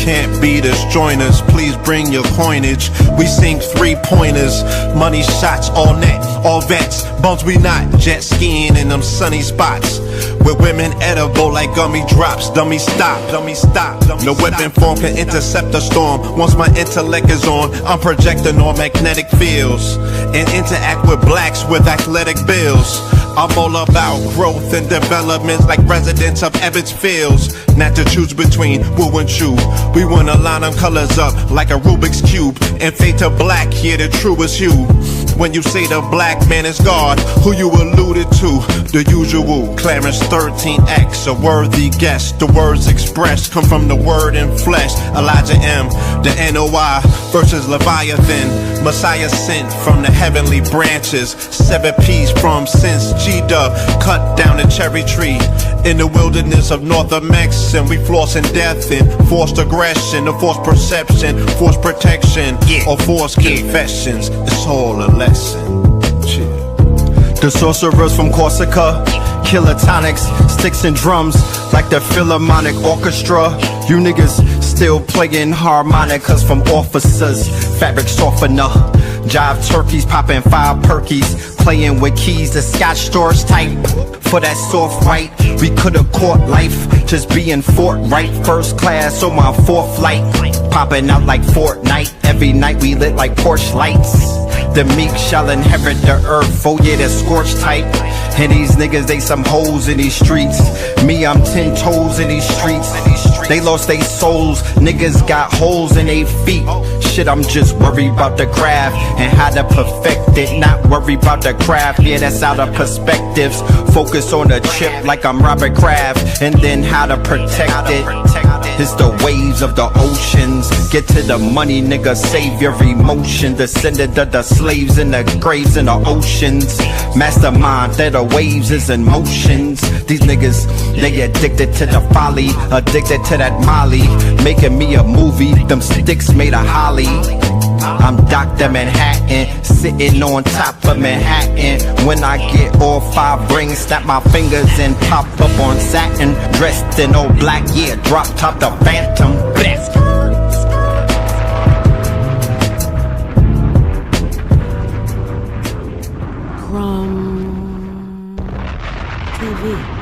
Can't beat us, join us, please bring your coinage. We sing 3-pointers, money shots, all net, all vets. Bums we not, jet skiing in them sunny spots. With women edible like gummy drops. Dummy stop, dummy stop. No weapon form can intercept a storm. Once my intellect is on, I'm projecting on magnetic fields and interact with blacks with athletic bills. I'm all about growth and development like residents of Ebbets Fields. Not to choose between woo and chew. We wanna line them colors up like a Rubik's Cube and fade to black, yeah, the truest hue. When you say the black man is God, who you alluded to? The usual, Clarence 13X, a worthy guess. The words expressed come from the word in flesh. Elijah M, the NOI versus Leviathan. Messiah sent from the heavenly branches. 7 P's from since G-Dub cut down a cherry tree in the wilderness of North Mex, and we flossing death and forced aggression, or forced perception, forced protection, or forced confessions. It's all a lesson. The sorcerers from Corsica, killer tonics, sticks and drums like the Philharmonic Orchestra. You niggas still playing harmonicas from officers, fabric softener. Jive turkeys popping 5 perkies, playing with keys, the Scotch stores type. For that soft right, we could've caught life, just being forthright. First class on my 4th flight, popping out like Fortnite. Every night we lit like Porsche lights. The meek shall inherit the earth, oh yeah, the scorched type. And these niggas, they some hoes in these streets. Me, I'm 10 toes in these streets. They lost their souls, niggas got holes in their feet. Shit, I'm just worried about the craft and how to perfect it. Not worried about the craft, yeah, that's out of perspectives. Focus on the chip like I'm Robert Kraft, and then how to protect it. It's the waves of the oceans. Get to the money, nigga, save your emotion. Descended of the slaves in the graves in the oceans. Mastermind that the waves is in motions. These niggas, they addicted to the folly, addicted to that molly. Making me a movie, them sticks made of holly. I'm Dr. Manhattan, sitting on top of Manhattan. When I get all 5 rings, snap my fingers and pop up on satin. Dressed in all black, yeah, drop top the Phantom. Bless. TV.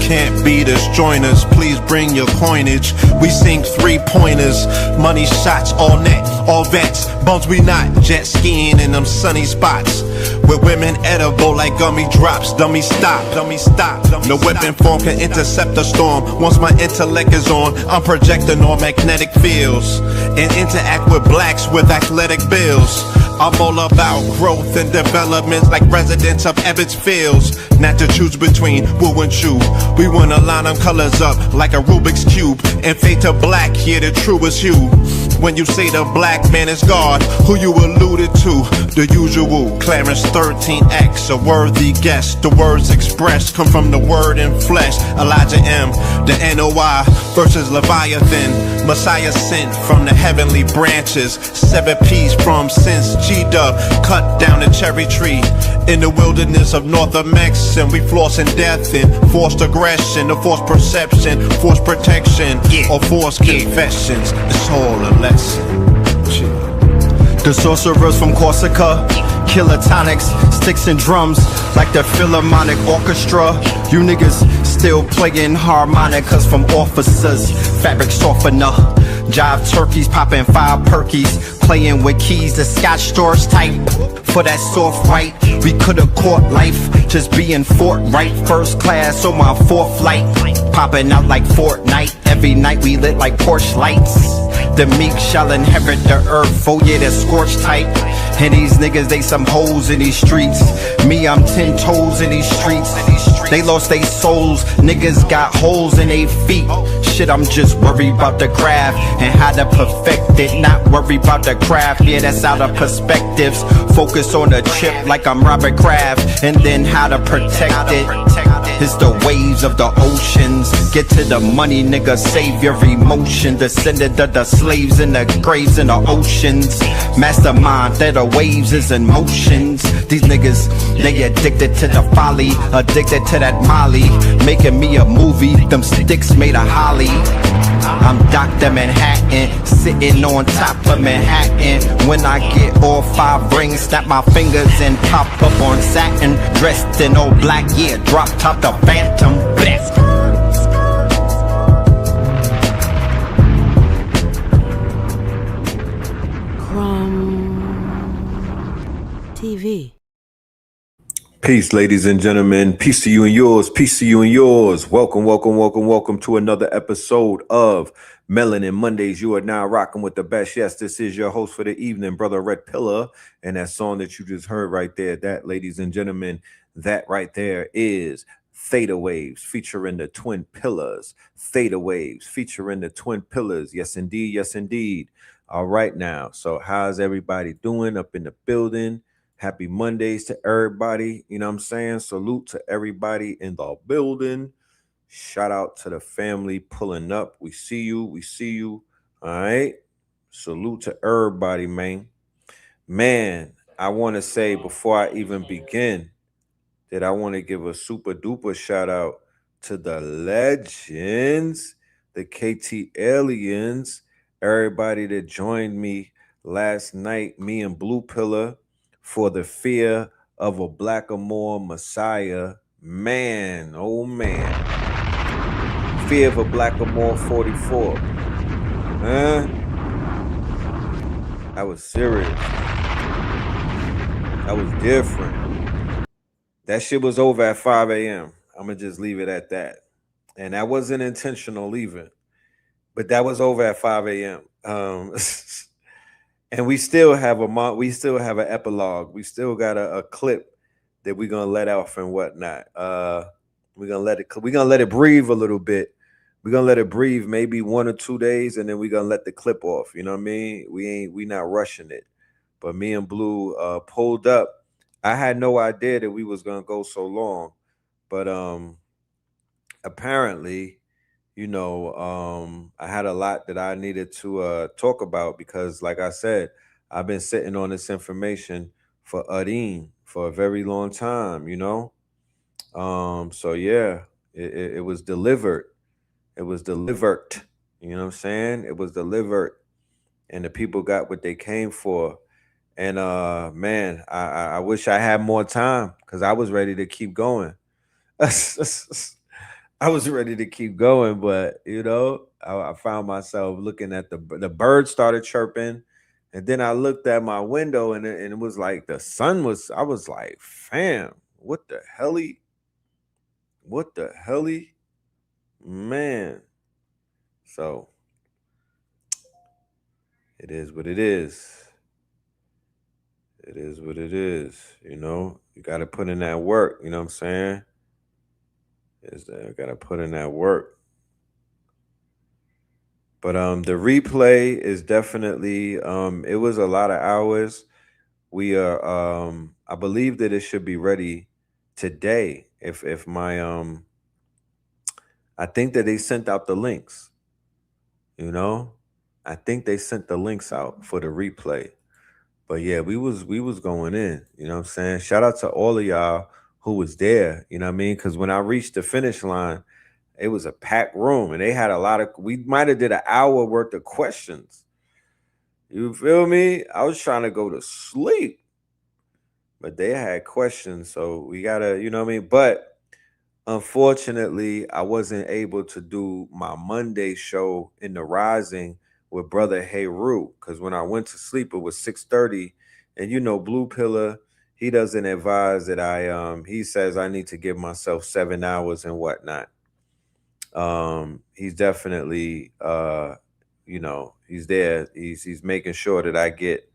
Can't beat us, join us, please bring your coinage. We sing 3-pointers, money shots, all net, all vets. Bums we not, jet skiing in them sunny spots. With women edible like gummy drops. Dummy stop, dummy stop. No weapon form can intercept a storm. Once my intellect is on, I'm projecting on magnetic fields and interact with blacks with athletic bills. I'm all about growth and development like residents of Ebbets Fields. Not to choose between woo and chew. We wanna line them colors up like a Rubik's Cube and fade to black, yeah, the truest hue. When you say the black man is God, who you alluded to? The usual, Clarence 13X, a worthy guess. The words expressed come from the word in flesh. Elijah M, the NOI versus Leviathan. Messiah sent from the heavenly branches. 7 P's from since G-Dub cut down a cherry tree in the wilderness of North Mex, and we flossing death and forced aggression, or forced perception, forced protection, or forced confessions. It's all a lesson. The sorcerers from Corsica, killer tonics, sticks and drums like the Philharmonic Orchestra. You niggas still playing harmonicas from officers, fabric softener. Jive turkeys popping 5 perkies, playing with keys, the Scotch stores type. For that soft right, we could've caught life, just being forthright. First class on my 4th flight, popping out like Fortnite. Every night we lit like Porsche lights. The meek shall inherit the earth, oh yeah, the scorched type. And these niggas, they some hoes in these streets. Me, I'm 10 toes in these streets. They lost their souls, niggas got holes in their feet. Shit, I'm just worried about the craft and how to perfect it. Not worried about the craft, yeah, that's out of perspectives. Focus on the chip like I'm Robert Kraft, and then how to protect it. It's the waves of the oceans. Get to the money, nigga, save your emotion. Descended of the slaves in the graves in the oceans. Mastermind that the waves is in motions. These niggas, they addicted to the folly, addicted to that molly. Making me a movie, them sticks made of holly. I'm Dr. Manhattan, sitting on top of Manhattan. When I get all 5 rings, snap my fingers and pop up on satin. Dressed in all black, yeah, drop top the Phantom. Bless. TV. Peace, ladies and gentlemen. Peace to you and yours. Peace to you and yours. Welcome to another episode of Melanin Mondays. You are now rocking with the best. Yes, this is your host for the evening, Brother Red Pillar. And that song that you just heard right there, that, ladies and gentlemen, that right there is Theta Waves featuring the Twin Pillars. Theta Waves featuring the Twin Pillars. Yes, indeed. Yes, indeed. All right now. So how's everybody doing up in the building? Happy Mondays to everybody. You know what I'm saying? Salute to everybody in the building. Shout out to the family pulling up. We see you. We see you. All right. Salute to everybody, man. Man, I want to say before I even begin that I want to give a super duper shout out to the legends, the KT aliens, everybody that joined me last night, me and Blue Pillar, for the Fear of a Blackamoor Messiah. Man, oh man. Fear of a Blackamoor 44. Huh? I was serious. I was different. That shit was over at 5 a.m. I'm going to just leave it at that. And that wasn't intentional even. But that was over at 5 a.m. And we still have an epilogue. We still got a clip that we're gonna let off and whatnot. We're gonna let it breathe a little bit. We're gonna let it breathe maybe 1 or 2 days, and then we're gonna let the clip off. You know what I mean? We not rushing it. But me and Blue pulled up. I had no idea that we was gonna go so long, but apparently, I had a lot that I needed to talk about because, like I said, I've been sitting on this information for Adin for a very long time, So yeah, it was delivered. It was delivered. You know what I'm saying? It was delivered, and the people got what they came for. And man, I wish I had more time because I was ready to keep going. I was ready to keep going, but I found myself looking at the birds started chirping, and then I looked at my window and it was like the sun was. I was like, fam, what the helly? What the helly? Man. So it is what it is. It is what it is. You got to put in that work. You know what I'm saying? I got to put in that work. But the replay is definitely it was a lot of hours. We are I believe that it should be ready today. If my I think that they sent out the links, I think they sent the links out for the replay. But yeah, we was going in, you know what I'm saying? Shout out to all of y'all who was there, you know what I mean? Because when I reached the finish line, it was a packed room and they had we might have did an hour worth of questions. You feel me? I was trying to go to sleep, but they had questions. So we gotta, you know what I mean? But unfortunately, I wasn't able to do my Monday show in the Rising with Brother Heru because when I went to sleep, it was 6:30. And Blue Pillar, he doesn't advise that he says I need to give myself 7 hours and whatnot. He's definitely he's there. He's making sure that I get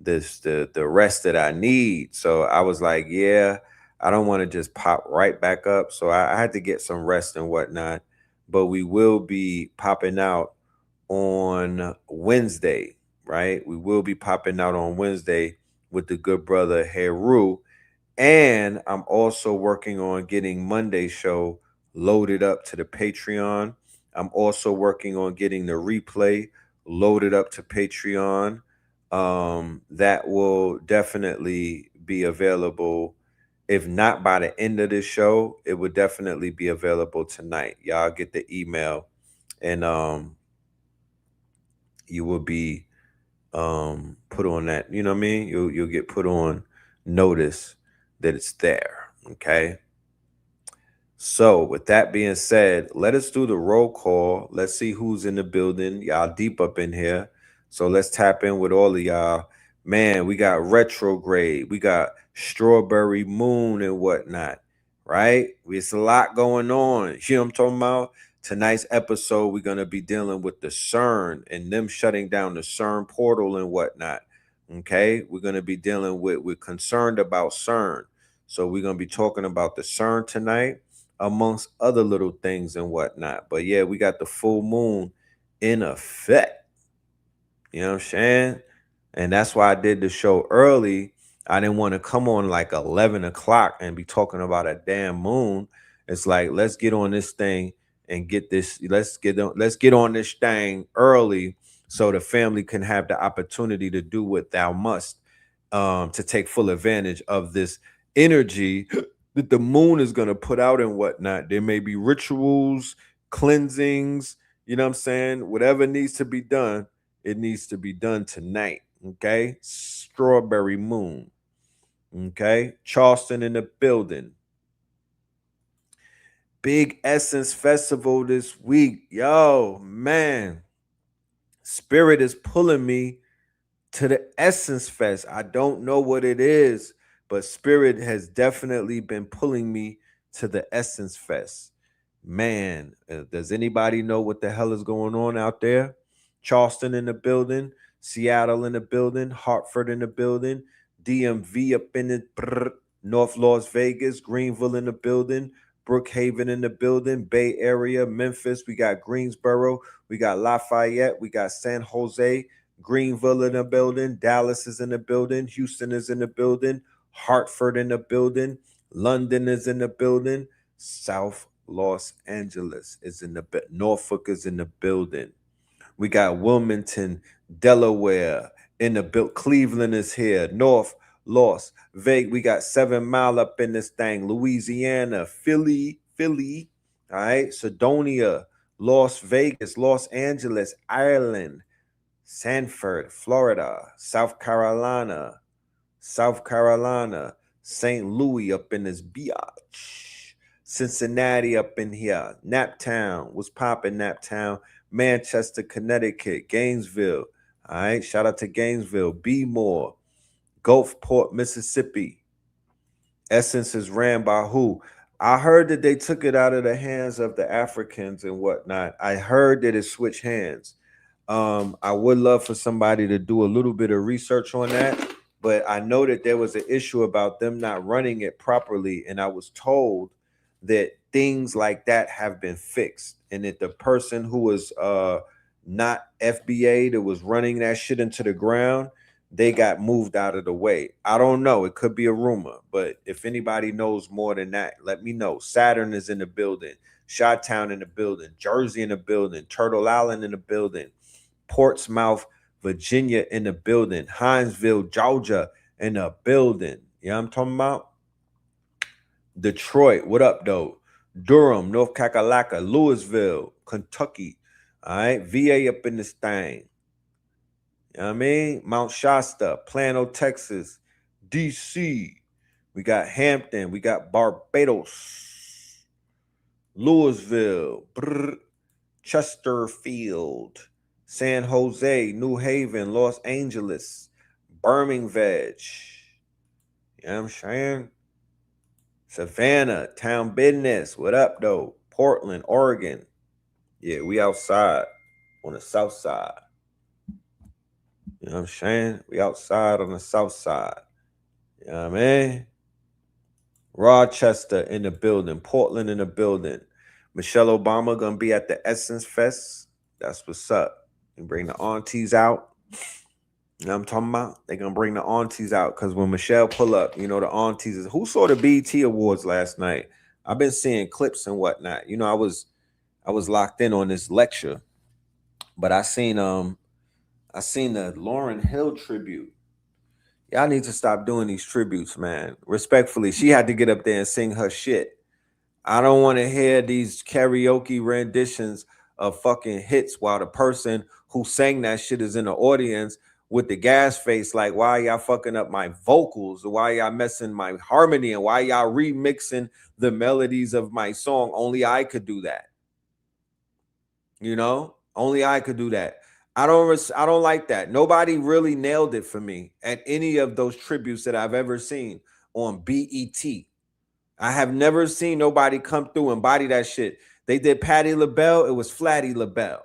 the rest that I need. So I was like, yeah, I don't want to just pop right back up. So I had to get some rest and whatnot. But we will be popping out on Wednesday, right? We will be popping out on Wednesday with the good brother Heru. And I'm also working on getting Monday's show loaded up to the Patreon. I'm also working on getting the replay loaded up to Patreon. That will definitely be available. If not by the end of this show, it would definitely be available tonight. Y'all get the email, and you will be put on that. You know what I mean? You'll get put on notice that it's there. Okay. So, with that being said, let us do the roll call. Let's see who's in the building. Y'all deep up in here. So, let's tap in with all of y'all. Man, we got retrograde, we got strawberry moon and whatnot, right? It's a lot going on. You know what I'm talking about? Tonight's episode, we're going to be dealing with the CERN and them shutting down the CERN portal and whatnot. Okay. We're going to be dealing with, we're concerned about CERN. So, we're going to be talking about the CERN tonight, amongst other little things and whatnot. But yeah, we got the full moon in effect. You know what I'm saying? And that's why I did the show early. I didn't want to come on like 11 o'clock and be talking about a damn moon. It's like, let's get on this thing and get this. Let's get on this thing early so the family can have the opportunity to do what thou must, to take full advantage of this energy that the moon is going to put out and whatnot. There may be rituals, cleansings, you know what I'm saying? Whatever needs to be done, it needs to be done tonight. Okay. Strawberry moon. Okay. Charleston in the building. Big Essence Festival this week. Yo, man. Spirit is pulling me to the Essence Fest. I don't know what it is, but Spirit has definitely been pulling me to the Essence Fest. Man, does anybody know what the hell is going on out there? Charleston in the building, Seattle in the building, Hartford in the building, DMV up in the North Las Vegas, Greenville in the building, Brookhaven in the building, Bay Area, Memphis. We got Greensboro, we got Lafayette, we got San Jose, Greenville in the building, Dallas is in the building, Houston is in the building, Hartford in the building, London is in the building, South Los Angeles is in the Norfolk is in the building. We got Wilmington, Delaware in the build. Cleveland is here. North Las Vegas. We got 7 Mile up in this thing. Louisiana, Philly. All right, Sedonia, Las Vegas, Los Angeles, Ireland, Sanford, Florida, South Carolina, St. Louis up in this biatch, Cincinnati up in here, Naptown, what's poppin', Naptown, Manchester, Connecticut, Gainesville, all right, shout out to Gainesville, Bmore, Gulfport, Mississippi. Essence is ran by who? I heard that they took it out of the hands of the Africans and whatnot. I heard that it switched hands. I would love for somebody to do a little bit of research on that, but I know that there was an issue about them not running it properly, and I was told that things like that have been fixed, and that the person who was not FBA that was running that shit into the ground, they got moved out of the way. I don't know. It could be a rumor, but if anybody knows more than that, let me know. Saturn is in the building, Chi-Town in the building, Jersey in the building, Turtle Island in the building, Portsmouth, Virginia in the building, Hinesville, Georgia in the building. You know what I'm talking about? Detroit, what up, though? Durham, North Carolina, Louisville, Kentucky. All right, VA up in this thing. You know what I mean? Mount Shasta, Plano, Texas, DC. We got Hampton. We got Barbados, Louisville, Chesterfield, San Jose, New Haven, Los Angeles, Birmingham. You know what I'm saying? Savannah, Town Business. What up, though? Portland, Oregon. Yeah, we outside on the south side. You know what I'm saying? We outside on the south side. You know what I mean? Rochester in the building. Portland in the building. Michelle Obama gonna be at the Essence Fest. That's what's up. And bring the aunties out. You know what I'm talking about? They're gonna bring the aunties out because when Michelle pull up, you know, the aunties is who saw the BET Awards last night. I've been seeing clips and whatnot. You know, I was locked in on this lecture, but I seen the Lauryn Hill tribute. Y'all need to stop doing these tributes, man. Respectfully, she had to get up there and sing her shit. I don't want to hear these karaoke renditions of fucking hits while the person who sang that shit is in the audience with the gas face. Like, why y'all fucking up my vocals? Why y'all messing my harmony? And why y'all remixing the melodies of my song? Only I could do that. You know, only I could do that. I don't like that. Nobody really nailed it for me at any of those tributes that I've ever seen on BET. I have never seen nobody come through and body that shit. They did Patti LaBelle. It was Flatty LaBelle.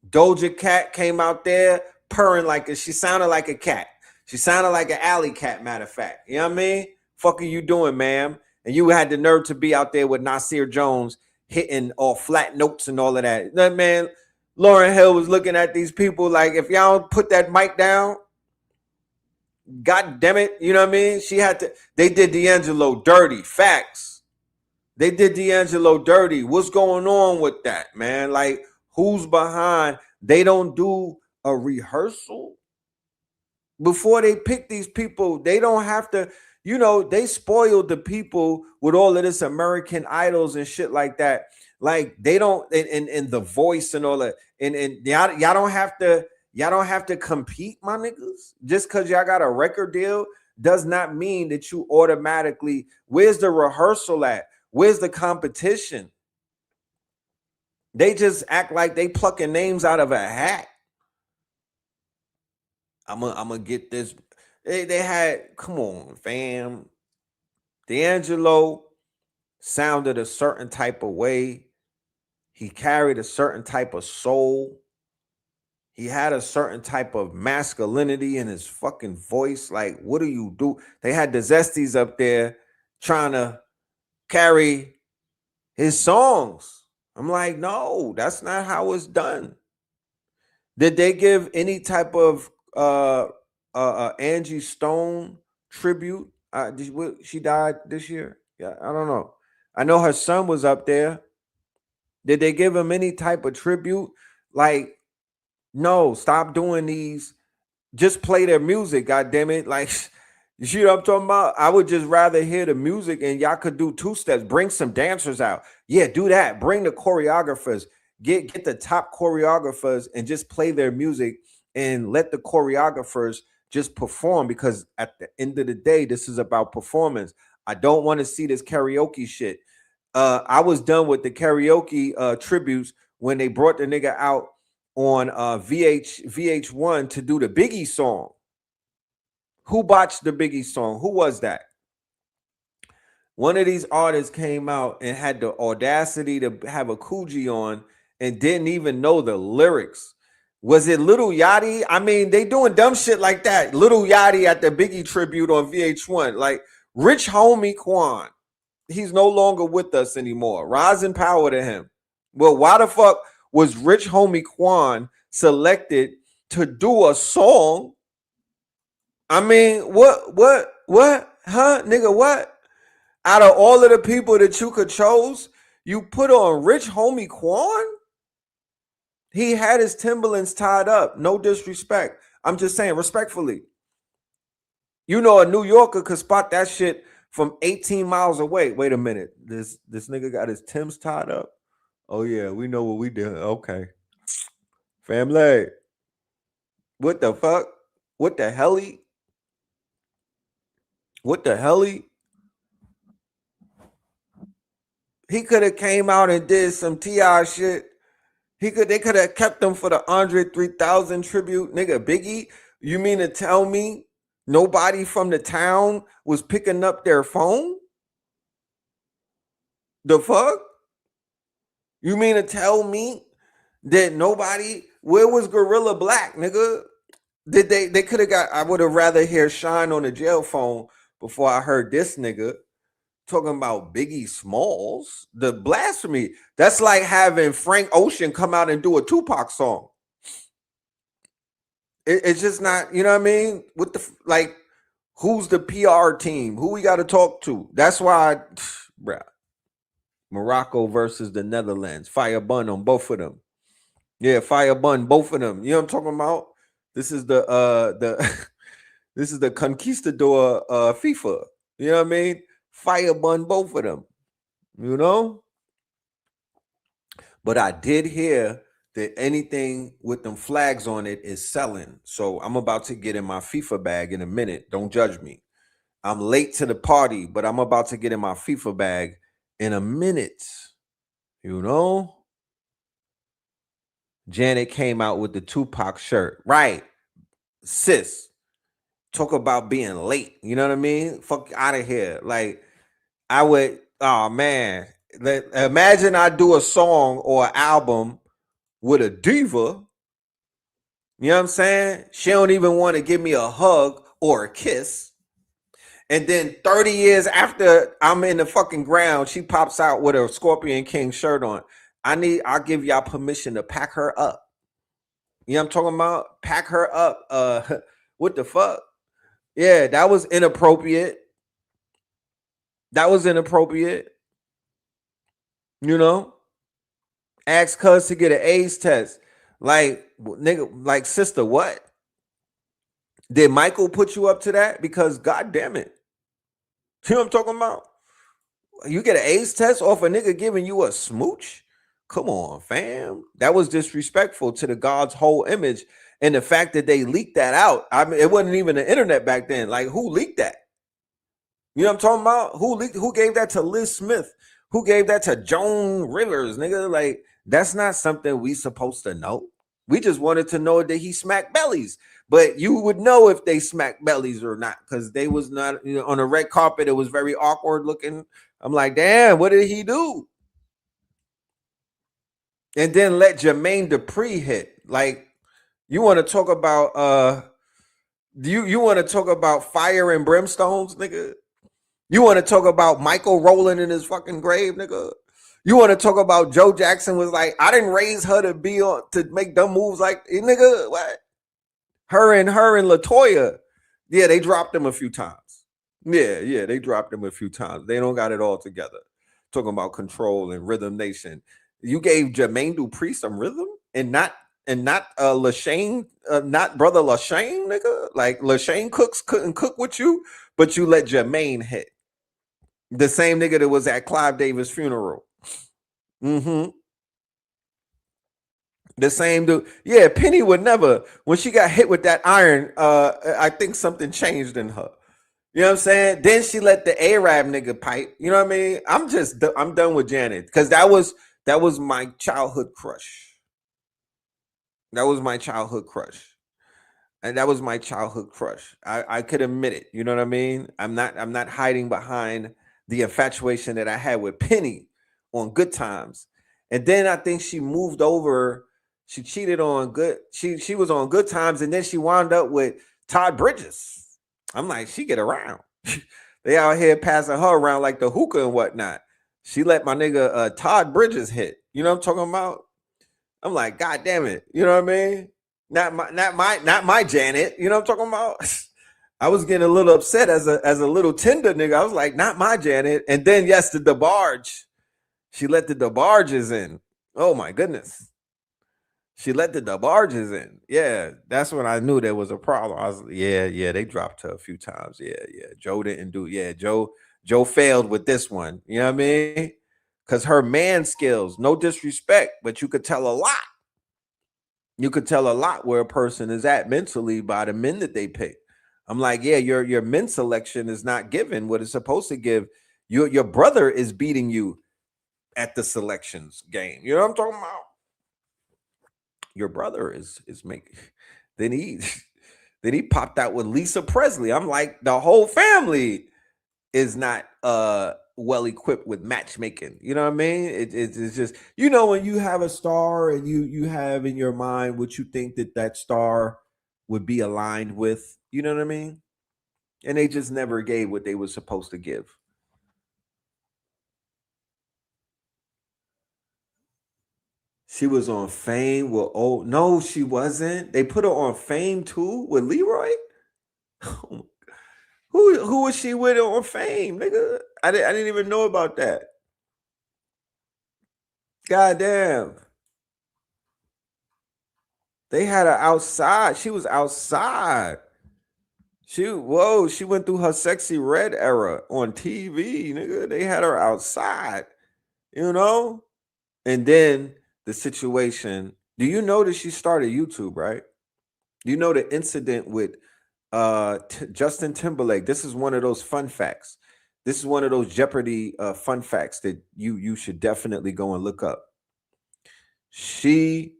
Doja Cat came out there purring she sounded like a cat. She sounded like an alley cat, matter of fact. You know what I mean? Fuck are you doing, ma'am? And you had the nerve to be out there with Nasir Jones hitting all flat notes and all of that. That man, Lauryn Hill was looking at these people like, if y'all don't put that mic down, God damn it, you know what I mean? They did D'Angelo dirty. Facts. They did D'Angelo dirty. What's going on with that, man? Like, who's behind? They don't do a rehearsal before they pick these people. They don't have to, you know, they spoiled the people with all of this American Idols and shit like that. Like, they don't, and the voice and all that. And y'all don't have to. Y'all don't have to compete, my niggas. Just because y'all got a record deal does not mean that you automatically, where's the rehearsal at? Where's the competition? They just act like they plucking names out of a hat. I'm gonna get this. They had, come on, fam. D'Angelo sounded a certain type of way. He carried a certain type of soul. He had a certain type of masculinity in his fucking voice. Like, what do you do? They had the Zesties up there trying to carry his songs. I'm like, no, that's not how it's done. Did they give any type of Angie Stone tribute? She died this year? Yeah, I don't know. I know her son was up there. Did they give him any type of tribute? Like, no, stop doing these. Just play their music, god damn it. Like, you know what I'm talking about? I would just rather hear the music and y'all could do two steps. Bring some dancers out. Yeah, do that. Bring the choreographers. Get the top choreographers and just play their music and let the choreographers just perform, because at the end of the day, this is about performance. I don't want to see this karaoke shit. I was done with the karaoke tributes when they brought the nigga out on VH1 to do the Biggie song. Who botched the Biggie song? Who was that? One of these artists came out and had the audacity to have a Coogee on and didn't even know the lyrics. Was it Little Yachty? I mean, they doing dumb shit like that. Little Yachty at the Biggie tribute on VH1. Like, Rich Homie Quan. He's no longer with us anymore. Rise and power to him. Well, why the fuck was Rich Homie Quan selected to do a song? I mean, what, huh, nigga, what? Out of all of the people that you could chose, you put on Rich Homie Quan? He had his Timberlands tied up. No disrespect. I'm just saying, respectfully. You know, a New Yorker could spot that shit from 18 miles away. Wait a minute. This nigga got his Timbs tied up? Oh, yeah, we know what we did. Okay. Family. What the fuck? What the helly? What the helly? He could have came out and did some T.I. shit. They could have kept him for the Andre 3000 tribute. Nigga, Biggie, you mean to tell me nobody from the town was picking up their phone? The fuck? You mean to tell me that nobody, where was Gorilla Black, nigga? Did they could have got, I would have rather hear Shine on the jail phone before I heard this nigga talking about Biggie Smalls. The blasphemy. That's like having Frank Ocean come out and do a Tupac song. It's just not, you know what I mean? What the like? Who's the PR team? Who we got to talk to? That's why, bruh. Morocco versus the Netherlands. Fire bun on both of them. Yeah, fire bun both of them. You know what I'm talking about? This is the this is the conquistador FIFA. You know what I mean? Fire bun both of them. You know? But I did hear that anything with them flags on it is selling. So I'm about to get in my FIFA bag in a minute. Don't judge me. I'm late to the party, but I'm about to get in my FIFA bag in a minute. You know? Janet came out with the Tupac shirt. Right. Sis. Talk about being late. You know what I mean? Fuck out of here. Like, I would, oh man. Imagine I do a song or an album with a diva. You know what I'm saying? She don't even want to give me a hug or a kiss. And then 30 years after I'm in the fucking ground, she pops out with a Scorpion King shirt on. I'll give y'all permission to pack her up. You know what I'm talking about? Pack her up. What the fuck? Yeah, that was inappropriate. That was inappropriate. You know? Ask cuz to get an AIDS test. Like, nigga, like, sister, what? Did Michael put you up to that? Because god damn it. You know what I'm talking about? You get an AIDS test off a nigga giving you a smooch? Come on, fam. That was disrespectful to the God's whole image. And the fact that they leaked that out, I mean, it wasn't even the internet back then. Like, who leaked that? You know what I'm talking about? Who gave that to Liz Smith? Who gave that to Joan Rivers, nigga? Like, that's not something we supposed to know. We just wanted to know that he smacked bellies. But you would know if they smacked bellies or not, because they was not, you know, on a red carpet. It was very awkward looking. I'm like, damn, what did he do? And then let Jermaine Dupri hit. Like, you want to talk about you want to talk about fire and brimstones, nigga? You want to talk about Michael rolling in his fucking grave, nigga? You want to talk about Joe Jackson was like, I didn't raise her to be on to make dumb moves like, nigga, what? Her and Latoya, yeah, they dropped him a few times. Yeah, they dropped him a few times. They don't got it all together. Talking about Control and Rhythm Nation. You gave Jermaine Dupri some rhythm and not Lashane, not brother Lashane, nigga. Like Lashane couldn't cook with you, but you let Jermaine hit. The same nigga that was at Clive Davis' funeral. Mm-hmm. The same dude. Yeah, Penny would never, when she got hit with that iron, I think something changed in her. You know what I'm saying? Then she let the Arab nigga pipe. You know what I mean? I'm done with Janet. Because that was my childhood crush. That was my childhood crush. And that was my childhood crush. I could admit it. You know what I mean? I'm not hiding behind the infatuation that I had with Penny on Good Times. And then I think she moved over. She cheated on Good. She was on Good Times, and then she wound up with Todd Bridges. I'm like, she get around. They out here passing her around like the hookah and whatnot. She let my nigga Todd Bridges hit. You know what I'm talking about? I'm like, God damn it. You know what I mean? Not my Janet. You know what I'm talking about? I was getting a little upset as a little tender nigga. I was like, not my Janet. And then yes, the DeBarge. She let the DeBarges in. Oh my goodness. She let the DeBarges in. Yeah, that's when I knew there was a problem. I was, yeah, they dropped her a few times. Yeah. Joe didn't do. Yeah, Joe failed with this one. You know what I mean? Because her man skills, no disrespect, but you could tell a lot. You could tell a lot where a person is at mentally by the men that they pick. I'm like, yeah, your men selection is not given what it's supposed to give. Your brother is beating you at the selections game. You know what I'm talking about? Your brother is making. Then he popped out with Lisa Presley. I'm like, the whole family is not well equipped with matchmaking. You know what I mean? It's just, you know, when you have a star and you have in your mind what you think that star would be aligned with. You know what I mean? And they just never gave what they were supposed to give. She was on Fame with no, she wasn't. They put her on Fame too with Leroy. Who was she with on Fame, nigga? I didn't even know about that. God damn. They had her outside. She was outside. She went through her Sexy Red era on TV, nigga. They had her outside, you know? And then the situation. Do you know that she started YouTube, right? Do you know the incident with Justin Timberlake? This is one of those fun facts. This is one of those Jeopardy fun facts that you should definitely go and look up. The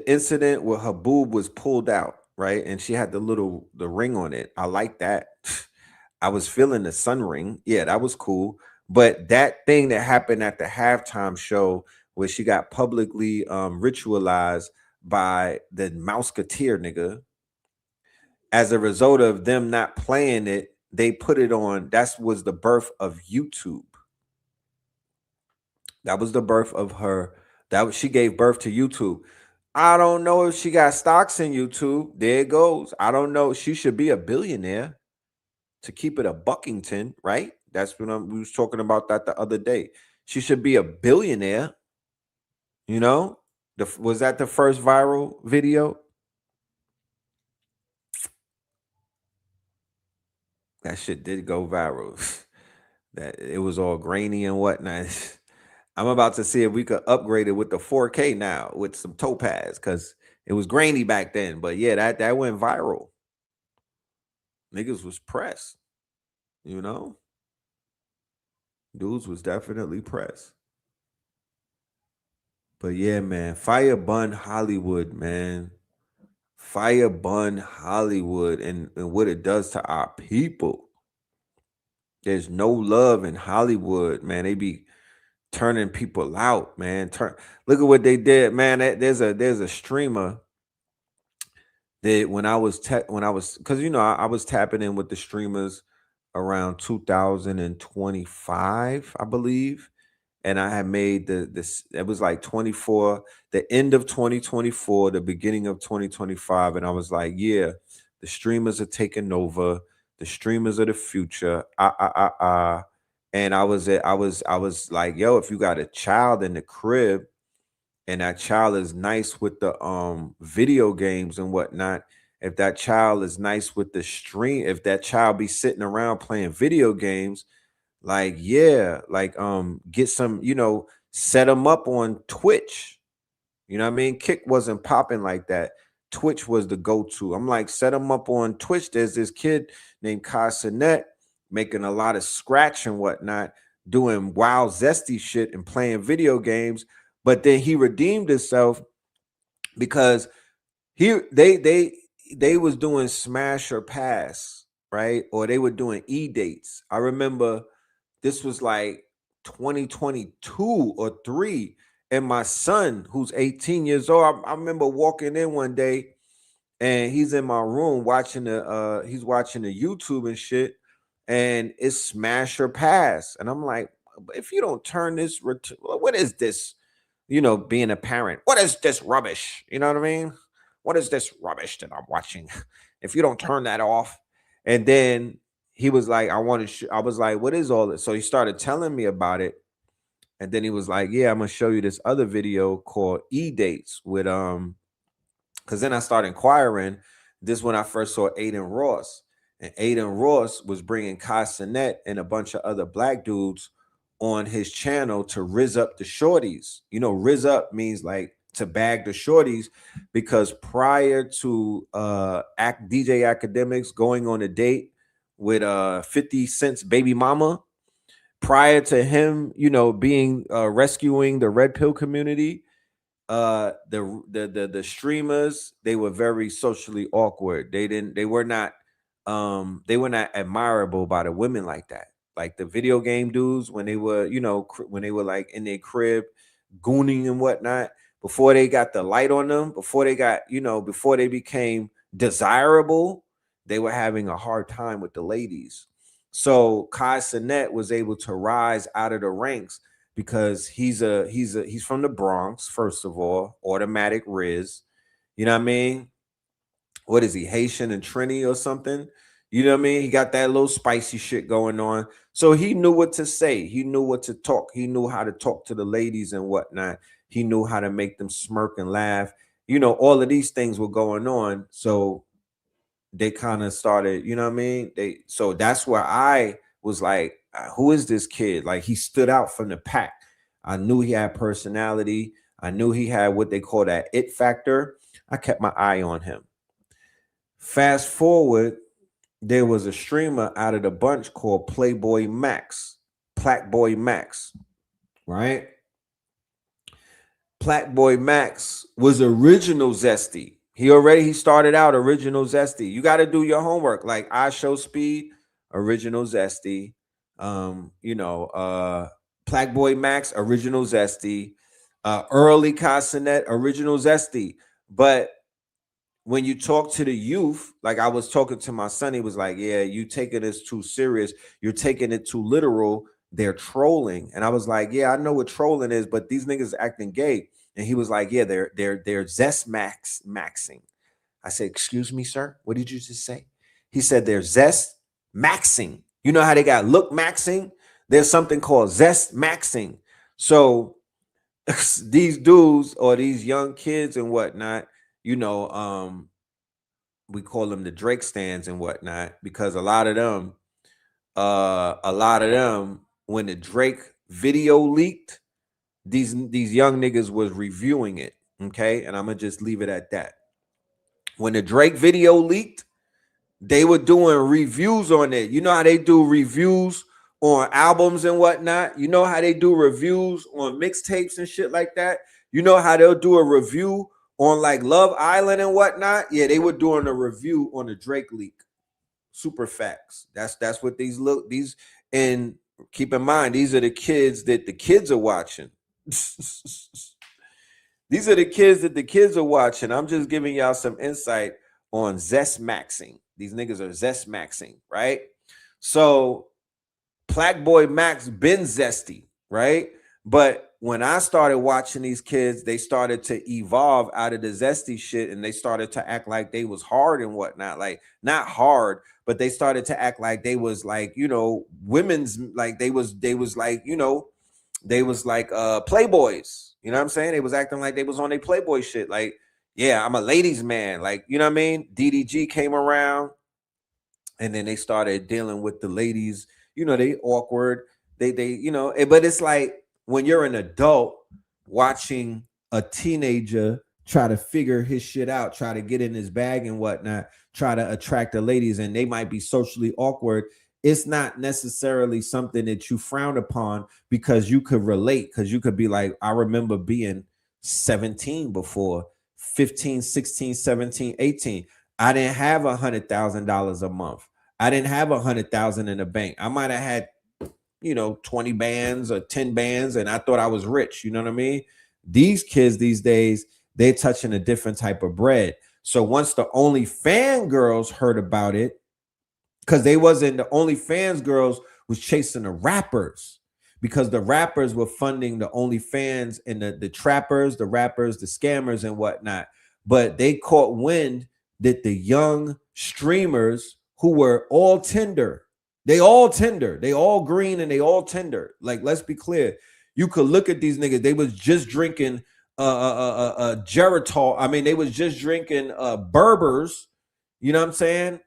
incident where her boob was pulled out, right? And she had the ring on it. I like that. I was feeling the sun ring. Yeah, that was cool. But that thing that happened at the halftime show where she got publicly ritualized by the Mouseketeer nigga, as a result of them not playing it, they put it on. That was the birth of YouTube. That was the birth of her. She gave birth to YouTube. I don't know if she got stocks in YouTube. There it goes. I don't know. She should be a billionaire to keep it a Buckington, right? That's when we was talking about that the other day. She should be a billionaire. You know, was that the first viral video? That shit did go viral. That it was all grainy and whatnot. I'm about to see if we could upgrade it with the 4K now with some topaz because it was grainy back then. But yeah, that went viral. Niggas was pressed, you know? Dudes was definitely pressed. But yeah, man, fire bun Hollywood, man. Fire bun Hollywood and what it does to our people. There's no love in Hollywood, man. They be turning people out, man. Look at what they did, man. There's a streamer that when I was because I was tapping in with the streamers around 2025, I believe, and I had made this. It was like 24, the end of 2024, the beginning of 2025, and I was like, yeah, the streamers are taking over. The streamers are the future. And I was like, yo, if you got a child in the crib and that child is nice with the video games and whatnot, if that child is nice with the stream, if that child be sitting around playing video games, like yeah, like get some, set them up on Twitch. You know what I mean? Kick wasn't popping like that. Twitch was the go-to. I'm like, set them up on Twitch. There's this kid named Kai Cenat making a lot of scratch and whatnot, doing wild zesty shit and playing video games. But then he redeemed himself because they was doing smash or pass, right? Or they were doing e-dates. I remember this was like 2022 or 3. And my son, who's 18 years old, I remember walking in one day and he's in my room watching he's watching the YouTube and shit, and it's smash or pass. And I'm like, if you don't turn this, what is this? Being a parent, what is this rubbish? You know what I mean? What is this rubbish that I'm watching? If you don't turn that off. And then he was like, I was like, what is all this? So he started telling me about it. And then he was like, yeah, I'm gonna show you this other video called E-Dates with because then I started inquiring. This when I first saw Aiden Ross. And Aiden Ross was bringing Kai Cenat and a bunch of other black dudes on his channel to rizz up the shorties. Rizz up means like to bag the shorties, because prior to DJ Academics going on a date with 50 Cent's baby mama, prior to him, being rescuing the red pill community, the streamers, they were very socially awkward. They were not admirable by the women like that. Like the video game dudes, when they were like in their crib gooning and whatnot, before they got the light on them, before they became desirable, they were having a hard time with the ladies. So Kai Cenat was able to rise out of the ranks because he's from the Bronx, first of all, automatic Riz. You know what I mean? What is he, Haitian and Trini or something? You know what I mean? He got that little spicy shit going on. So he knew what to say. He knew what to talk. He knew how to talk to the ladies and whatnot. He knew how to make them smirk and laugh. You know, all of these things were going on. So they kind of started, you know what I mean? So that's where I was like, who is this kid? Like, he stood out from the pack. I knew he had personality. I knew he had what they call that it factor. I kept my eye on him. Fast forward, there was a streamer out of the bunch called Playboy Max, Plackboy Max, right? Plackboy Max was original Zesty. He started out original Zesty. You got to do your homework. Like I Show Speed, original Zesty. Plackboy Max, original Zesty. Early Casanet, original Zesty. But when you talk to the youth, like I was talking to my son, he was like, yeah, you taking this too serious. You're taking it too literal. They're trolling. And I was like, yeah, I know what trolling is, but these niggas acting gay. And he was like, yeah, they're zest maxing. I said, excuse me, sir, what did you just say? He said they're zest maxing. You know how they got look maxing? There's something called zest maxing. So these dudes or these young kids and whatnot, we call them the Drake stands and whatnot, because a lot of them, when the Drake video leaked, these young niggas was reviewing it. Okay. And I'm gonna just leave it at that. When the Drake video leaked, they were doing reviews on it. You know how they do reviews on albums and whatnot? You know how they do reviews on mixtapes and shit like that? You know how they'll do a review on like Love Island and whatnot? Yeah, they were doing a review on the Drake leak. Super facts. That's what these look. These, and keep in mind, these are the kids that the kids are watching. These are the kids that the kids are watching. I'm just giving y'all some insight on zest maxing. These niggas are zest maxing, right? So Plackboy Max been zesty, right? But when I started watching these kids, they started to evolve out of the zesty shit, and they started to act like they was hard and whatnot. Like, not hard, but they started to act like they was like, women's, like they was like, they was like playboys. You know what I'm saying? They was acting like they was on their Playboy shit. Like, yeah, I'm a ladies' man. Like, you know what I mean? DDG came around, and then they started dealing with the ladies. They awkward. They but it's like when you're an adult watching a teenager try to figure his shit out, try to get in his bag and whatnot, try to attract the ladies, and they might be socially awkward. It's not necessarily something that you frown upon, because you could relate, because you could be like, I remember being 17 before, 15, 16, 17, 18. I didn't have $100,000 a month. I didn't have 100,000 in the bank. I might have had, 20 bands or 10 bands, and I thought I was rich. You know what I mean? These kids these days, they're touching a different type of bread. So once the OnlyFans girls heard about it, because they wasn't, the OnlyFans girls was chasing the rappers, because the rappers were funding the OnlyFans, and the trappers, the rappers, the scammers and whatnot. But they caught wind that the young streamers who were all tender, they all green, and they all tender. Like, let's be clear. You could look at these niggas. They was just drinking Geritol. I mean, they was just drinking Berbers. You know what I'm saying?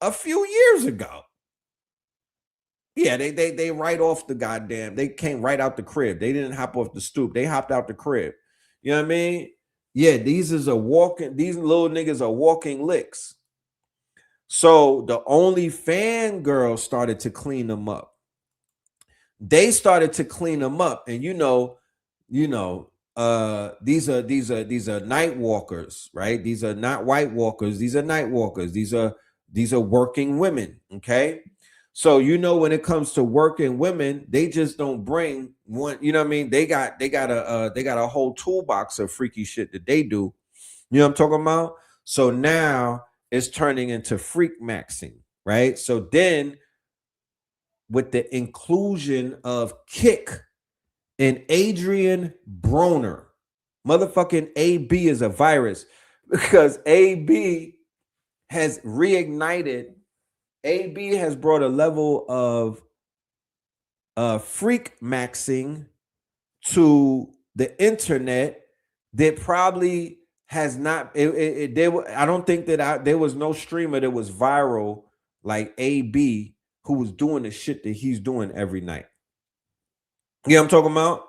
A few years ago. Yeah, they right off the goddamn. They came right out the crib. They didn't hop off the stoop. They hopped out the crib. You know what I mean? Yeah, these little niggas are walking licks. So the OnlyFans girls started to clean them up. They started to clean them up, and these are night walkers, right? These are not white walkers. These are night walkers. These are working women. Okay. So, when it comes to working women, they just don't bring one, you know what I mean? They got a whole toolbox of freaky shit that they do. You know what I'm talking about? So now it's turning into freak maxing, right? So then with the inclusion of Kick and Adrian Broner. Motherfucking AB is a virus because AB has reignited. AB has brought a level of freak maxing to the internet that probably has not. I don't think that there was no streamer that was viral like AB who was doing the shit that he's doing every night. You know what I'm talking about?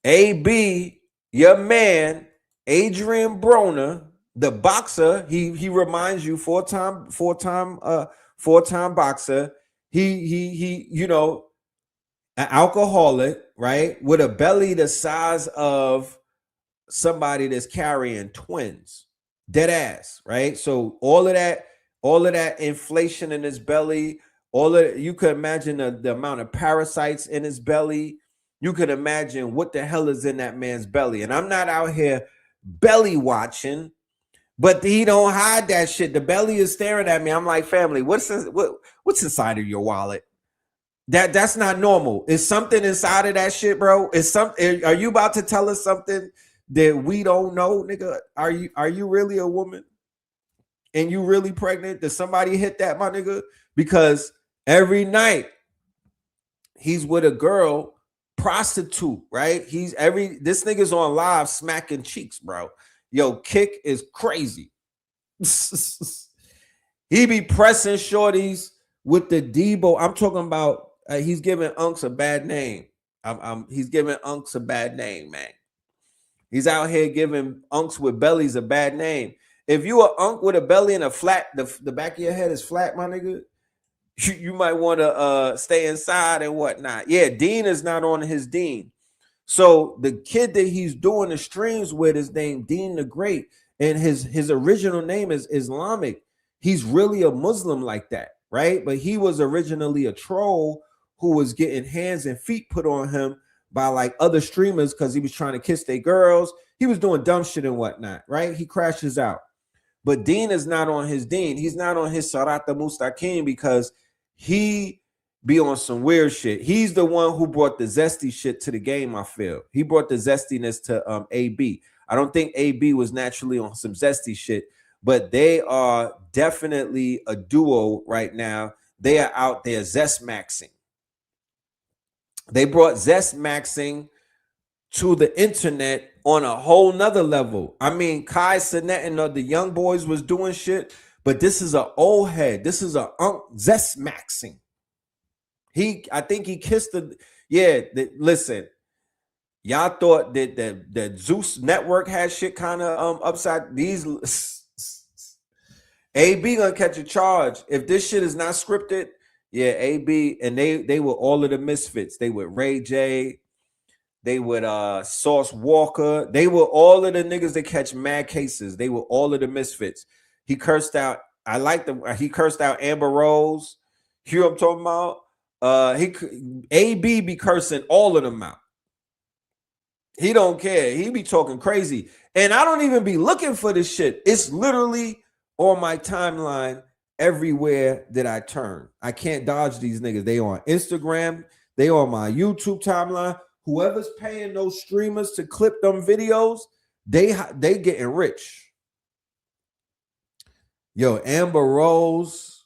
AB, your man, Adrian Broner, the boxer, he reminds you four-time boxer. He, you know, an alcoholic, right? With a belly the size of somebody that's carrying twins. Dead ass, right? So all of that inflation in his belly, you could imagine the amount of parasites in his belly. You could imagine what the hell is in that man's belly. And I'm not out here belly watching, but he don't hide that shit. The belly is staring at me. I'm like, family, what's inside of your wallet? That's not normal. Is something inside of that shit, bro? Are you about to tell us something that we don't know, nigga? Are you really a woman? And you really pregnant? Did somebody hit that, my nigga? Because every night he's with a girl prostitute, right? This nigga's on live smacking cheeks, bro. Yo, Kick is crazy. He be pressing shorties with the Debo. I'm talking about he's giving Unks a bad name. He's giving Unks a bad name, man. He's out here giving Unks with bellies a bad name. If you a Unk with a belly and a flat, the back of your head is flat, my nigga, you might want to stay inside and whatnot. Yeah, Dean is not on his Dean. So the kid that he's doing the streams with is named Dean the Great, and his original name is Islamic. He's really a Muslim like that, right? But he was originally a troll who was getting hands and feet put on him by like other streamers because he was trying to kiss their girls. He was doing dumb shit and whatnot, right? He crashes out. But Dean is not on his Dean. He's not on his Sarata Mustaqim because he be on some weird shit. He's the one who brought the zesty shit to the game, I feel. He brought the zestiness to AB. I don't think AB was naturally on some zesty shit, but they are definitely a duo right now. They are out there zest maxing. They brought zest maxing to the internet on a whole nother level. I mean, Kai Sinet and the young boys was doing shit, but this is an old head. This is a zest maxing. I think he kissed listen, y'all thought that Zeus Network had shit kind of upside these. AB gonna catch a charge if this shit is not scripted. Yeah, AB and they were all of the misfits. They were Ray J, they would Sauce Walker, they were all of the niggas that catch mad cases. They were all of the misfits. He cursed out. He cursed out Amber Rose. You know what I'm talking about? AB be cursing all of them out. He don't care. He be talking crazy. And I don't even be looking for this shit. It's literally on my timeline everywhere that I turn. I can't dodge these niggas. They on Instagram. They on my YouTube timeline. Whoever's paying those streamers to clip them videos, they getting rich. Yo, Amber Rose,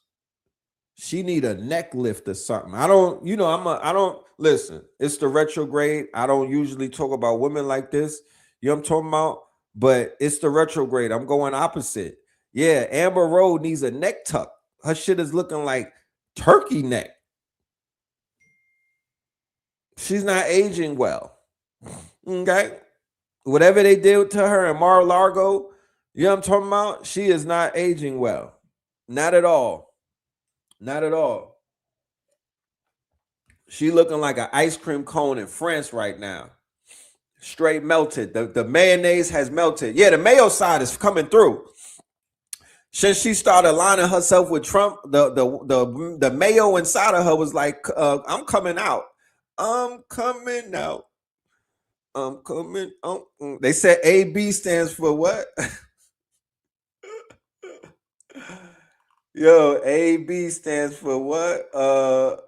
she need a neck lift or something. I don't listen. It's the retrograde. I don't usually talk about women like this. You know what I'm talking about? But it's the retrograde. I'm going opposite. Yeah, Amber Rose needs a neck tuck. Her shit is looking like turkey neck. She's not aging well. Okay? Whatever they did to her in Mar-a-Lago, you know what I'm talking about? She is not aging well. Not at all. Not at all. She looking like an ice cream cone in France right now. Straight melted. The mayonnaise has melted. Yeah, the mayo side is coming through. Since she started aligning herself with Trump, the mayo inside of her was like, I'm coming out. I'm coming out. I'm coming out. They said AB stands for what? Yo, AB stands for what?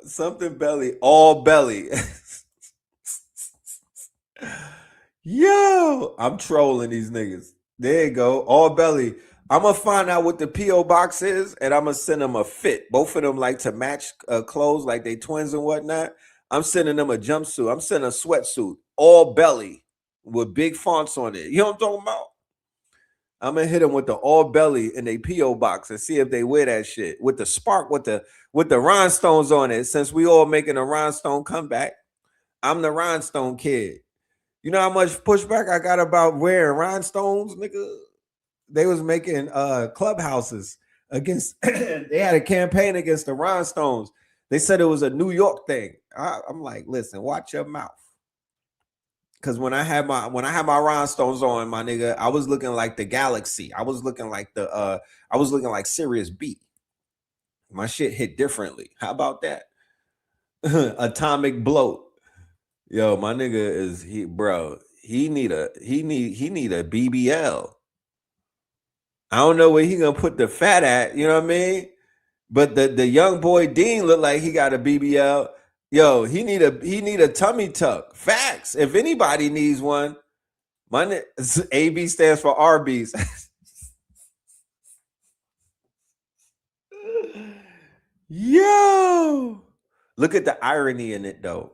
Something belly. All belly. Yo, I'm trolling these niggas. There you go. All belly. I'm gonna find out what the PO box is, and I'm gonna send them a fit. Both of them like to match clothes, like they twins and whatnot. I'm sending them a jumpsuit. I'm sending a sweatsuit, all belly with big fonts on it. You know what I'm talking about? I'm gonna hit them with the all belly in a PO box and see if they wear that shit with the spark, with the rhinestones on it. Since we all making a rhinestone comeback, I'm the rhinestone kid. You know how much pushback I got about wearing rhinestones, nigga? They was making clubhouses against. They had a campaign against the rhinestones. They said it was a New York thing. I'm like, listen, watch your mouth. Cause when I had my rhinestones on, my nigga, I was looking like the Galaxy. I was looking like Sirius B. My shit hit differently. How about that? Atomic bloat. Yo, my nigga is he need a BBL. I don't know where he gonna put the fat at, you know what I mean? But the young boy Dean look like he got a BBL. Yo, he need a tummy tuck. Facts. If anybody needs one, my AB stands for Arby's. Yo, look at the irony in it though.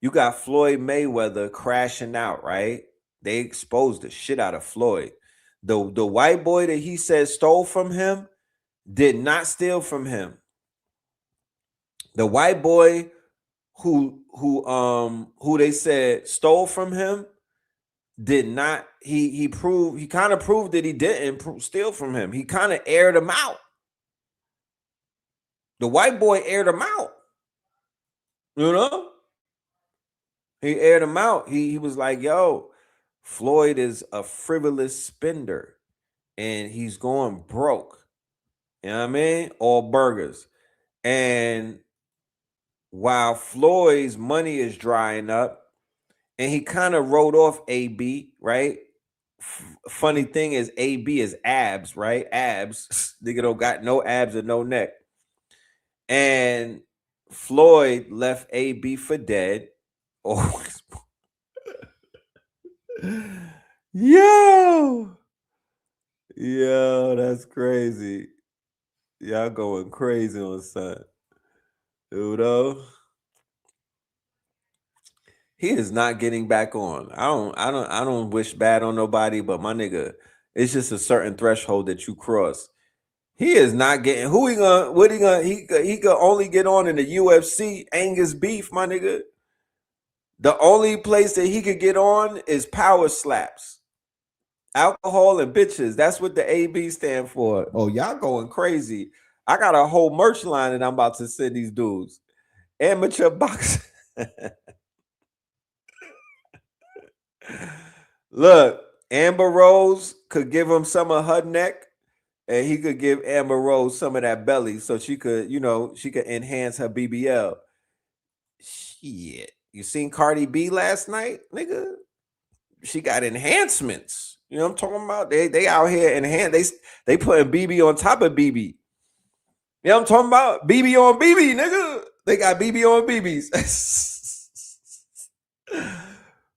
You got Floyd Mayweather crashing out, right? They exposed the shit out of Floyd. The white boy that he said stole from him did not steal from him. The white boy who they said stole from him did not. He kind of proved that he didn't steal from him. He kind of aired him out. The white boy aired him out. You know? He aired him out. He was like, yo, Floyd is a frivolous spender and he's going broke. You know what I mean? All burgers. And while Floyd's money is drying up, and he kind of wrote off AB, right? Funny thing is, AB is abs, right? Abs. Nigga don't got no abs and no neck. And Floyd left AB for dead. Oh, yo, that's crazy. Y'all going crazy on son. You know? He is not getting back on. I don't wish bad on nobody, but my nigga, it's just a certain threshold that you cross. He is not getting he could only get on in the UFC Angus beef, my nigga. The only place that he could get on is power slaps. Alcohol and bitches. That's what the AB stand for. Oh, y'all going crazy. I got a whole merch line that I'm about to send these dudes. Amateur boxing. Look, Amber Rose could give him some of her neck, and he could give Amber Rose some of that belly so she could, she could enhance her BBL. Shit. You seen Cardi B last night, nigga? She got enhancements. You know what I'm talking about? They out here enhance. They putting BB on top of BB. You know what I'm talking about? BB on BB, nigga. They got BB on BBs.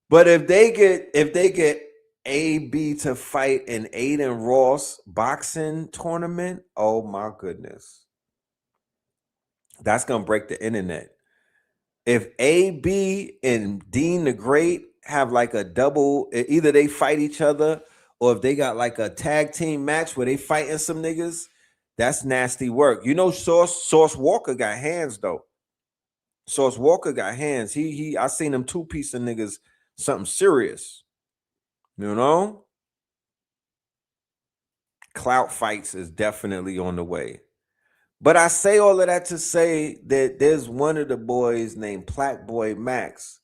But if they get AB to fight in Aiden Ross boxing tournament, oh my goodness. That's gonna break the internet. If AB and Dean the Great have like a double, either they fight each other or if they got like a tag team match where they fighting some niggas, that's nasty work. You know, Sauce Walker got hands though. Sauce Walker got hands. I seen him two-piece of niggas something serious. You know? Clout fights is definitely on the way. But I say all of that to say that there's one of the boys named Plaque Boy Max.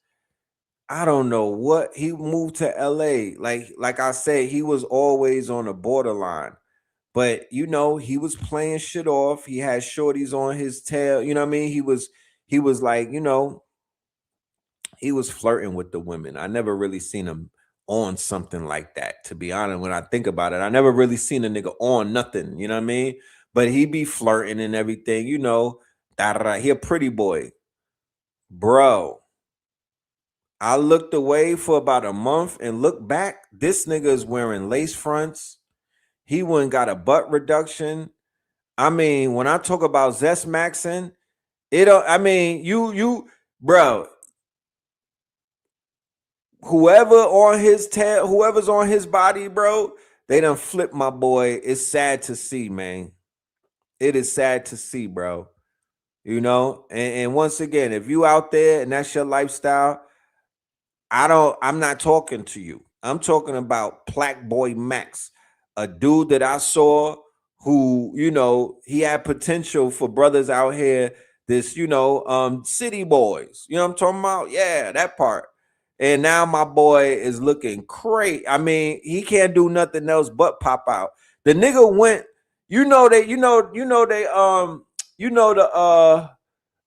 I don't know what he moved to LA. Like I said, he was always on the borderline. But he was playing shit off. He had shorties on his tail. You know what I mean? He was like, he was flirting with the women. I never really seen him on something like that, to be honest. When I think about it, I never really seen a nigga on nothing, you know what I mean? But he be flirting and everything, He a pretty boy. Bro, I looked away for about a month and looked back. This nigga is wearing lace fronts. He went and got a butt reduction. I mean, when I talk about Zest Maxing, I mean, bro, whoever's on his body, bro, they done flipped my boy. It's sad to see, man. It is sad to see, bro. You know, and once again, if you out there and that's your lifestyle, I'm not talking to you. I'm talking about Plaque Boy Max, a dude that I saw who, you know, he had potential for brothers out here, this, you know, city boys. You know what I'm talking about? Yeah, that part. And now my boy is looking great. I mean, he can't do nothing else but pop out. The nigga went, you know,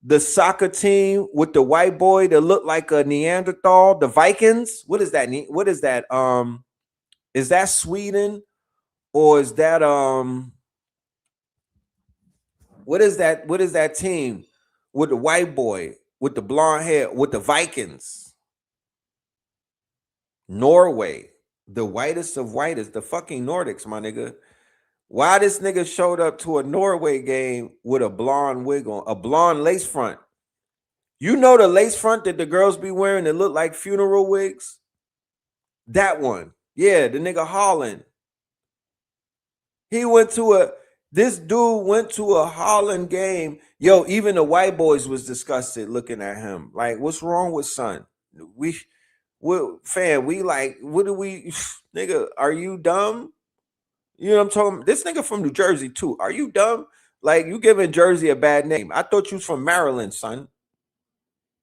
the soccer team with the white boy that looked like a Neanderthal, the Vikings. What is that? What is that? Is that Sweden or is that what is that? What is that team with the white boy with the blonde hair with the Vikings? Norway, the whitest of whitest, the fucking Nordics, my nigga. Why this nigga showed up to a Norway game with a blonde wig on, a blonde lace front? You know the lace front that the girls be wearing that look like funeral wigs? That one. Yeah, the nigga Holland. This dude went to a Holland game. Yo, even the white boys was disgusted looking at him. Like, what's wrong with son? We like, what do we, nigga, are you dumb? You know what I'm talking about? This nigga from New Jersey too. Are you dumb? Like, you giving Jersey a bad name. I thought you was from Maryland, son.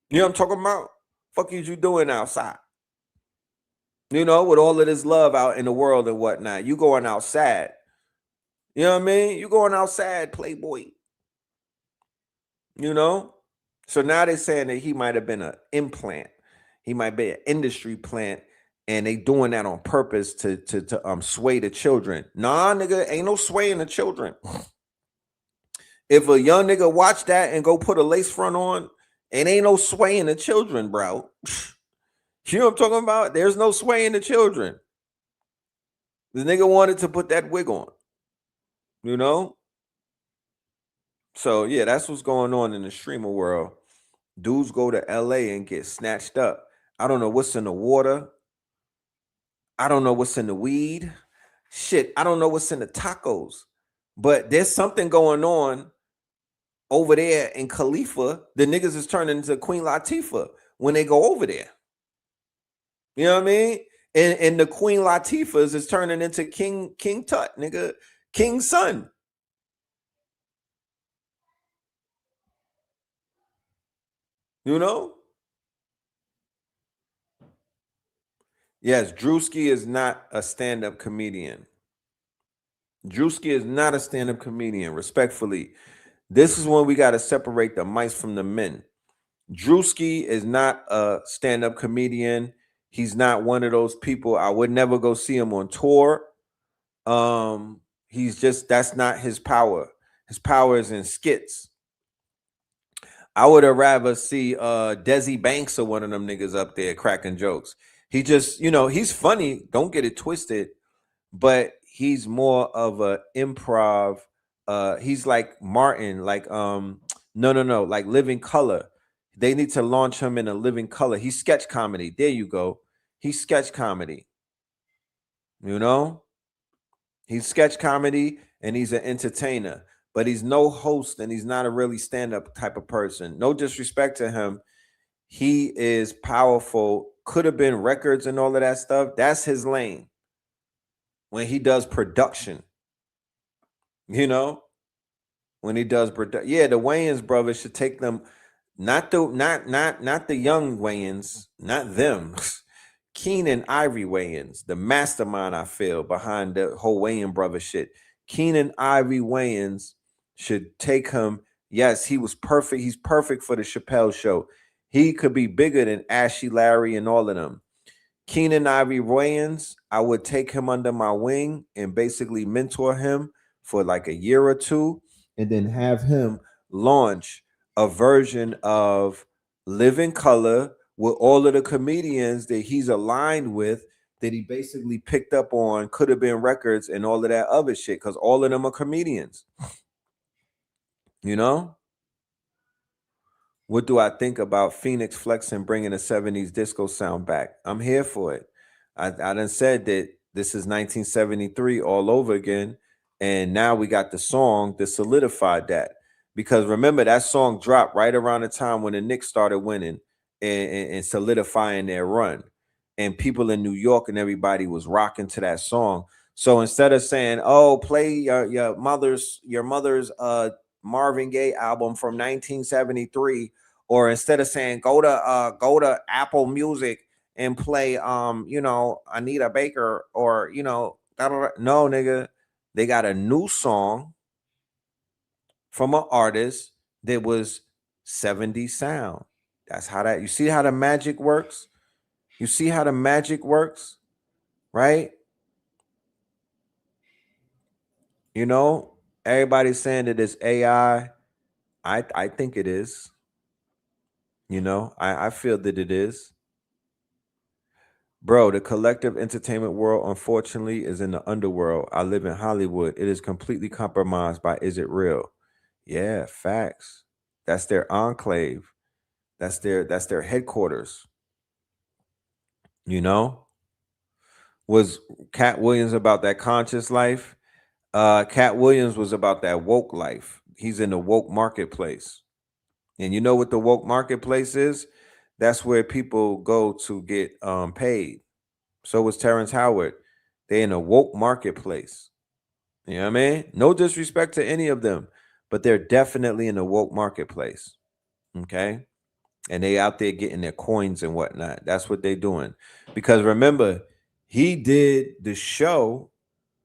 You know what I'm talking about? Fuck is you doing outside? You know, with all of this love out in the world and whatnot. You going outside. You know what I mean? You going outside, playboy. You know? So now they're saying that he might have been an implant. He might be an industry plant. And they doing that on purpose to sway the children. Nah, nigga, ain't no swaying the children. If a young nigga watch that and go put a lace front on, it ain't no swaying the children, bro. You know what I'm talking about? There's no swaying the children. The nigga wanted to put that wig on. You know? So, yeah, that's what's going on in the streamer world. Dudes go to LA and get snatched up. I don't know what's in the water. I don't know what's in the weed. Shit, I don't know what's in the tacos. But there's something going on over there in Khalifa. The niggas is turning into Queen Latifah when they go over there. You know what I mean? And the Queen Latifahs is turning into King Tut, nigga. King's son. You know? Yes, Drewski is not a stand-up comedian. Drewski is not a stand-up comedian, respectfully. This is when we got to separate the mice from the men. Drewski is not a stand-up comedian. He's not one of those people. I would never go see him on tour. That's not his power. His power is in skits. I would have rather see Desi Banks or one of them niggas up there cracking jokes. He just, you know, he's funny. Don't get it twisted, but he's more of a improv. He's like Martin, like no, like Living Color. They need to launch him in a Living Color. He's sketch comedy. There you go. He's sketch comedy. You know, he's sketch comedy and he's an entertainer, but he's no host and he's not a really stand-up type of person. No disrespect to him. He is powerful. Could have been records and all of that stuff. That's his lane. When he does production, you know, when he does production. Yeah, the Wayans brothers should take them, not the young Wayans, not them. Keenan Ivory Wayans, the mastermind, I feel, behind the whole Wayans brother shit. Keenan Ivory Wayans should take him. Yes, he was perfect. He's perfect for the Chappelle Show. He could be bigger than Ashy Larry and all of them. Keenan Ivory Wayans, I would take him under my wing and basically mentor him for like a year or two, and then have him launch a version of Living Color with all of the comedians that he's aligned with, that he basically picked up on, could have been records and all of that other shit, because all of them are comedians. You know? What do I think about Phoenix Flex and bringing a 70s disco sound back? I'm here for it. I done said that this is 1973 all over again, and now we got the song that solidified that. Because remember, that song dropped right around the time when the Knicks started winning and solidifying their run. And people in New York and everybody was rocking to that song. So instead of saying, "Oh, play your mother's Marvin Gaye album from 1973," or instead of saying go to Apple Music and play Anita Baker, or no, nigga, they got a new song from an artist that was 70 sound. That's how you see how the magic works. You see how the magic works, right? Everybody's saying that it's AI. I think it is. I feel that it is. Bro, the collective entertainment world, unfortunately, is in the underworld. I live in Hollywood. It is completely compromised by is it real? Yeah, facts. That's their enclave. That's their headquarters. Was Cat Williams about that conscious life? Cat Williams was about that woke life. He's in the woke marketplace. And you know what the woke marketplace is? That's where people go to get paid. So was Terrence Howard. They in a woke marketplace. You know what I mean? No disrespect to any of them, but they're definitely in a woke marketplace. Okay? And they out there getting their coins and whatnot. That's what they're doing. Because remember, he did the show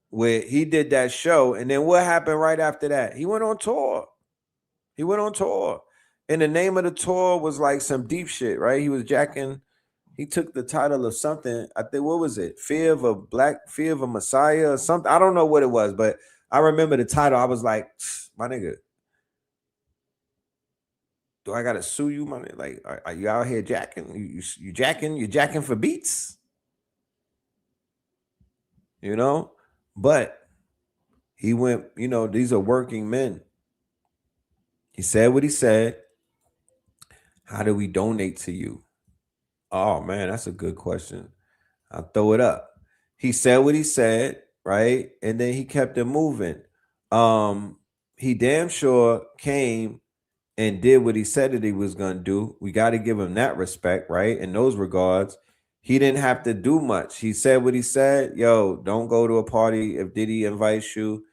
where he did that show. And then what happened right after that? He went on tour. And the name of the tour was like some deep shit, right? He took the title of something. I think, what was it? Fear of a Messiah or something. I don't know what it was, but I remember the title. I was like, my nigga, do I gotta sue you, my nigga? Like, are you out here jacking? You jacking for beats? But he went, these are working men. He said what he said. How do we donate to you? Oh man, that's a good question. I'll throw it up. He said what he said, right? And then he kept it moving. He damn sure came and did what he said that he was gonna do. We got to give him that respect, right? In those regards, he didn't have to do much. He said what he said. Yo, don't go to a party if Diddy invites you.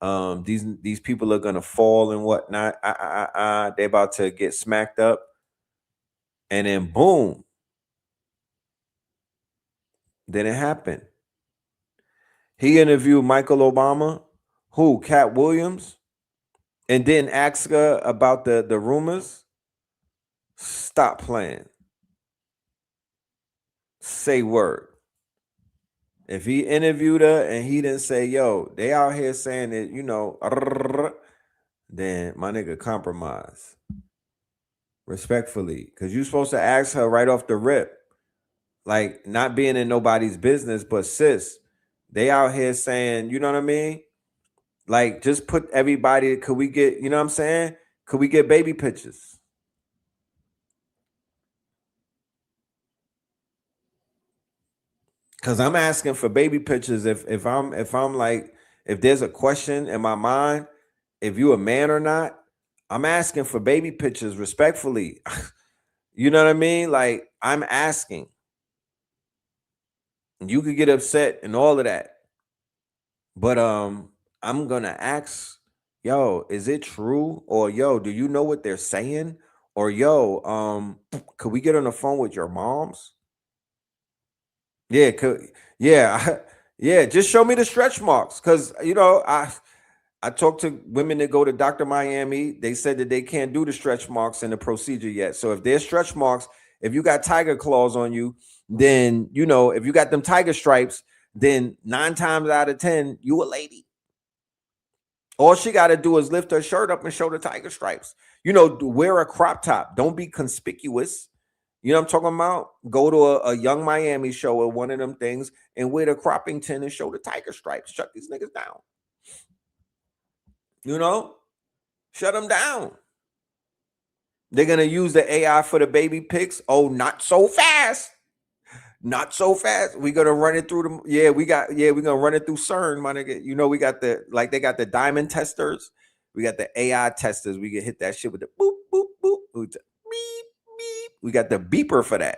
These people are gonna fall and whatnot. They're about to get smacked up. And then boom. Then it happened. He interviewed Michael Obama, Cat Williams, and didn't ask her about the rumors. Stop playing. Say word. If he interviewed her and he didn't say, yo, they out here saying that, then my nigga, compromise. Respectfully. Because you're supposed to ask her right off the rip. Like, not being in nobody's business, but sis, they out here saying, you know what I mean? Like, just put everybody, could we get, you know what I'm saying? Could we get baby pictures? Because I'm asking for baby pictures if I'm like, if there's a question in my mind, if you a man or not, I'm asking for baby pictures respectfully. You know what I mean? Like, I'm asking. You could get upset and all of that. But I'm gonna ask, yo, is it true? Or yo, do you know what they're saying? Or yo, could we get on the phone with your moms? Yeah, yeah, just show me the stretch marks. Cause I talked to women that go to Dr. Miami. They said that they can't do the stretch marks in the procedure yet. So if there's stretch marks, if you got tiger claws on you, then if you got them tiger stripes, then 9 times out of 10, you a lady. All she got to do is lift her shirt up and show the tiger stripes. Wear a crop top. Don't be conspicuous. You know what I'm talking about? Go to a Young Miami show or one of them things and wear the Croppington and show the tiger stripes. Shut these niggas down. You know? Shut them down. They're going to use the AI for the baby pics. Oh, not so fast. Not so fast. We're going to run it through we're going to run it through CERN, my nigga. You know, we got they got the diamond testers. We got the AI testers. We can hit that shit with the boop, boop, boop. Beep, beep. We got the beeper for that.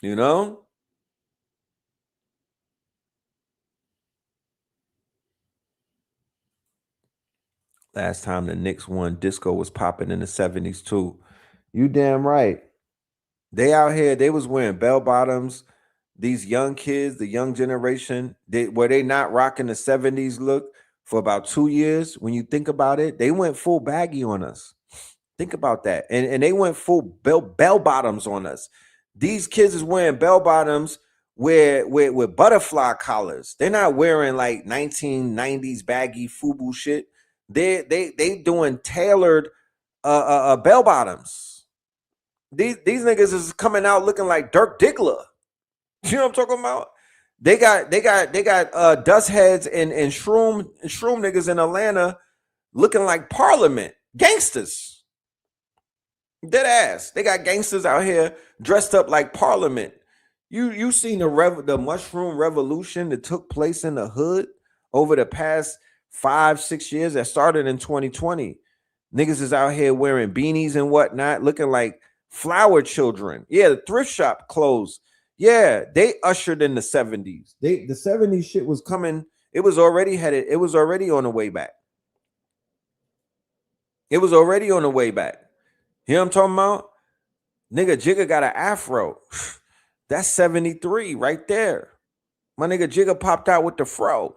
You know? Last time the Knicks won, disco was popping in the 70s too. You damn right. They out here, they was wearing bell bottoms. These young kids, the young generation, were they not rocking the 70s look for about 2 years? When you think about it, they went full baggy on us. Think about that. And they went full bell bottoms on us. These kids is wearing bell bottoms with butterfly collars. They're not wearing like 1990s baggy FUBU shit. They doing tailored bell bottoms. These niggas is coming out looking like Dirk Diggler. You know what I'm talking about? They got dust heads and shroom niggas in Atlanta looking like Parliament gangsters. Dead ass. They got gangsters out here dressed up like Parliament. You seen the mushroom revolution that took place in the hood over the past 5-6 years that started in 2020. Niggas is out here wearing beanies and whatnot, looking like flower children. Yeah, the thrift shop closed. Yeah, they ushered in the 70s. The 70s shit was coming. It was already on the way back. It was already on the way back. You know what I'm talking about? Nigga Jigga got an afro. That's 73 right there. My nigga Jigga popped out with the fro.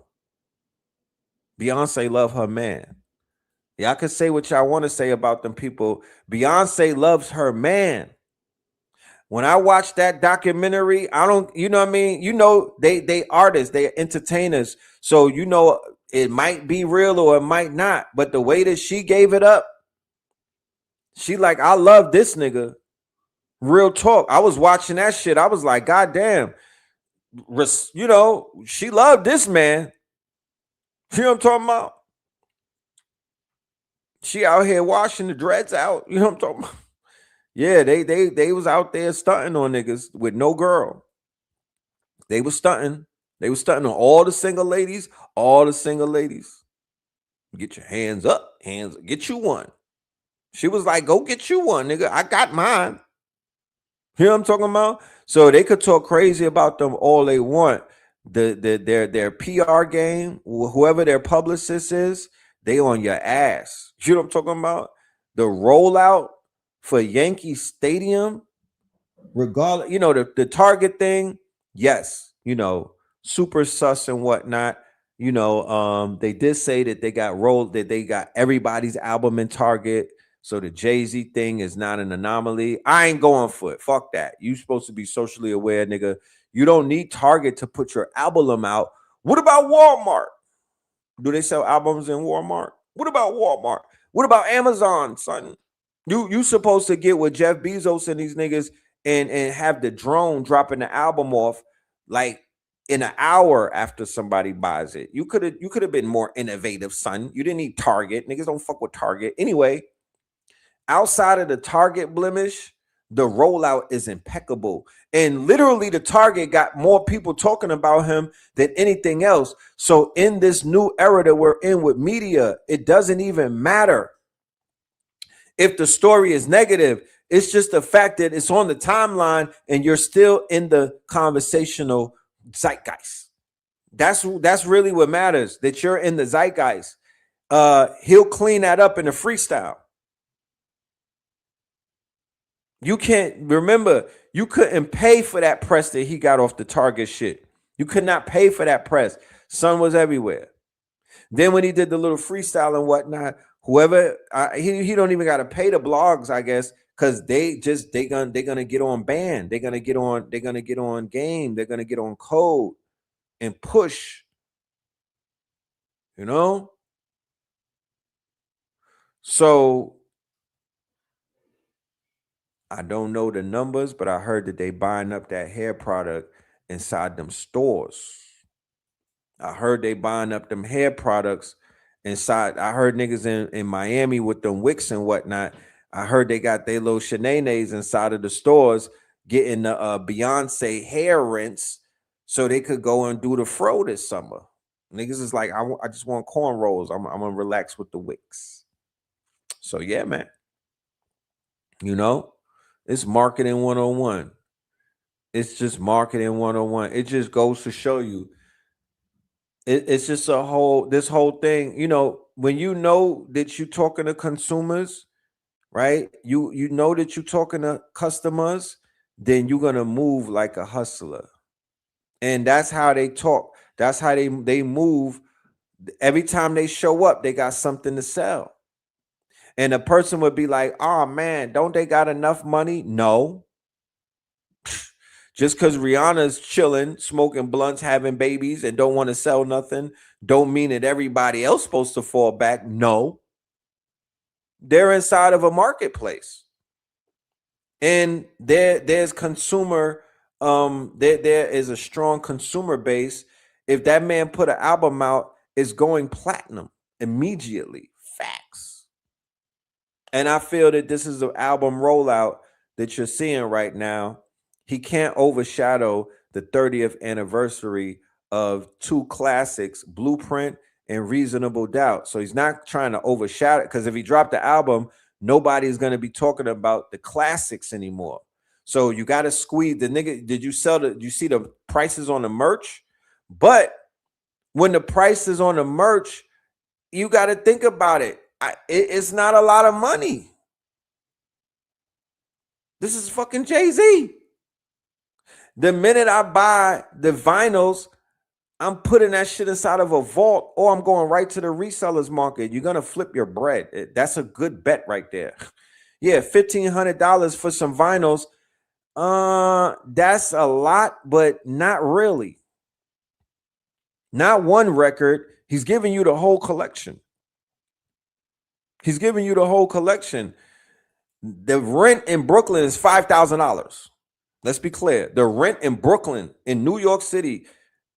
Beyonce love her man. Y'all can say what y'all want to say about them people. Beyonce loves her man. When I watch that documentary, I don't, you know what I mean? You know, they artists, they entertainers. So, you know, it might be real or it might not. But the way that she gave it up, she like, I love this nigga. Real talk. I was watching that shit. I was like, God damn. You know, she loved this man. You know what I'm talking about? She out here washing the dreads out. You know what I'm talking about? Yeah, they was out there stunting on niggas with no girl. They was stunting. They was stunting on all the single ladies. All the single ladies. Get your hands up. Get you one. She was like, go get you one, nigga. I got mine. You know what I'm talking about? So they could talk crazy about them all they want. Their PR game, whoever their publicist is, they on your ass. You know what I'm talking about? The rollout for Yankee Stadium, regardless, you know, the Target thing, yes, you know, super sus and whatnot. You know, they did say that they got everybody's album in Target. So the Jay-Z thing is not an anomaly. I ain't going for it. Fuck that. You supposed to be socially aware, nigga. You don't need Target to put your album out. What about Walmart? Do they sell albums in Walmart? What about Walmart? What about Amazon, son? You supposed to get with Jeff Bezos and these niggas and have the drone dropping the album off like in an hour after somebody buys it. You could have been more innovative, son. You didn't need Target. Niggas don't fuck with Target. Anyway, outside of the Target blemish, the rollout is impeccable. And literally the Target got more people talking about him than anything else. So in this new era that we're in with media, it doesn't even matter if the story is negative. It's just the fact that it's on the timeline and you're still in the conversational zeitgeist. That's really what matters, that you're in the zeitgeist. He'll clean that up in a freestyle. You can't remember, you couldn't pay for that press that he got off the Target shit. You could not pay for that press. Sun was everywhere. Then when he did the little freestyle and whatnot, whoever he don't even got to pay the blogs, I guess, because they're gonna get on band. They're gonna get on game. They're gonna get on code and push. You know? So I don't know the numbers, but I heard that they buying up that hair product inside them stores. I heard they buying up them hair products inside. I heard niggas in Miami with them wicks and whatnot. I heard they got their little shenanigans inside of the stores getting the Beyonce hair rinse so they could go and do the fro this summer. Niggas is like, I just want cornrows. I'm gonna relax with the wicks. So yeah, man. You know, it's marketing 101. It's just marketing 101. It just goes to show you it's just this whole thing, when you know that you're talking to consumers, right? You know that you're talking to customers, then you're gonna move like a hustler. And that's how they talk. That's how they move. Every time they show up, they got something to sell. And a person would be like, oh man, don't they got enough money? No. Just because Rihanna's chilling, smoking blunts, having babies, and don't want to sell nothing, don't mean that everybody else supposed to fall back. No. They're inside of a marketplace. And there's consumer, there is a strong consumer base. If that man put an album out, it's going platinum immediately. Facts. And I feel that this is an album rollout that you're seeing right now. He can't overshadow the 30th anniversary of two classics, Blueprint and Reasonable Doubt. So he's not trying to overshadow it, because if he dropped the album, nobody's going to be talking about the classics anymore. So you got to squeeze the nigga. Did you see the prices on the merch? But when the price is on the merch, you got to think about it. It's not a lot of money. This is fucking Jay-Z. The minute I buy the vinyls, I'm putting that shit inside of a vault, or I'm going right to the resellers market. You're going to flip your bread. That's a good bet right there. Yeah, $1,500 for some vinyls. That's a lot, but not really. Not one record. He's giving you the whole collection. He's giving you the whole collection. The rent in Brooklyn is $5,000. Let's be clear. The rent in Brooklyn, in New York City,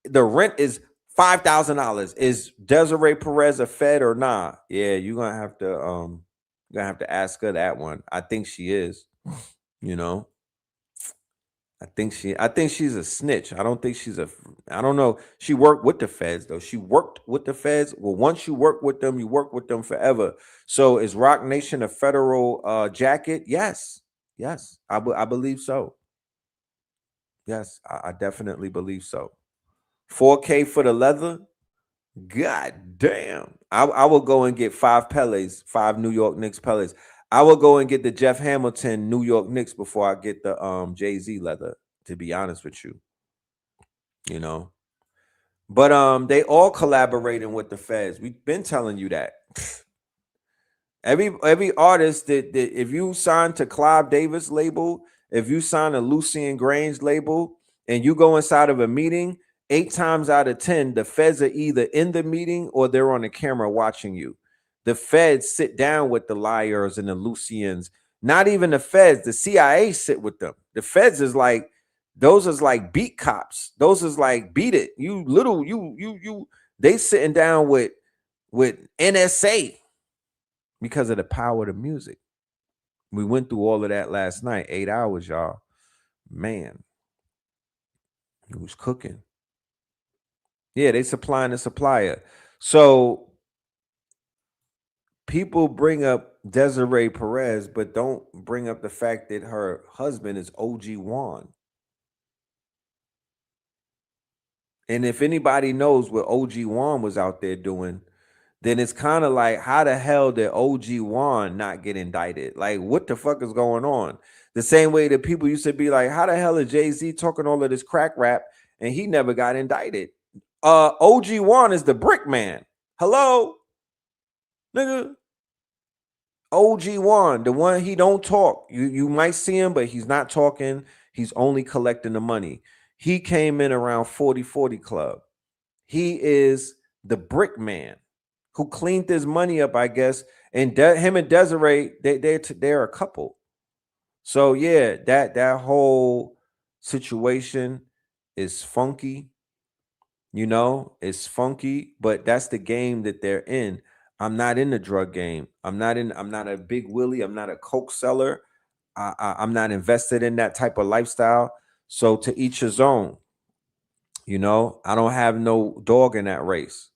the rent is $5,000. Is Desiree Perez a Fed or nah? Yeah, you're gonna have to ask her that one. I think she is. I think she's a snitch. I don't think I don't know. She worked with the feds though. She worked with the feds. Well, once you work with them, you work with them forever. So is Rock Nation a federal jacket? Yes. I believe so. Yes, I definitely believe so. 4K for the leather. God damn. I will go and get 5 Pelés, 5 New York Knicks Pelés. I will go and get the Jeff Hamilton New York Knicks before I get the Jay-Z leather, to be honest with you. But they all collaborating with the feds. We've been telling you that. Every artist that if you sign to Clive Davis label, if you sign a Lucian Grange label, and you go inside of a meeting, 8 times out of 10, the feds are either in the meeting or they're on the camera watching you. The feds sit down with the liars and the Lucians. Not even the feds, the CIA sit with them. The feds is like, those is like beat cops. Those is like beat it. They sitting down with NSA because of the power of the music. We went through all of that last night, 8 hours, y'all. Man, it was cooking. Yeah, they supplying the supplier. So people bring up Desiree Perez, but don't bring up the fact that her husband is OG Juan. And if anybody knows what OG Juan was out there doing, then it's kind of like, how the hell did OG Juan not get indicted? Like, what the fuck is going on? The same way that people used to be like, how the hell is Jay-Z talking all of this crack rap and he never got indicted? OG Juan is the brick man. Hello? Nigga. OG Juan, the one, he don't talk. You might see him, but he's not talking. He's only collecting the money. He came in around 40/40 Club. He is the brick man who cleaned his money up, I guess. And him and Desiree, they're a couple. So yeah, that whole situation is funky. It's funky, but that's the game that they're in. I'm not in the drug game. I'm not a big Willie. I'm not a coke seller. I'm not invested in that type of lifestyle. So to each his own. I don't have no dog in that race.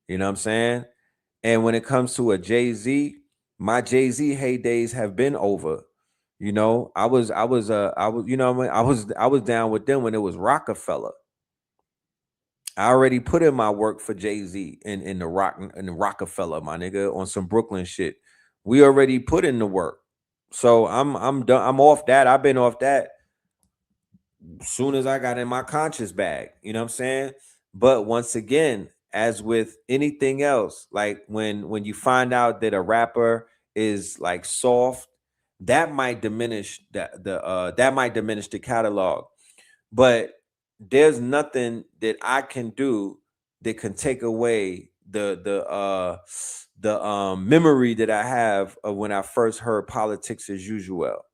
You know what I'm saying? And when it comes to a Jay-Z, my Jay-Z heydays have been over. I was, what I mean? I was down with them when it was Rockefeller. I already put in my work for Jay-Z in the Rockefeller, my nigga, on some Brooklyn shit. We already put in the work. So I'm done. I'm off that. I've been off that soon as I got in my conscious bag. You know what I'm saying? But once again, as with anything else, like when you find out that a rapper is like soft, that might diminish the catalog. But there's nothing that I can do that can take away the memory that I have of when I first heard Politics as Usual,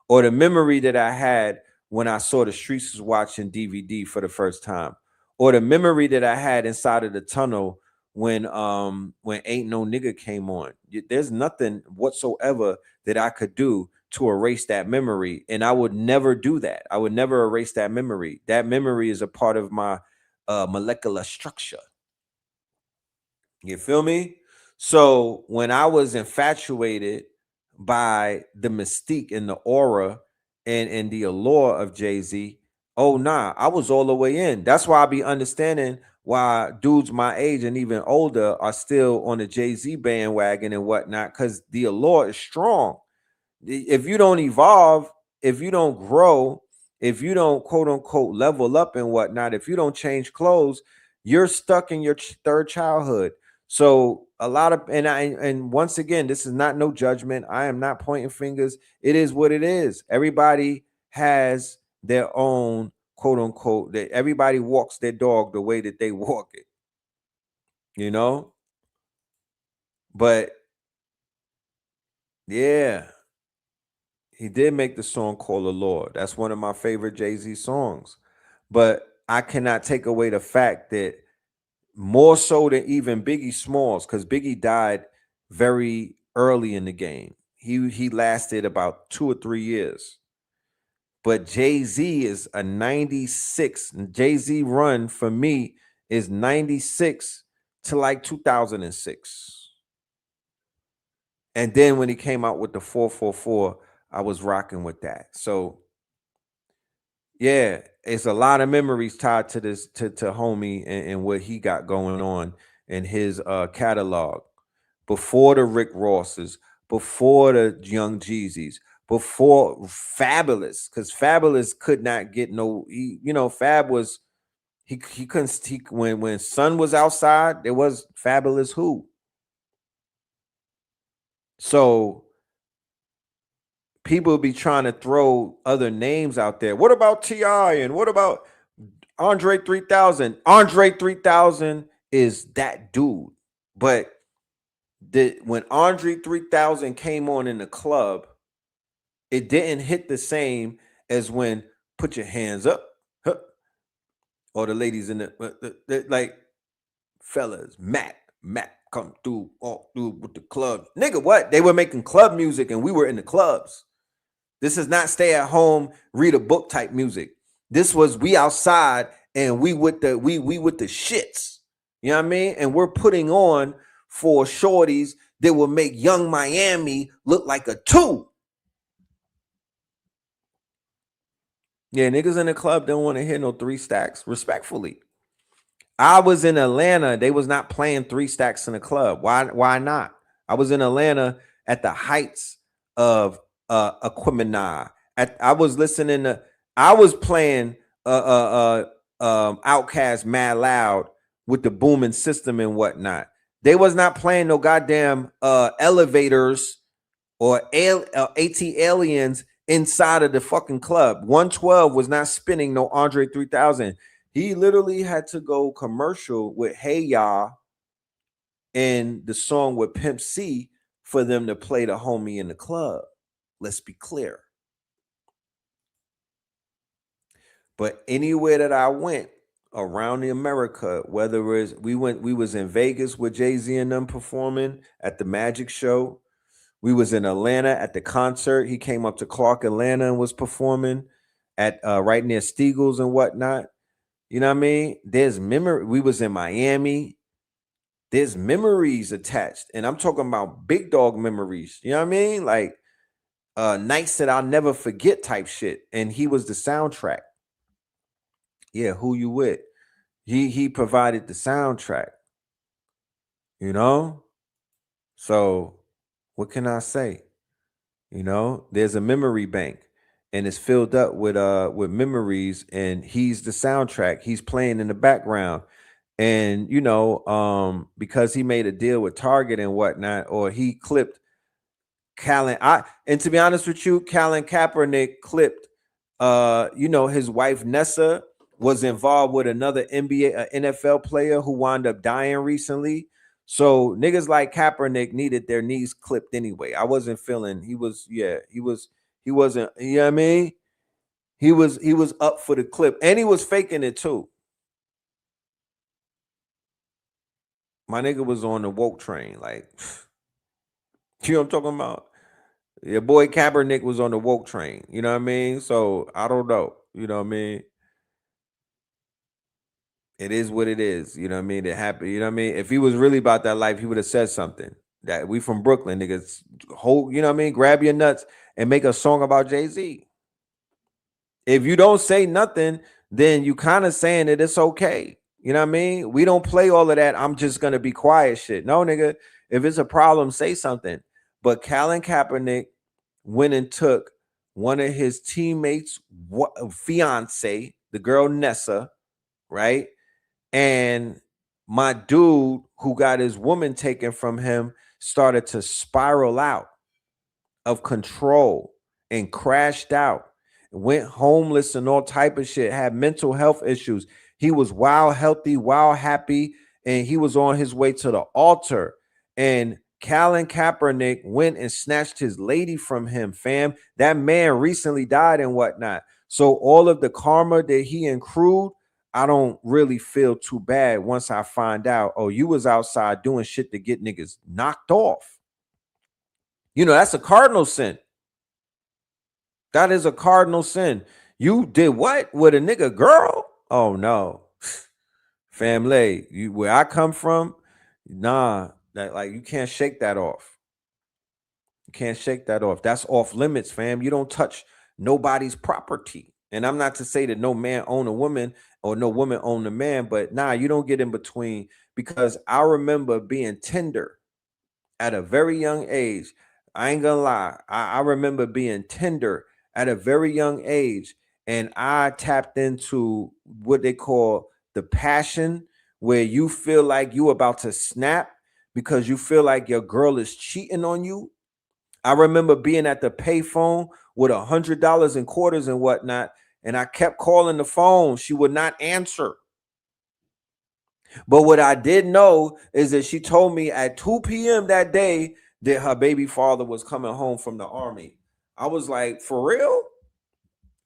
or the memory that I had when I saw The Streets Was Watching DVD for the first time, or the memory that I had inside of the tunnel when Ain't No Nigga came on. There's nothing whatsoever that I could do to erase that memory, and I would never do that. I would never erase that memory. That memory is a part of my molecular structure. You feel me? So when I was infatuated by the mystique and the aura and the allure of Jay-Z, oh nah, I was all the way in. That's why I be understanding why dudes my age and even older are still on the Jay-Z bandwagon and whatnot, because the allure is strong. If you don't evolve, if you don't grow, if you don't quote unquote level up and whatnot, if you don't change clothes, you're stuck in your third childhood. So a lot of and once again, this is not no judgment. I am not pointing fingers. It is what it is. Everybody has their own quote unquote, that everybody walks their dog the way that they walk it, you know? But yeah, he did make the song called The Lord. That's one of my favorite Jay-Z songs. But I cannot take away the fact that more so than even Biggie Smalls, because Biggie died very early in the game. He lasted about 2 or 3 years. But Jay-Z is a 96. Jay-Z run for me is 96 to like 2006. And then when he came out with the 444, I was rocking with that. So yeah, it's a lot of memories tied to this to homie and what he got going on in his catalog. Before the Rick Rosses, before the Young Jeezys, before Fabulous, because Fabulous could not get Fab was he couldn't when Sun was outside, there was Fabulous who. So people be trying to throw other names out there. What about T.I. and what about Andre 3000? Andre 3000 is that dude. But when Andre 3000 came on in the club, it didn't hit the same as when Put Your Hands Up, huh, or the ladies in the like, fellas, Matt come through, all through with the club. Nigga, what? They were making club music and we were in the clubs. This is not stay at home, read a book type music. This was we outside and we with the shits. You know what I mean? And we're putting on for shorties that will make Young Miami look like a 2. Yeah, niggas in the club don't want to hear no 3 stacks. Respectfully. I was in Atlanta. They was not playing 3 stacks in the club. Why not? I was in Atlanta at the heights of Aquemini. I was listening to, I was playing Outkast Mad Loud with the booming system and whatnot. They was not playing no goddamn elevators or AT aliens inside of the fucking club. 112 was not spinning no Andre 3000. He literally had to go commercial with Hey Ya and the song with Pimp C for them to play the homie in the club. Let's be clear. But anywhere that I went around the America, whether it's we was in Vegas with Jay-Z and them performing at the Magic Show. We was in Atlanta at the concert. He came up to Clark, Atlanta, and was performing at right near Steagles and whatnot. You know what I mean? There's memory. We was in Miami. There's memories attached, and I'm talking about big dog memories. You know what I mean? Like nights that I'll never forget type shit. And he was the soundtrack. Yeah, who you with? He provided the soundtrack. You know? So what can I say? You know, there's a memory bank and it's filled up with memories, and he's the soundtrack. He's playing in the background. And you know, because he made a deal with Target and whatnot, or he clipped and to be honest with you, Colin Kaepernick clipped you know, his wife Nessa was involved with another NBA NFL player who wound up dying recently. So niggas like Kaepernick needed their knees clipped anyway. I wasn't feeling he wasn't, you know what I mean? He was up for the clip, and he was faking it too. My nigga was on the woke train, like you know what I'm talking about? Your boy Kaepernick was on the woke train, you know what I mean? So I don't know, you know what I mean? It is what it is, you know what I mean? It happened, you know what I mean? If he was really about that life, he would have said something. That we from Brooklyn, niggas, hold, you know what I mean? Grab your nuts and make a song about Jay-Z. If you don't say nothing, then you kind of saying that it's okay. You know what I mean? We don't play all of that. I'm just gonna be quiet shit. No, nigga. If it's a problem, say something. But Colin Kaepernick went and took one of his teammates' fiance, the girl Nessa, right? And my dude who got his woman taken from him started to spiral out of control and crashed out, went homeless and all type of shit, had mental health issues. He was wild healthy, wild happy, and he was on his way to the altar. And Colin Kaepernick went and snatched his lady from him, fam. That man recently died and whatnot. So all of the karma that he accrued, I don't really feel too bad once I find out, oh, you was outside doing shit to get niggas knocked off. You know, that's a cardinal sin. That is a cardinal sin. You did what with a nigga girl? Oh no. Family, you where I come from, nah, that like you can't shake that off. You can't shake that off. That's off limits, fam. You don't touch nobody's property. And I'm not to say that no man own a woman or no woman own a man, but nah, you don't get in between, because I remember being tender at a very young age. I ain't gonna lie. I remember being tender at a very young age, and I tapped into what they call the passion, where you feel like you about to snap because you feel like your girl is cheating on you. I remember being at the payphone with $100 in quarters and whatnot, and I kept calling the phone. She would not answer. But what I did know is that she told me at 2 p.m. that day that her baby father was coming home from the army. I was like, for real?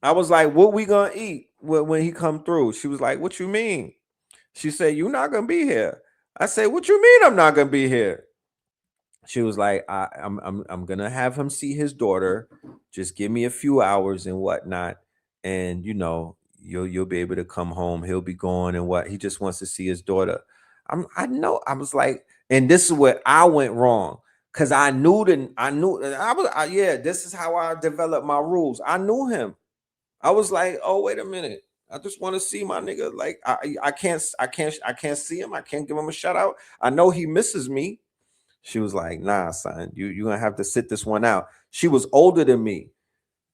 I was like, what we gonna eat when he come through? She was like, what you mean? She said, you're not gonna be here. I said, what you mean I'm not gonna be here? She was like, I'm gonna have him see his daughter. Just give me a few hours and whatnot, and you know, you'll be able to come home. He'll be gone and what he just wants to see his daughter. I know. I was like, and this is where I went wrong, because I knew yeah, this is how I developed my rules. I knew him. I was like, oh, wait a minute. I just want to see my nigga. Like, I can't see him. I can't give him a shout out. I know he misses me. She was like, nah, son, you're gonna have to sit this one out. She was older than me.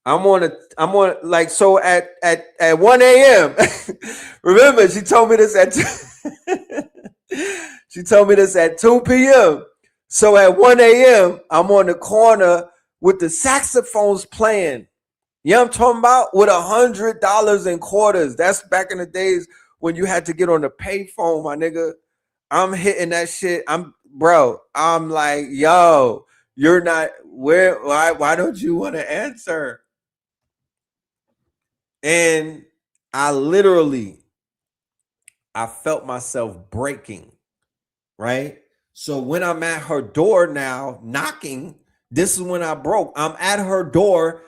I'm on like, so at 1 a.m. Remember, she told me this at she told me this at 2 p.m. So at 1 a.m. I'm on the corner with the saxophones playing. You know what I'm talking about? With $100 in quarters. That's back in the days when you had to get on the payphone, my nigga. I'm hitting that shit. I'm like, yo, you're not where? Why don't you want to answer? And I literally, I felt myself breaking, right? So when I'm at her door now knocking, this is when I broke. I'm at her door.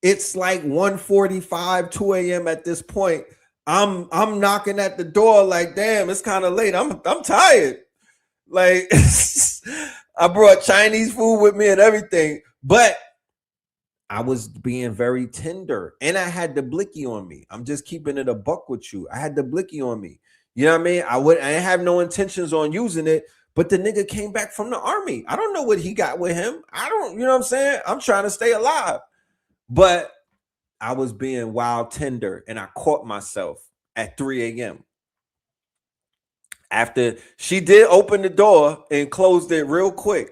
It's like 1:45, 2 a.m. at this point. I'm knocking at the door like, damn, it's kind of late. I'm tired. Like I brought Chinese food with me and everything, but I was being very tender, and I had the blicky on me. I'm just keeping it a buck with you. I had the blicky on me. You know what I mean? I didn't have no intentions on using it, but the nigga came back from the army. I don't know what he got with him. I don't, you know what I'm saying? I'm trying to stay alive, but I was being wild tender, and I caught myself at 3 a.m. After she did open the door and closed it real quick.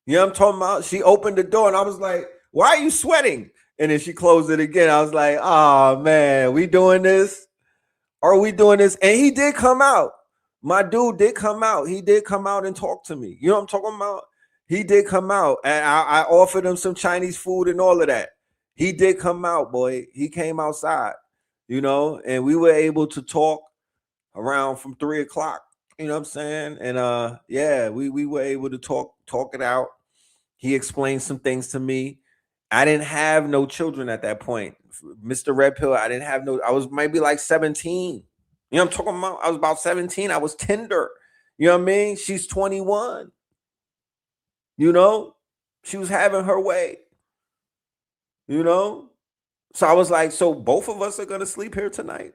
You know what I'm talking about? She opened the door and I was like, why are you sweating? And then she closed it again. I was like, oh man, we doing this? Are we doing this? And he did come out. My dude did come out. He did come out and talk to me. You know what I'm talking about? He did come out. And I offered him some Chinese food and all of that. He did come out, boy. He came outside, you know, and we were able to talk around from 3 o'clock. You know what I'm saying? And yeah, we were able to talk it out. He explained some things to me. I didn't have no children at that point. Mr. Red Pill, I didn't have no, I was maybe like 17. You know what I'm talking about? I was about 17. I was tender. You know what I mean? She's 21. You know? She was having her way. You know? So I was like, so both of us are gonna sleep here tonight.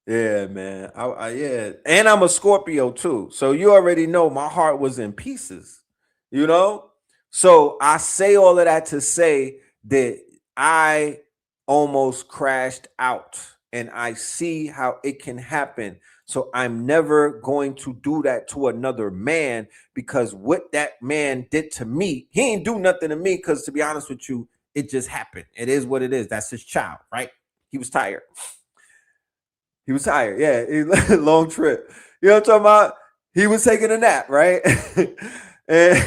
Yeah, man. Yeah, and I'm a Scorpio too, so you already know my heart was in pieces. You know, so I say all of that to say that I almost crashed out, and I see how it can happen. So I'm never going to do that to another man, because what that man did to me, he ain't do nothing to me. Because to be honest with you, it just happened. It is what it is. That's his child, right? He was tired. He was tired. Yeah, long trip. You know what I'm talking about? He was taking a nap, right? and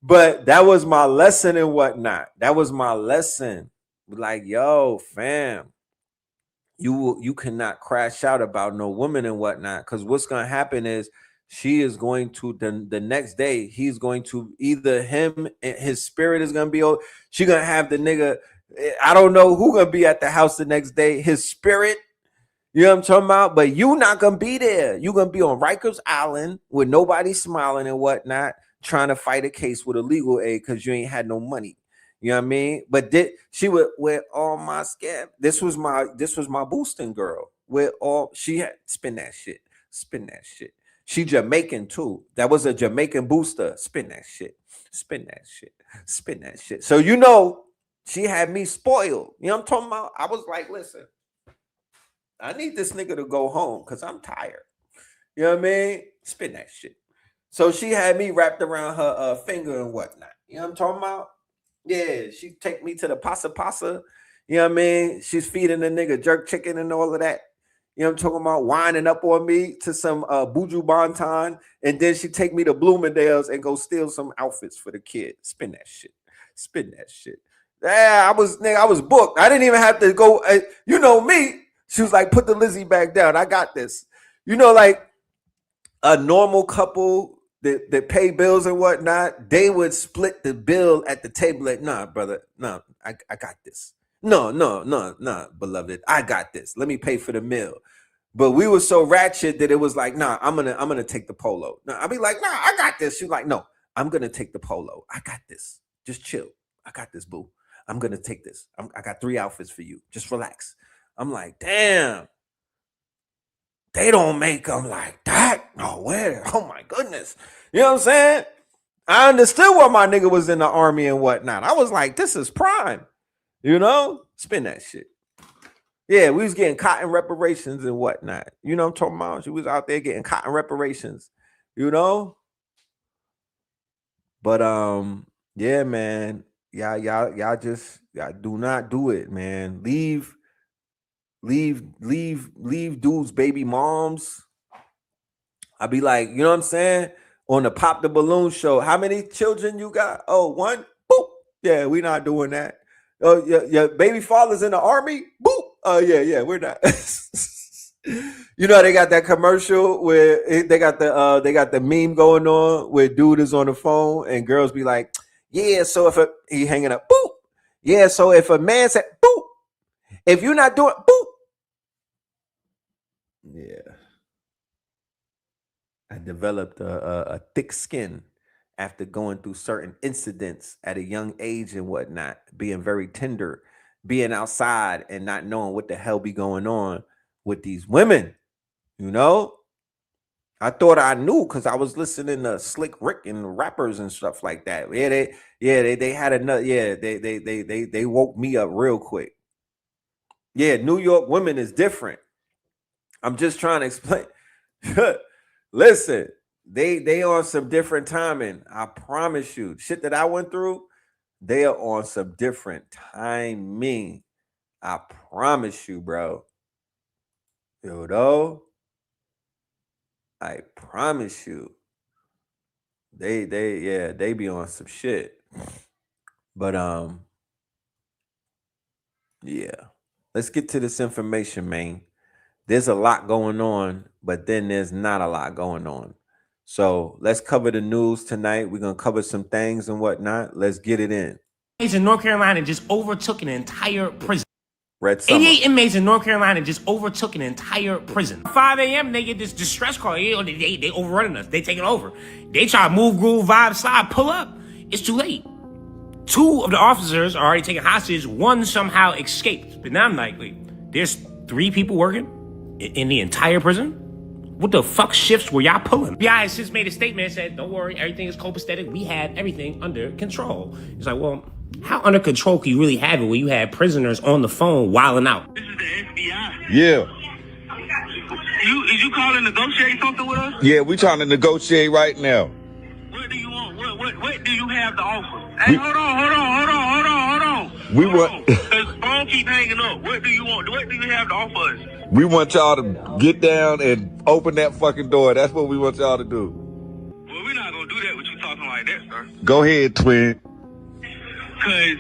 but that was my lesson and whatnot. That was my lesson. Like, yo, fam, you cannot crash out about no woman and whatnot. Because what's gonna happen is she is going to the next day, he's going to either him and his spirit is gonna be, she gonna have the nigga. I don't know who gonna be at the house the next day. His spirit, you know what I'm talking about? But you not gonna be there. You gonna be on Rikers Island with nobody smiling and whatnot, trying to fight a case with a legal aid because you ain't had no money. You know what I mean? But she would with all my scam. This was my boosting girl. With all she had, spin that shit. She Jamaican too. That was a Jamaican booster. Spin that shit. So you know. She had me spoiled. You know what I'm talking about? I was like, listen, I need this nigga to go home because I'm tired. You know what I mean? Spin that shit. So she had me wrapped around her finger and whatnot. You know what I'm talking about? Yeah, she take me to the pasa pasa. You know what I mean? She's feeding the nigga jerk chicken and all of that. You know what I'm talking about? Winding up on me to some Buju Banton. And then she take me to Bloomingdale's and go steal some outfits for the kid. Spin that shit. Yeah, I was booked. I didn't even have to go. You know me. She was like, put the Lizzie back down. I got this. You know, like a normal couple that pay bills and whatnot, they would split the bill at the table. Like, nah, brother, no, I got this. No, beloved, I got this. Let me pay for the meal. But we were so ratchet that it was like, nah, I'm gonna take the polo. Nah, I'll be like, nah, I got this. She's like, no, I'm gonna take the polo. I got this. Just chill. I got this, boo. I'm gonna take this. I got 3 outfits for you. Just relax. I'm like, damn. They don't make them like that. No way. Oh my goodness. You know what I'm saying? I understood why my nigga was in the army and whatnot. I was like, this is prime. You know? Spin that shit. Yeah, we was getting cotton reparations and whatnot. You know what I'm talking about? She was out there getting cotton reparations. You know? But yeah, man. Y'all just do not do it, man. Leave dudes, baby moms. I'll be like, you know what I'm saying? On the Pop the Balloon show, how many children you got? Oh, 1? Boop. Yeah, we not doing that. Oh, your baby father's in the army? Boop. Oh, yeah, we're not. You know, they got that commercial where they got the meme going on where dude is on the phone and girls be like, yeah, so if he hanging up, boop. Yeah, so if a man said, boop, if you're not doing, boop. Yeah. I developed a thick skin after going through certain incidents at a young age and whatnot, being very tender, being outside and not knowing what the hell be going on with these women. You know, I thought I knew because I was listening to Slick Rick and rappers and stuff like that. They had another. Yeah, they woke me up real quick. Yeah, New York women is different. I'm just trying to explain. Listen, they on some different timing. I promise you, shit that I went through, they are on some different timing. I promise you, bro. You know, I promise you. They be on some shit. But yeah. Let's get to this information, man. There's a lot going on, but then there's not a lot going on. So let's cover the news tonight. We're gonna cover some things and whatnot. Let's get it in. In North Carolina just overtook an entire prison. Red Summer. 88 inmates in North Carolina just overtook an entire prison. 5 a.m. they get this distress call. They overrunning us. They taking over. They try to move, groove, vibe, slide, pull up. It's too late. 2 of the officers are already taken hostage. 1 somehow escaped. But now I'm like, wait, there's 3 people working in the entire prison? What the fuck shifts were y'all pulling? The FBI has since made a statement and said, don't worry, everything is copacetic. We had everything under control. It's like, well, how under control can you really have it when you had prisoners on the phone wilding out? This is the FBI. Yeah. Is you calling to negotiate something with us? Yeah, we trying to negotiate right now. What do you want? What do you have to offer? Hey, hold on. We want. The phone keep hanging up. What do you want? What do you have to offer us? We want y'all to get down and open that fucking door. That's what we want y'all to do. Well, we're not gonna do that with you talking like that, sir. Go ahead, twin. Cause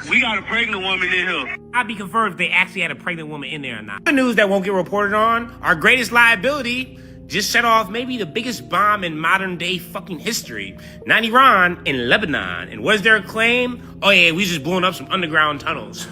we got a pregnant woman in here. I'd be confirmed if they actually had a pregnant woman in there or not. The news that won't get reported on, our greatest liability just set off maybe the biggest bomb in modern day fucking history. Not Iran, in Lebanon. And what's their claim? Oh yeah, we just blowing up some underground tunnels.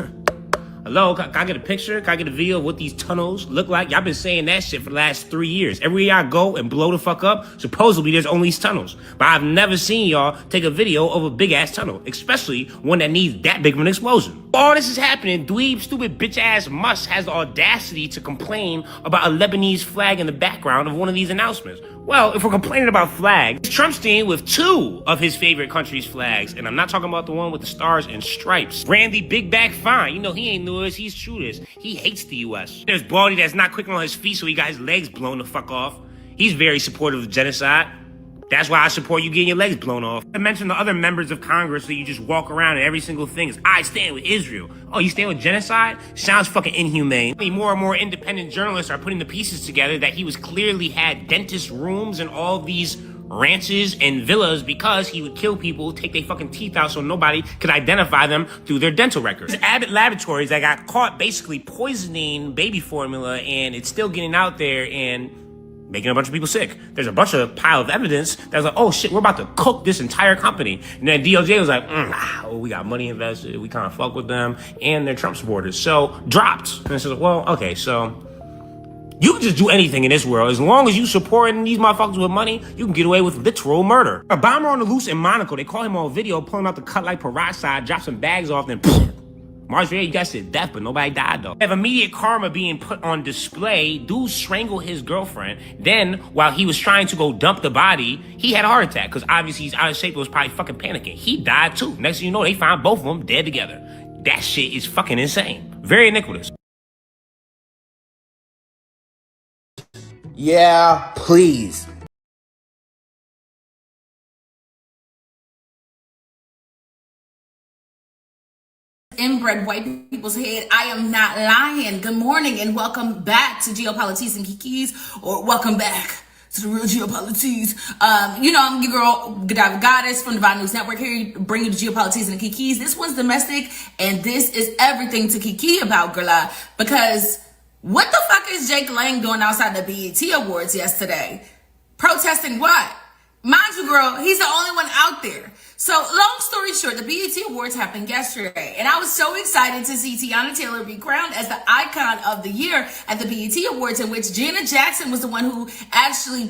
Hello, can I get a picture? Can I get a video of what these tunnels look like? Y'all been saying that shit for the last 3 years. Everywhere y'all go and blow the fuck up, supposedly there's only these tunnels. But I've never seen y'all take a video of a big ass tunnel, especially one that needs that big of an explosion. All this is happening, dweeb, stupid, bitch ass Musk has the audacity to complain about a Lebanese flag in the background of one of these announcements. Well, if we're complaining about flags, Trump's staying with 2 of his favorite countries' flags, and I'm not talking about the one with the stars and stripes. Randy Big Back Fine, you know he ain't new as he's true this. He hates the U.S. There's Baldy that's not quick on his feet, so he got his legs blown the fuck off. He's very supportive of genocide. That's why I support you getting your legs blown off. I mentioned the other members of Congress that you just walk around and every single thing is, I stand with Israel. Oh, you stand with genocide? Sounds fucking inhumane. More and more independent journalists are putting the pieces together that he was clearly had dentist rooms and all these ranches and villas because he would kill people, take their fucking teeth out so nobody could identify them through their dental records. Abbott Laboratories that got caught basically poisoning baby formula and it's still getting out there and making a bunch of people sick. There's a bunch of pile of evidence that's like, oh shit, we're about to cook this entire company. And then DOJ was like, we got money invested, we kind of fuck with them, and they're Trump supporters. So, dropped. And it says, well, okay, so you can just do anything in this world. As long as you supporting these motherfuckers with money, you can get away with literal murder. A bomber on the loose in Monaco, they call him on video pulling out the cut like peroxide, drop some bags off, then March 8th, you guys said death, but nobody died though. Have immediate karma being put on display. Dude strangled his girlfriend. Then, while he was trying to go dump the body, he had a heart attack because obviously he's out of shape. It was probably fucking panicking. He died too. Next thing you know, they found both of them dead together. That shit is fucking insane. Very iniquitous. Yeah, please. Inbred white people's head. I am not lying. Good morning and welcome back to Geopolitics and Kikis, or welcome back to the real geopolitics. I'm your girl, Godiva Goddess from Divine News Network here, bringing you the geopolitics and the Kikis. This one's domestic, and this is everything to Kiki about, girl. Because what the fuck is Jake Lang doing outside the BET Awards yesterday? Protesting what? Mind you, girl, he's the only one out there. So, long story short, the BET Awards happened yesterday, and I was so excited to see Tiana Taylor be crowned as the icon of the year at the BET Awards, in which Janet Jackson was the one who actually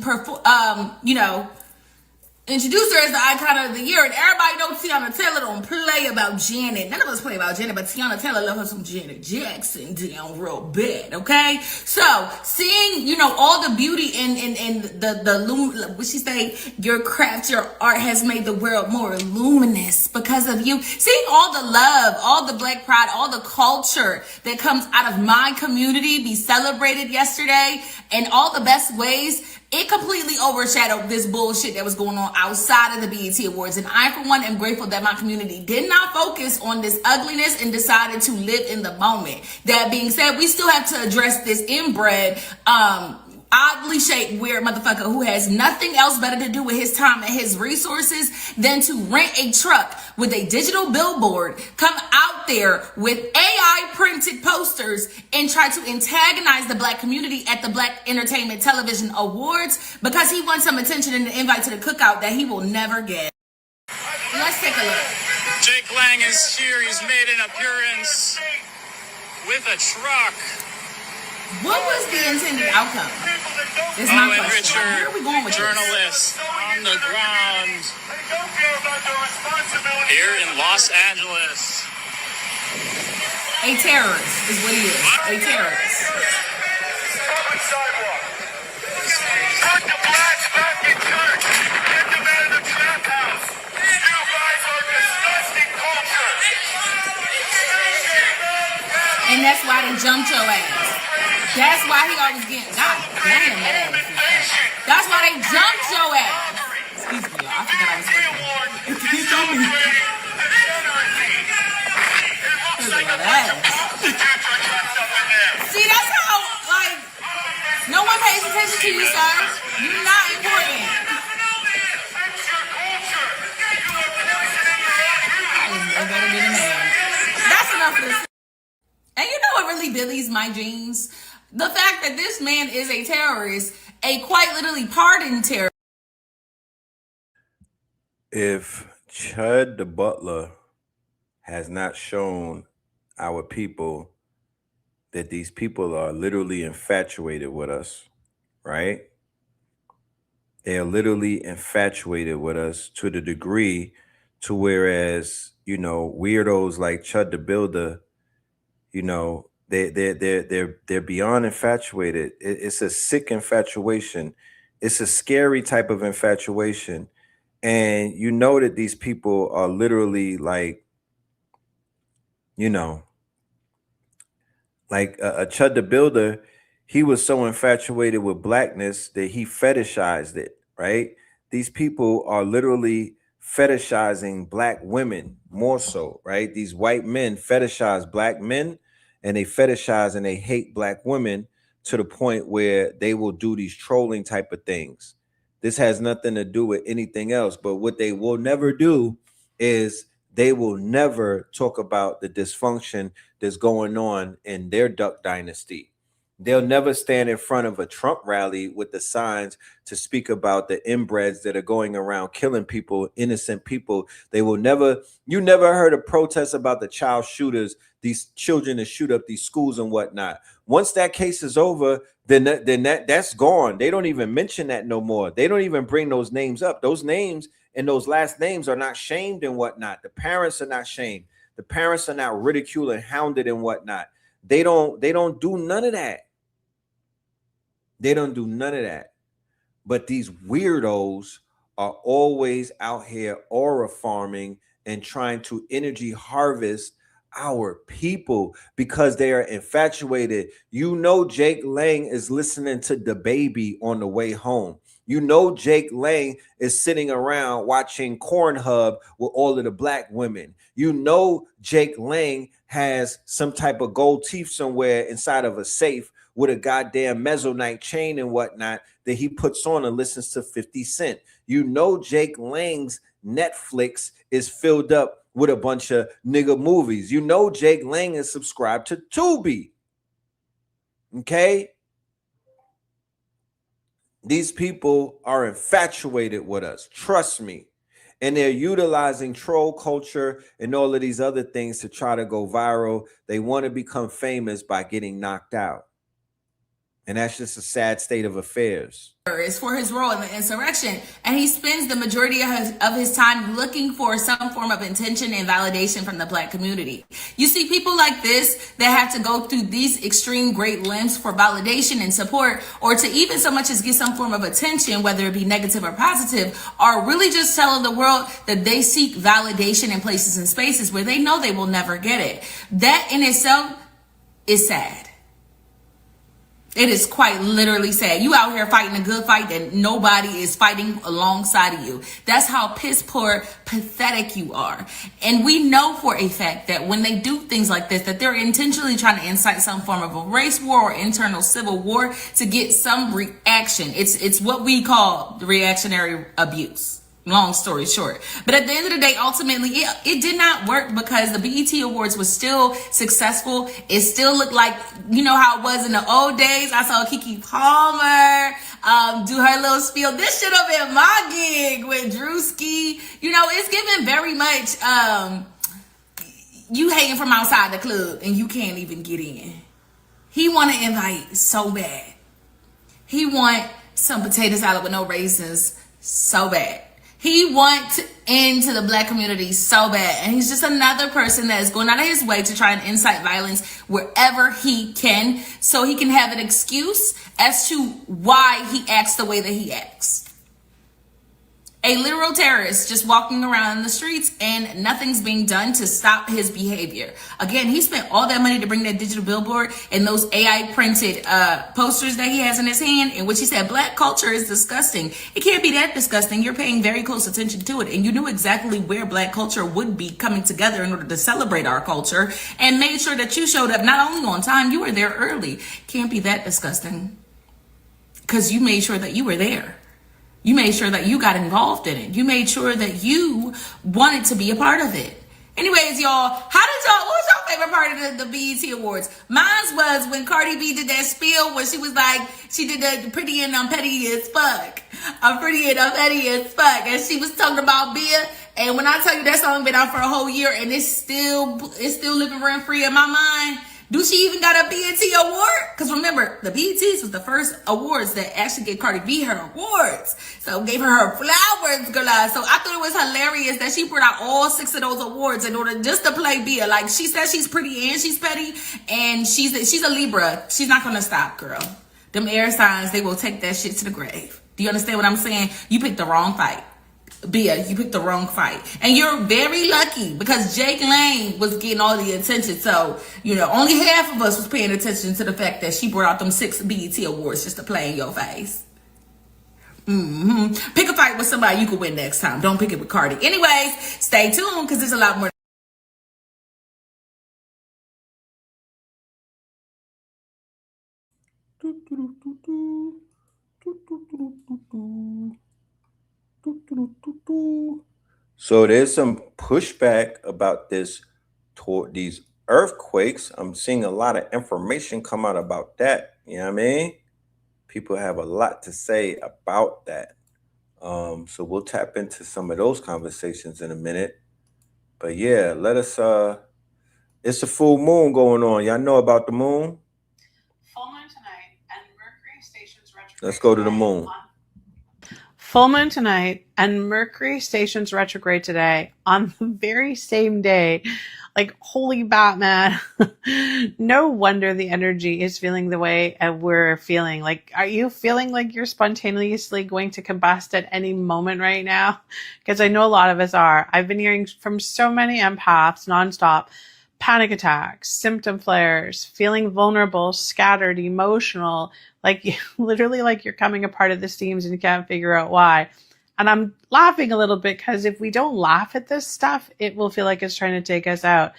introduced her as the icon of the year. And everybody knows Tiana Taylor don't play about Janet. None of us play about Janet, but Tiana Taylor loves her some Janet Jackson down real bad, okay? So, seeing, all the beauty in the what she say, your craft, your art has made the world more luminous because of you. Seeing all the love, all the Black pride, all the culture that comes out of my community be celebrated yesterday in all the best ways, it completely overshadowed this bullshit that was going on outside of the BET Awards. And I, for one, am grateful that my community did not focus on this ugliness and decided to live in the moment. That being said, we still have to address this inbred, oddly shaped, weird motherfucker who has nothing else better to do with his time and his resources than to rent a truck with a digital billboard, come out there with AI printed posters and try to antagonize the Black community at the Black Entertainment Television Awards because he wants some attention and an invite to the cookout that he will never get. Let's take a look. Jake Lang is here. He's made an appearance with a truck. What was the intended outcome? It's my Owen question. Where are we going with journalist on the ground here in Los Angeles. A terrorist is what he is. A terrorist. Put the blacks back in church. Get them out of the trap house. You guys are disgusting culture. And that's why they jumped your ass. That's why he always getting, God damn that ass. That's why they jumped your ass. Excuse me, I forgot I was working. See, that's how, no one pays attention to you, sir. You're not important. I am no better than a man. That's enough of this. And you know what really bellies my dreams? The fact that this man is a terrorist, a quite literally pardoned terrorist. If Chud the Butler has not shown our people that these people are literally infatuated with us, right? They are literally infatuated with us to the degree to whereas, weirdos like Chud the Builder, they're beyond infatuated. It's a sick infatuation. It's a scary type of infatuation. And you know that these people are literally like a Chud the Builder, he was so infatuated with blackness that he fetishized it, right? These people are literally fetishizing black women more so, right? These white men fetishize black men, and they fetishize and they hate black women to the point where they will do these trolling type of things. This has nothing to do with anything else, but what they will never do is they will never talk about the dysfunction that's going on in their Duck Dynasty. They'll never stand in front of a Trump rally with the signs to speak about the inbreds that are going around killing people, innocent people. They will never, you never heard a protest about the child shooters, these children that shoot up these schools and whatnot. Once that case is over, then that's gone. They don't even mention that no more. They don't even bring those names up. Those names and those last names are not shamed and whatnot. The parents are not shamed. The parents are not ridiculed and hounded and whatnot. They don't do none of that. They don't do none of that. But these weirdos are always out here aura farming and trying to energy harvest our people because they are infatuated. Jake Lang is listening to the baby on the way home. Jake Lang is sitting around watching Pornhub with all of the black women. Jake Lang has some type of gold teeth somewhere inside of a safe with a goddamn Mezzonite chain and whatnot that he puts on and listens to 50 Cent. You know Jake Lang's Netflix is filled up with a bunch of nigga movies. You know Jake Lang is subscribed to Tubi. Okay? These people are infatuated with us. Trust me. And they're utilizing troll culture and all of these other things to try to go viral. They want to become famous by getting knocked out. And that's just a sad state of affairs. Is for his role in the insurrection, and he spends the majority of his time looking for some form of attention and validation from the Black community. You see people like this that have to go through these extreme great lengths for validation and support, or to even so much as get some form of attention, whether it be negative or positive, are really just telling the world that they seek validation in places and spaces where they know they will never get it. That in itself is sad. It is quite literally sad. You out here fighting a good fight that nobody is fighting alongside of you. That's how piss poor, pathetic you are. And we know for a fact that when they do things like this, that they're intentionally trying to incite some form of a race war or internal civil war to get some reaction. It's what we call the reactionary abuse. Long story short. But at the end of the day, ultimately, it did not work because the BET Awards was still successful. It still looked like, you know how it was in the old days. I saw Keke Palmer do her little spiel. This should have been my gig with Drewski. You know, it's given very much you hating from outside the club and you can't even get in. He want to invite so bad. He want some potato salad with no raisins so bad. He wants into the Black community so bad. And he's just another person that is going out of his way to try and incite violence wherever he can, so he can have an excuse as to why he acts the way that he acts. A literal terrorist just walking around the streets and nothing's being done to stop his behavior. Again, he spent all that money to bring that digital billboard and those AI printed posters that he has in his hand, in which he said Black culture is disgusting. It can't be that disgusting. You're paying very close attention to it. And you knew exactly where Black culture would be coming together in order to celebrate our culture, and made sure that you showed up not only on time, you were there early. Can't be that disgusting. Because you made sure that you were there. You made sure that you got involved in it. You made sure that you wanted to be a part of it. Anyways, y'all, what was your favorite part of the BET Awards? Mine was when Cardi B did that spiel where she was like, she did the pretty and I'm petty as fuck. I'm pretty and I'm petty as fuck. And she was talking about beer. And when I tell you that song been out for a whole year and it's still living rent free in my mind. Do she even got a BET award? Because remember, the BETs was the first awards that actually gave Cardi B her awards. So gave her flowers, girl. So I thought it was hilarious that she brought out all 6 of those awards in order just to play Bia. Like, she says she's pretty and she's petty, and she's a Libra. She's not gonna stop, girl. Them air signs, they will take that shit to the grave. Do you understand what I'm saying? You picked the wrong fight. Bia, you picked the wrong fight. And you're very lucky because Jake Lang was getting all the attention. So, you know, only half of us was paying attention to the fact that she brought out them 6 BET awards just to play in your face. Pick a fight with somebody you could win next time. Don't pick it with Cardi. Anyways, stay tuned because there's a lot more. So there's some pushback about this toward these earthquakes. I'm seeing a lot of information come out about that. You know what I mean? People have a lot to say about that. So we'll tap into some of those conversations in a minute. But yeah, let us it's a full moon going on. Y'all know about the moon? Full moon tonight and Mercury stations retrograde. Let's go to the moon. Full moon tonight and Mercury stations retrograde today on the very same day. Like, holy Batman. No wonder the energy is feeling the way we're feeling. Like, are you feeling like you're spontaneously going to combust at any moment right now? Because I know a lot of us are. I've been hearing from so many empaths nonstop. Panic attacks, symptom flares, feeling vulnerable, scattered, emotional, like literally like you're coming apart at the seams and you can't figure out why. And I'm laughing a little bit because if we don't laugh at this stuff, it will feel like it's trying to take us out.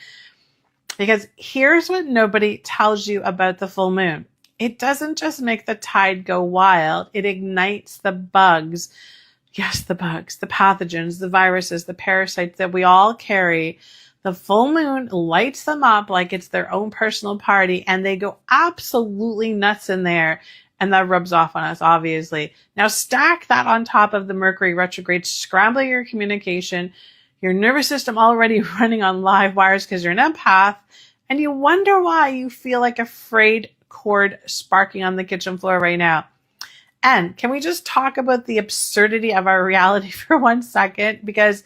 Because here's what nobody tells you about the full moon. It doesn't just make the tide go wild, it ignites the bugs. Yes, the bugs, the pathogens, the viruses, the parasites that we all carry. The full moon lights them up like it's their own personal party, and they go absolutely nuts in there. And that rubs off on us, obviously. Now stack that on top of the Mercury retrograde, scrambling your communication, your nervous system already running on live wires because you're an empath, and you wonder why you feel like a frayed cord sparking on the kitchen floor right now. And can we just talk about the absurdity of our reality for 1 second? Because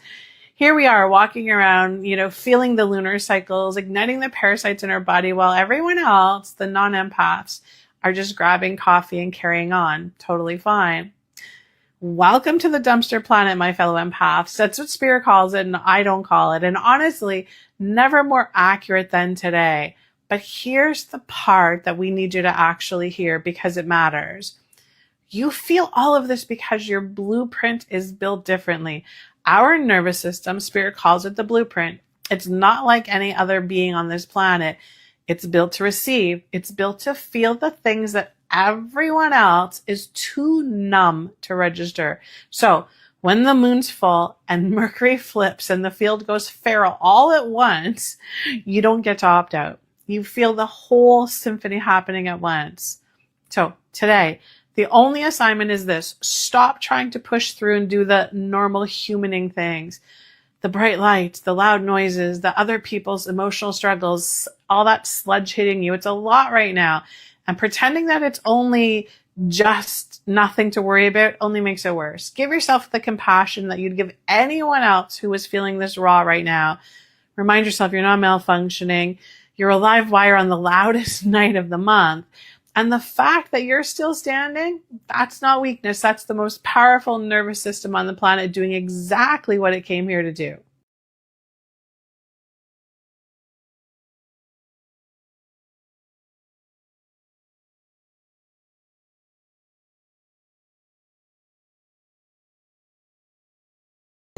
here we are walking around, feeling the lunar cycles, igniting the parasites in our body, while everyone else, the non-empaths, are just grabbing coffee and carrying on. Totally fine. Welcome to the dumpster planet, my fellow empaths. That's what Spirit calls it, and I don't call it. And honestly, never more accurate than today. But here's the part that we need you to actually hear because it matters. You feel all of this because your blueprint is built differently. Our nervous system, Spirit calls it the blueprint. It's not like any other being on this planet. It's built to receive. It's built to feel the things that everyone else is too numb to register. So when the moon's full and Mercury flips and the field goes feral all at once, you don't get to opt out. You feel the whole symphony happening at once. So today, the only assignment is this: stop trying to push through and do the normal humaning things. The bright lights, the loud noises, the other people's emotional struggles, all that sludge hitting you. It's a lot right now. And pretending that it's only just nothing to worry about only makes it worse. Give yourself the compassion that you'd give anyone else who is feeling this raw right now. Remind yourself you're not malfunctioning. You're a live wire on the loudest night of the month. And the fact that you're still standing, that's not weakness. That's the most powerful nervous system on the planet doing exactly what it came here to do.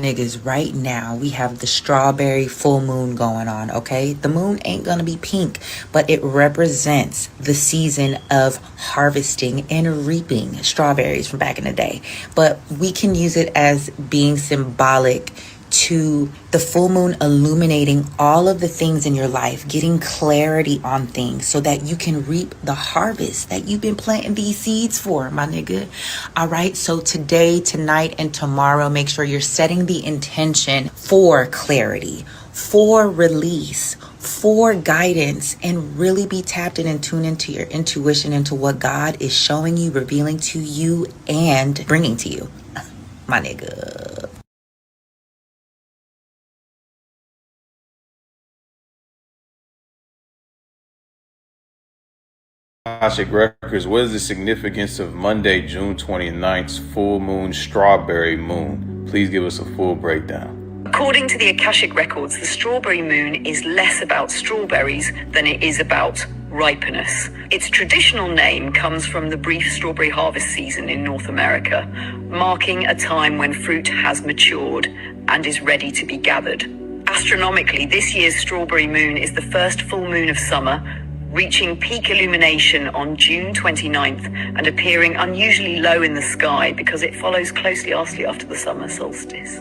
Niggas, right now we have the strawberry full moon going on, okay? The moon ain't gonna be pink, but it represents the season of harvesting and reaping strawberries from back in the day. But we can use it as being symbolic to the full moon illuminating all of the things in your life, getting clarity on things so that you can reap the harvest that you've been planting these seeds for, my nigga. All right, so today, tonight, and tomorrow, make sure you're setting the intention for clarity, for release, for guidance, and really be tapped in and tuned into your intuition, into what God is showing you, revealing to you, and bringing to you, my nigga. Akashic Records, what is the significance of Monday, June 29th's full moon, strawberry moon? Please give us a full breakdown. According to the Akashic Records, the strawberry moon is less about strawberries than it is about ripeness. Its traditional name comes from the brief strawberry harvest season in North America, marking a time when fruit has matured and is ready to be gathered. Astronomically, this year's strawberry moon is the first full moon of summer, reaching peak illumination on June 29th and appearing unusually low in the sky because it follows closely after the summer solstice.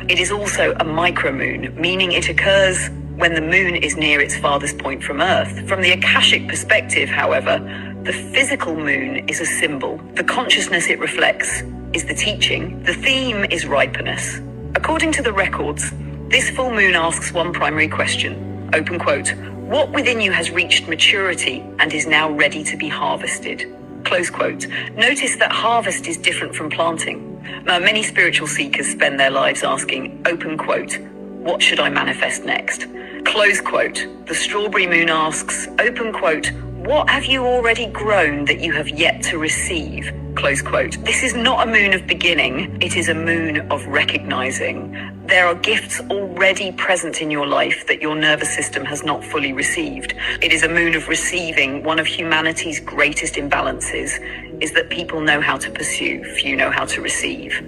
It is also a micromoon, meaning it occurs when the moon is near its farthest point from Earth. From the Akashic perspective, however, the physical moon is a symbol. The consciousness it reflects is the teaching. The theme is ripeness. According to the records, this full moon asks one primary question, open quote, "What within you has reached maturity and is now ready to be harvested?" Close quote. Notice that harvest is different from planting. Many spiritual seekers spend their lives asking, open quote, "What should I manifest next?" Close quote. The strawberry moon asks, open quote, "What have you already grown that you have yet to receive?" Close quote. This is not a moon of beginning. It is a moon of recognizing. There are gifts already present in your life that your nervous system has not fully received. It is a moon of receiving. One of humanity's greatest imbalances is that people know how to pursue, few know how to receive.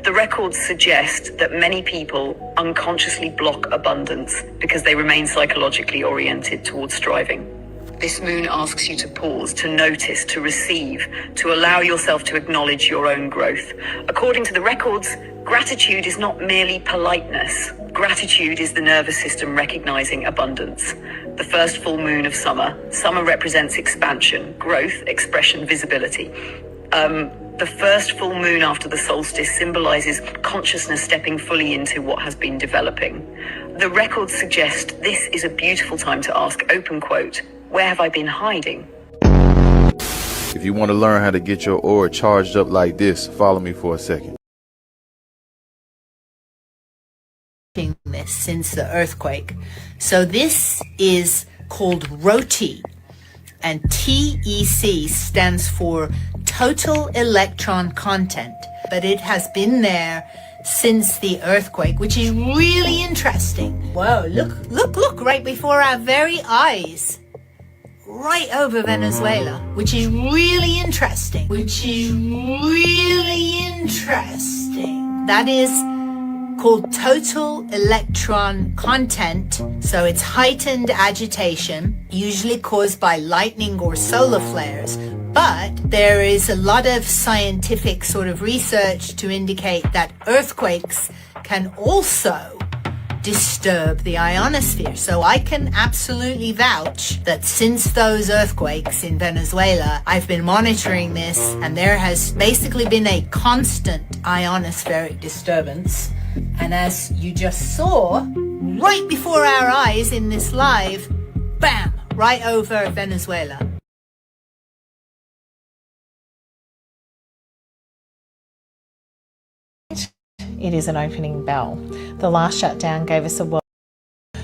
The records suggest that many people unconsciously block abundance because they remain psychologically oriented towards striving. This moon asks you to pause, to notice, to receive, to allow yourself to acknowledge your own growth. According to the records, gratitude is not merely politeness. Gratitude is the nervous system recognizing abundance. The first full moon of summer. Summer represents expansion, growth, expression, visibility. The first full moon after the solstice symbolizes consciousness stepping fully into what has been developing. The records suggest this is a beautiful time to ask, open quote, where have I been hiding? If you want to learn how to get your aura charged up like this, follow me for a second. This since the earthquake. So this is called ROTI, and TEC stands for total electron content, but it has been there since the earthquake, which is really interesting. Whoa, look right before our very eyes, right over Venezuela, which is really interesting. That is called total electron content. So it's heightened agitation, usually caused by lightning or solar flares. But there is a lot of scientific sort of research to indicate that earthquakes can also disturb the ionosphere. So I can absolutely vouch that since those earthquakes in Venezuela, I've been monitoring this, and there has basically been a constant ionospheric disturbance. And as you just saw, right before our eyes in this live, bam, right over Venezuela. It is an opening bell. The last shutdown gave us a world.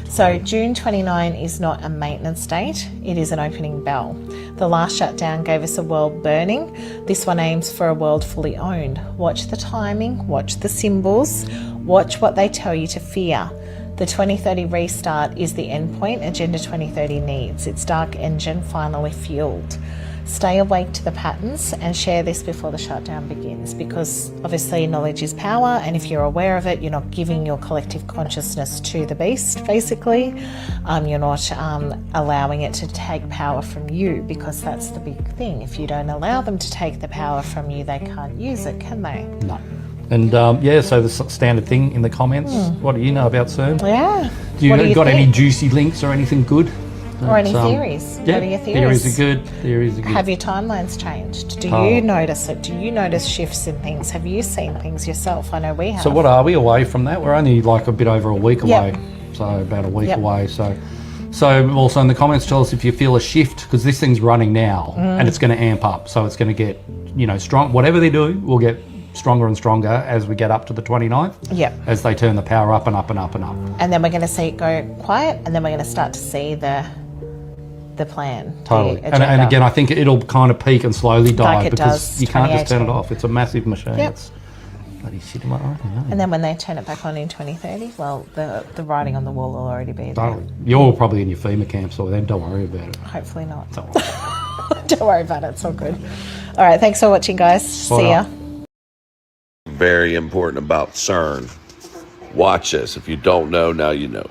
So June 29 is not a maintenance date, it is an opening bell. The last shutdown gave us a world burning. This one aims for a world fully owned. Watch the timing, watch the symbols, watch what they tell you to fear. The 2030 restart is the endpoint Agenda 2030 needs. Its dark engine finally fueled. Stay awake to the patterns and share this before the shutdown begins, because obviously knowledge is power, and if you're aware of it, you're not giving your collective consciousness to the beast, basically. You're not allowing it to take power from you, because that's the big thing. If you don't allow them to take the power from you, they can't use it, can they? No. And so the standard thing in the comments, what do you know about CERN? Yeah. Do you got any juicy links or anything good? Or any theories? Yeah, what are your theories? Theories are good. Have your timelines changed? Do you notice it? Do you notice shifts in things? Have you seen things yourself? I know we have. So what are we away from that? We're only like a bit over a week away. So about a week away. So also in the comments, tell us if you feel a shift, because this thing's running now and it's going to amp up. So it's going to get, strong. Whatever they do, we'll get stronger and stronger as we get up to the 29th. Yep. As they turn the power up and up and up and up. And then we're going to see it go quiet, and then we're going to start to see the plan. Totally. And again, I think it'll kind of peak and slowly die, like because you can't just turn it off. It's a massive machine. Yep. It's bloody shit, am I right? And then when they turn it back on in 2030, well, the writing on the wall will already be there. Totally. You're probably in your FEMA camp, so then don't worry about it. Hopefully not. Don't worry about it. It's all good. All right. Thanks for watching, guys. See ya. Very important about CERN. Watch this. If you don't know, now you know.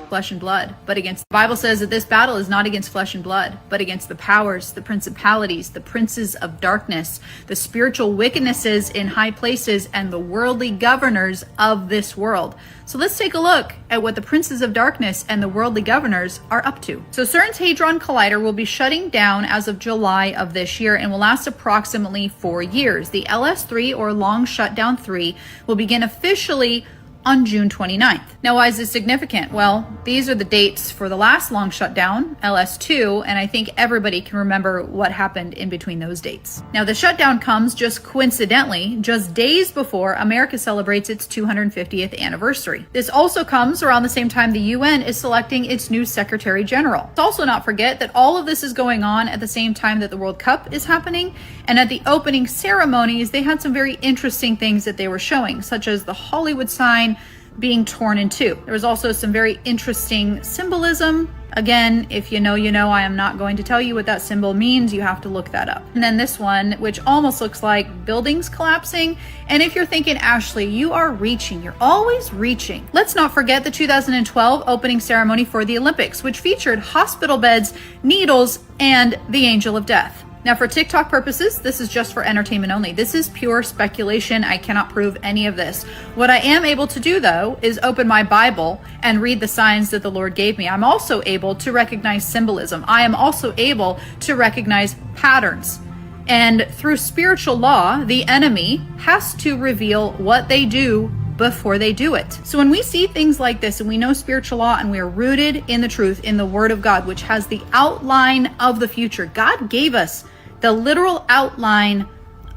Flesh and blood, but the Bible says that this battle is not against flesh and blood, but against the powers, the principalities, the princes of darkness, the spiritual wickednesses in high places, and the worldly governors of this world. So let's take a look at what the princes of darkness and the worldly governors are up to. So CERN's Hadron Collider will be shutting down as of July of this year and will last approximately 4 years. The LS3, or Long Shutdown 3, will begin officially on June 29th. Now, why is this significant? Well, these are the dates for the last long shutdown, LS2, and I think everybody can remember what happened in between those dates. Now, the shutdown comes just coincidentally, just days before America celebrates its 250th anniversary. This also comes around the same time the UN is selecting its new Secretary General. Let's also not forget that all of this is going on at the same time that the World Cup is happening, and at the opening ceremonies, they had some very interesting things that they were showing, such as the Hollywood sign being torn in two. There was also some very interesting symbolism Again, if you know, you know. I am not going to tell you what that symbol means. You have to look that up. And then this one, which almost looks like buildings collapsing. And if you're thinking, Ashley, you are reaching. You're always reaching. Let's not forget the 2012 opening ceremony for the Olympics, which featured hospital beds, needles, and the Angel of Death. Now, for TikTok purposes, this is just for entertainment only. This is pure speculation. I cannot prove any of this. What I am able to do, though, is open my Bible and read the signs that the Lord gave me. I'm also able to recognize symbolism. I am also able to recognize patterns. And through spiritual law, the enemy has to reveal what they do before they do it. So when we see things like this and we know spiritual law and we are rooted in the truth, in the Word of God, which has the outline of the future, God gave us the literal outline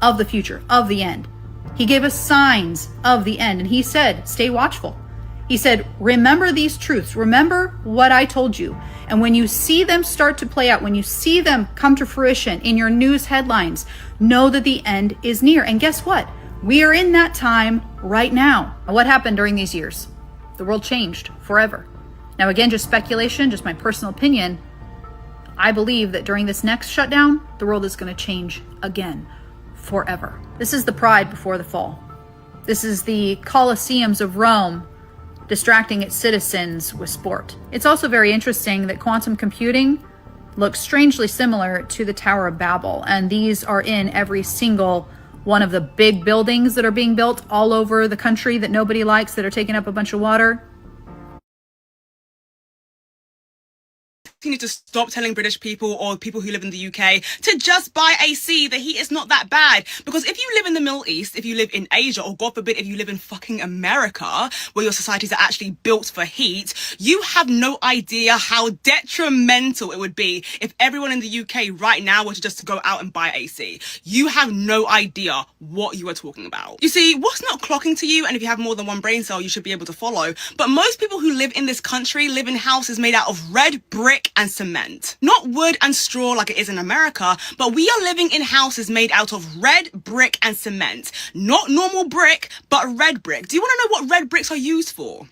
of the future, of the end. He gave us signs of the end, and he said, stay watchful. He said, remember these truths. Remember what I told you. And when you see them start to play out, when you see them come to fruition in your news headlines, know that the end is near. And guess what? We are in that time right now. What happened during these years? The world changed forever. Now, again, just speculation, just my personal opinion. I believe that during this next shutdown, the world is going to change again, forever. This is the pride before the fall. This is the Colosseums of Rome distracting its citizens with sport. It's also very interesting that quantum computing looks strangely similar to the Tower of Babel, and these are in every single one of the big buildings that are being built all over the country that nobody likes, that are taking up a bunch of water. You need to stop telling British people or people who live in the UK to just buy AC. The heat is not that bad. Because if you live in the Middle East, if you live in Asia, or God forbid, if you live in fucking America, where your societies are actually built for heat, you have no idea how detrimental it would be if everyone in the UK right now were to just go out and buy AC. You have no idea what you are talking about. You see, what's not clocking to you, and if you have more than one brain cell, you should be able to follow, but most people who live in this country live in houses made out of red brick and cement. Not wood and straw like it is in America, but we are living in houses made out of red brick and cement. Not normal brick, but red brick. Do you want to know what red bricks are used for?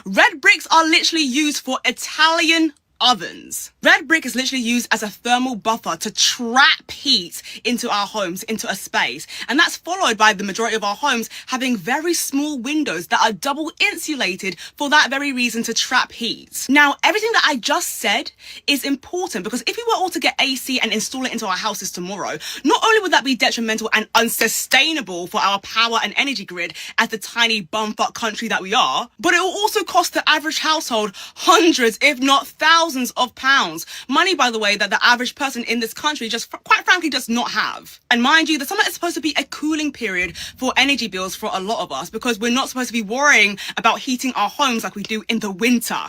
Red bricks are literally used for Italian ovens. Red brick is literally used as a thermal buffer to trap heat into our homes, into a space. And that's followed by the majority of our homes having very small windows that are double insulated for that very reason, to trap heat. Now, everything that I just said is important, because if we were all to get AC and install it into our houses tomorrow, not only would that be detrimental and unsustainable for our power and energy grid as the tiny bumfuck country that we are, but it will also cost the average household hundreds, if not thousands of pounds. Money, by the way, that the average person in this country just quite frankly does not have. And mind you, the summer is supposed to be a cooling period for energy bills for a lot of us, because we're not supposed to be worrying about heating our homes like we do in the winter.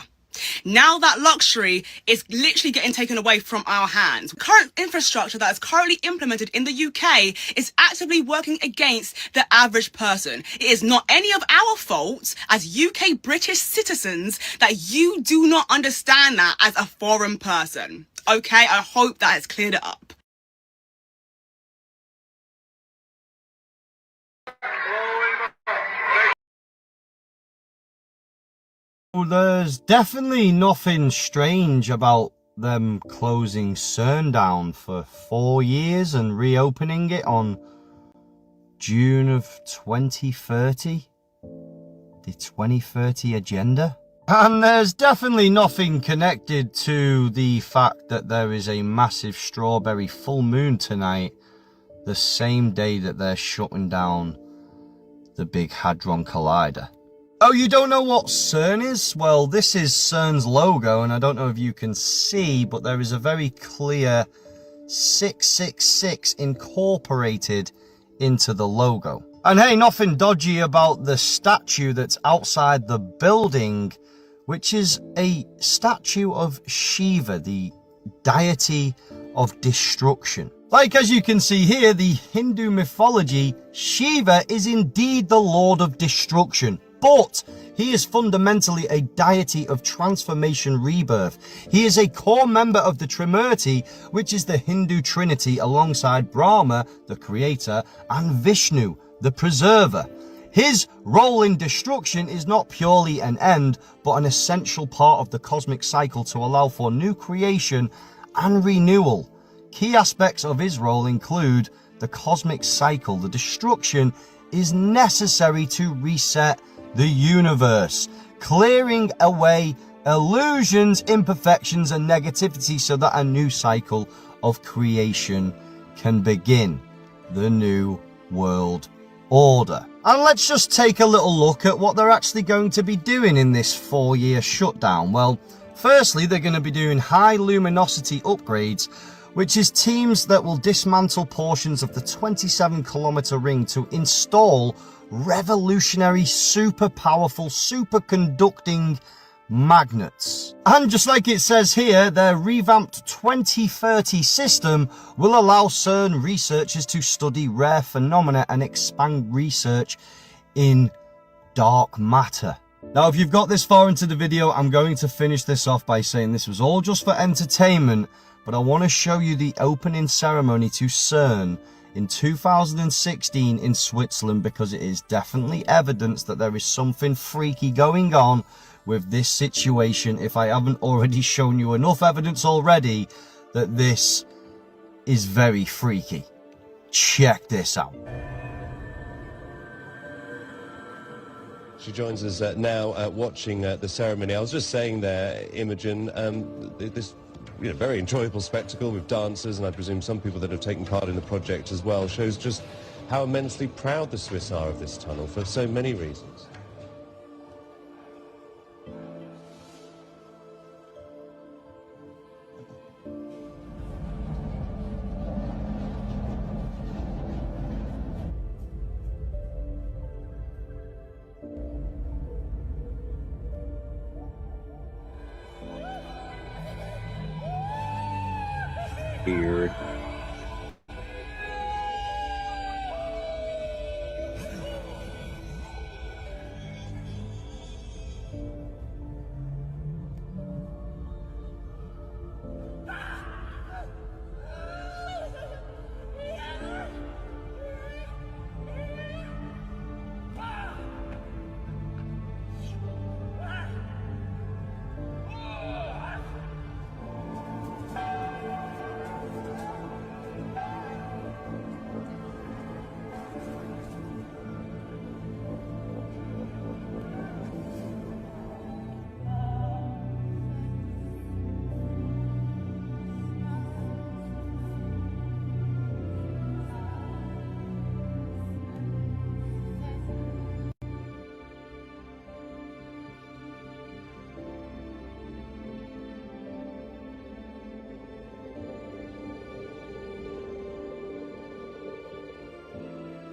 Now that luxury is literally getting taken away from our hands. Current infrastructure that is currently implemented in the UK is actively working against the average person. It is not any of our faults as UK British citizens that you do not understand that as a foreign person. Okay, I hope that has cleared it up. There's definitely nothing strange about them closing CERN down for 4 years and reopening it on June of 2030. The 2030 agenda. And there's definitely nothing connected to the fact that there is a massive strawberry full moon tonight, the same day that they're shutting down the Big Hadron Collider. Oh, you don't know what CERN is? Well, this is CERN's logo, and I don't know if you can see, but there is a very clear 666 incorporated into the logo. And hey, nothing dodgy about the statue that's outside the building, which is a statue of Shiva, the deity of destruction. Like, as you can see here, the Hindu mythology, Shiva is indeed the Lord of Destruction. But he is fundamentally a deity of transformation, rebirth. He is a core member of the Trimurti, which is the Hindu trinity, alongside Brahma, the creator, and Vishnu, the preserver. His role in destruction is not purely an end, but an essential part of the cosmic cycle to allow for new creation and renewal. Key aspects of his role include the cosmic cycle. The destruction is necessary to reset the universe, clearing away illusions, imperfections, and negativity so that a new cycle of creation can begin. The New World Order. And let's just take a little look at what they're actually going to be doing in this 4-year shutdown. Well, firstly, they're going to be doing high luminosity upgrades, which is teams that will dismantle portions of the 27-kilometer ring to install revolutionary, super powerful, superconducting magnets. And just like it says here, their revamped 2030 system will allow CERN researchers to study rare phenomena and expand research in dark matter. Now, if you've got this far into the video, I'm going to finish this off by saying this was all just for entertainment, but I want to show you the opening ceremony to CERN in 2016 in Switzerland, because it is definitely evidence that there is something freaky going on with this situation, if I haven't already shown you enough evidence already that this is very freaky. Check this out. She joins us now watching the ceremony. I was just saying there, Imogen, this very enjoyable spectacle with dancers, and I presume some people that have taken part in the project as well, shows just how immensely proud the Swiss are of this tunnel for so many reasons. Weird.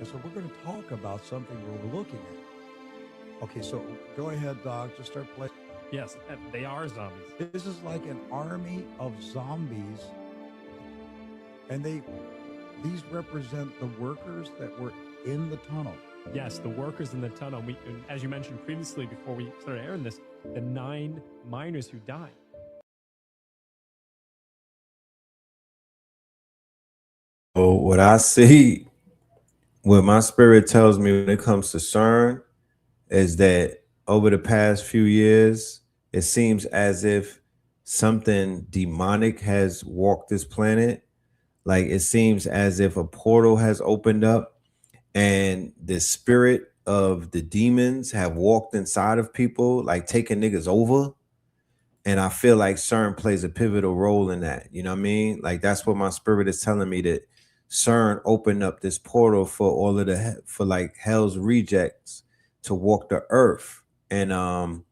So we're going to talk about something we're looking at. Okay, so go ahead, Doc. Just start playing. Yes, they are zombies. This is like an army of zombies, and these represent the workers that were in the tunnel. Yes, the workers in the tunnel. As you mentioned previously, before we started airing this, the 9 miners who died. So what I see, what my spirit tells me when it comes to CERN, is that over the past few years, it seems as if something demonic has walked this planet. Like, it seems as if a portal has opened up and the spirit of the demons have walked inside of people, like taking niggas over. And I feel like CERN plays a pivotal role in that. You know what I mean? Like, that's what my spirit is telling me, that CERN opened up this portal for all of the, for like hell's rejects to walk the earth. And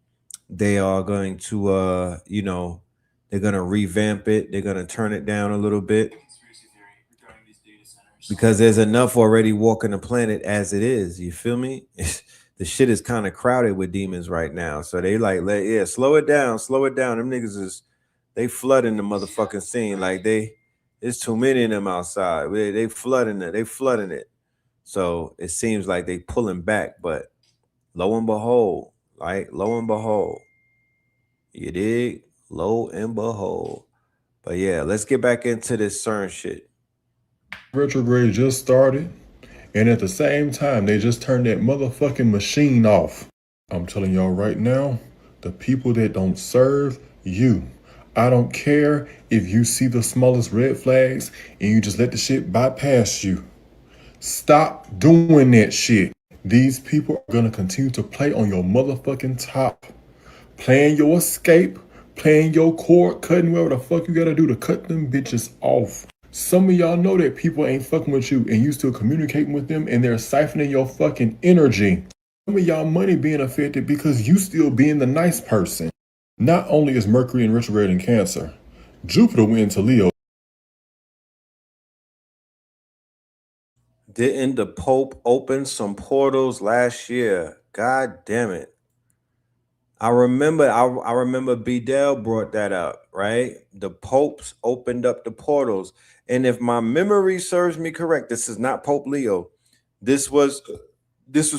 they are going to, they're going to revamp it. They're going to turn it down a little bit, because there's enough already walking the planet as it is. You feel me? The shit is kind of crowded with demons right now. So they like, slow it down, slow it down. Them niggas they flooding the motherfucking scene. Like, there's too many of them outside. They flooding it. They flooding it. So it seems like they pulling back, but lo and behold, you dig? Lo and behold. But yeah, let's get back into this CERN shit. Retrograde just started, And at the same time, they just turned that motherfucking machine off. I'm telling y'all right now, the people that don't serve you. I don't care if you see the smallest red flags and you just let the shit bypass you. Stop doing that shit. These people are gonna continue to play on your motherfucking top. Playing your escape, playing your cord, cutting whatever the fuck you gotta do to cut them bitches off. Some of y'all know that people ain't fucking with you and you still communicating with them and they're siphoning your fucking energy. Some of y'all money being affected because you still being the nice person. Not only is Mercury in retrograde in Cancer, Jupiter went into Leo. Didn't the Pope open some portals last year? God damn it. I remember Bedell brought that up, right? The popes opened up the portals. And if my memory serves me correct, this is not Pope Leo. This was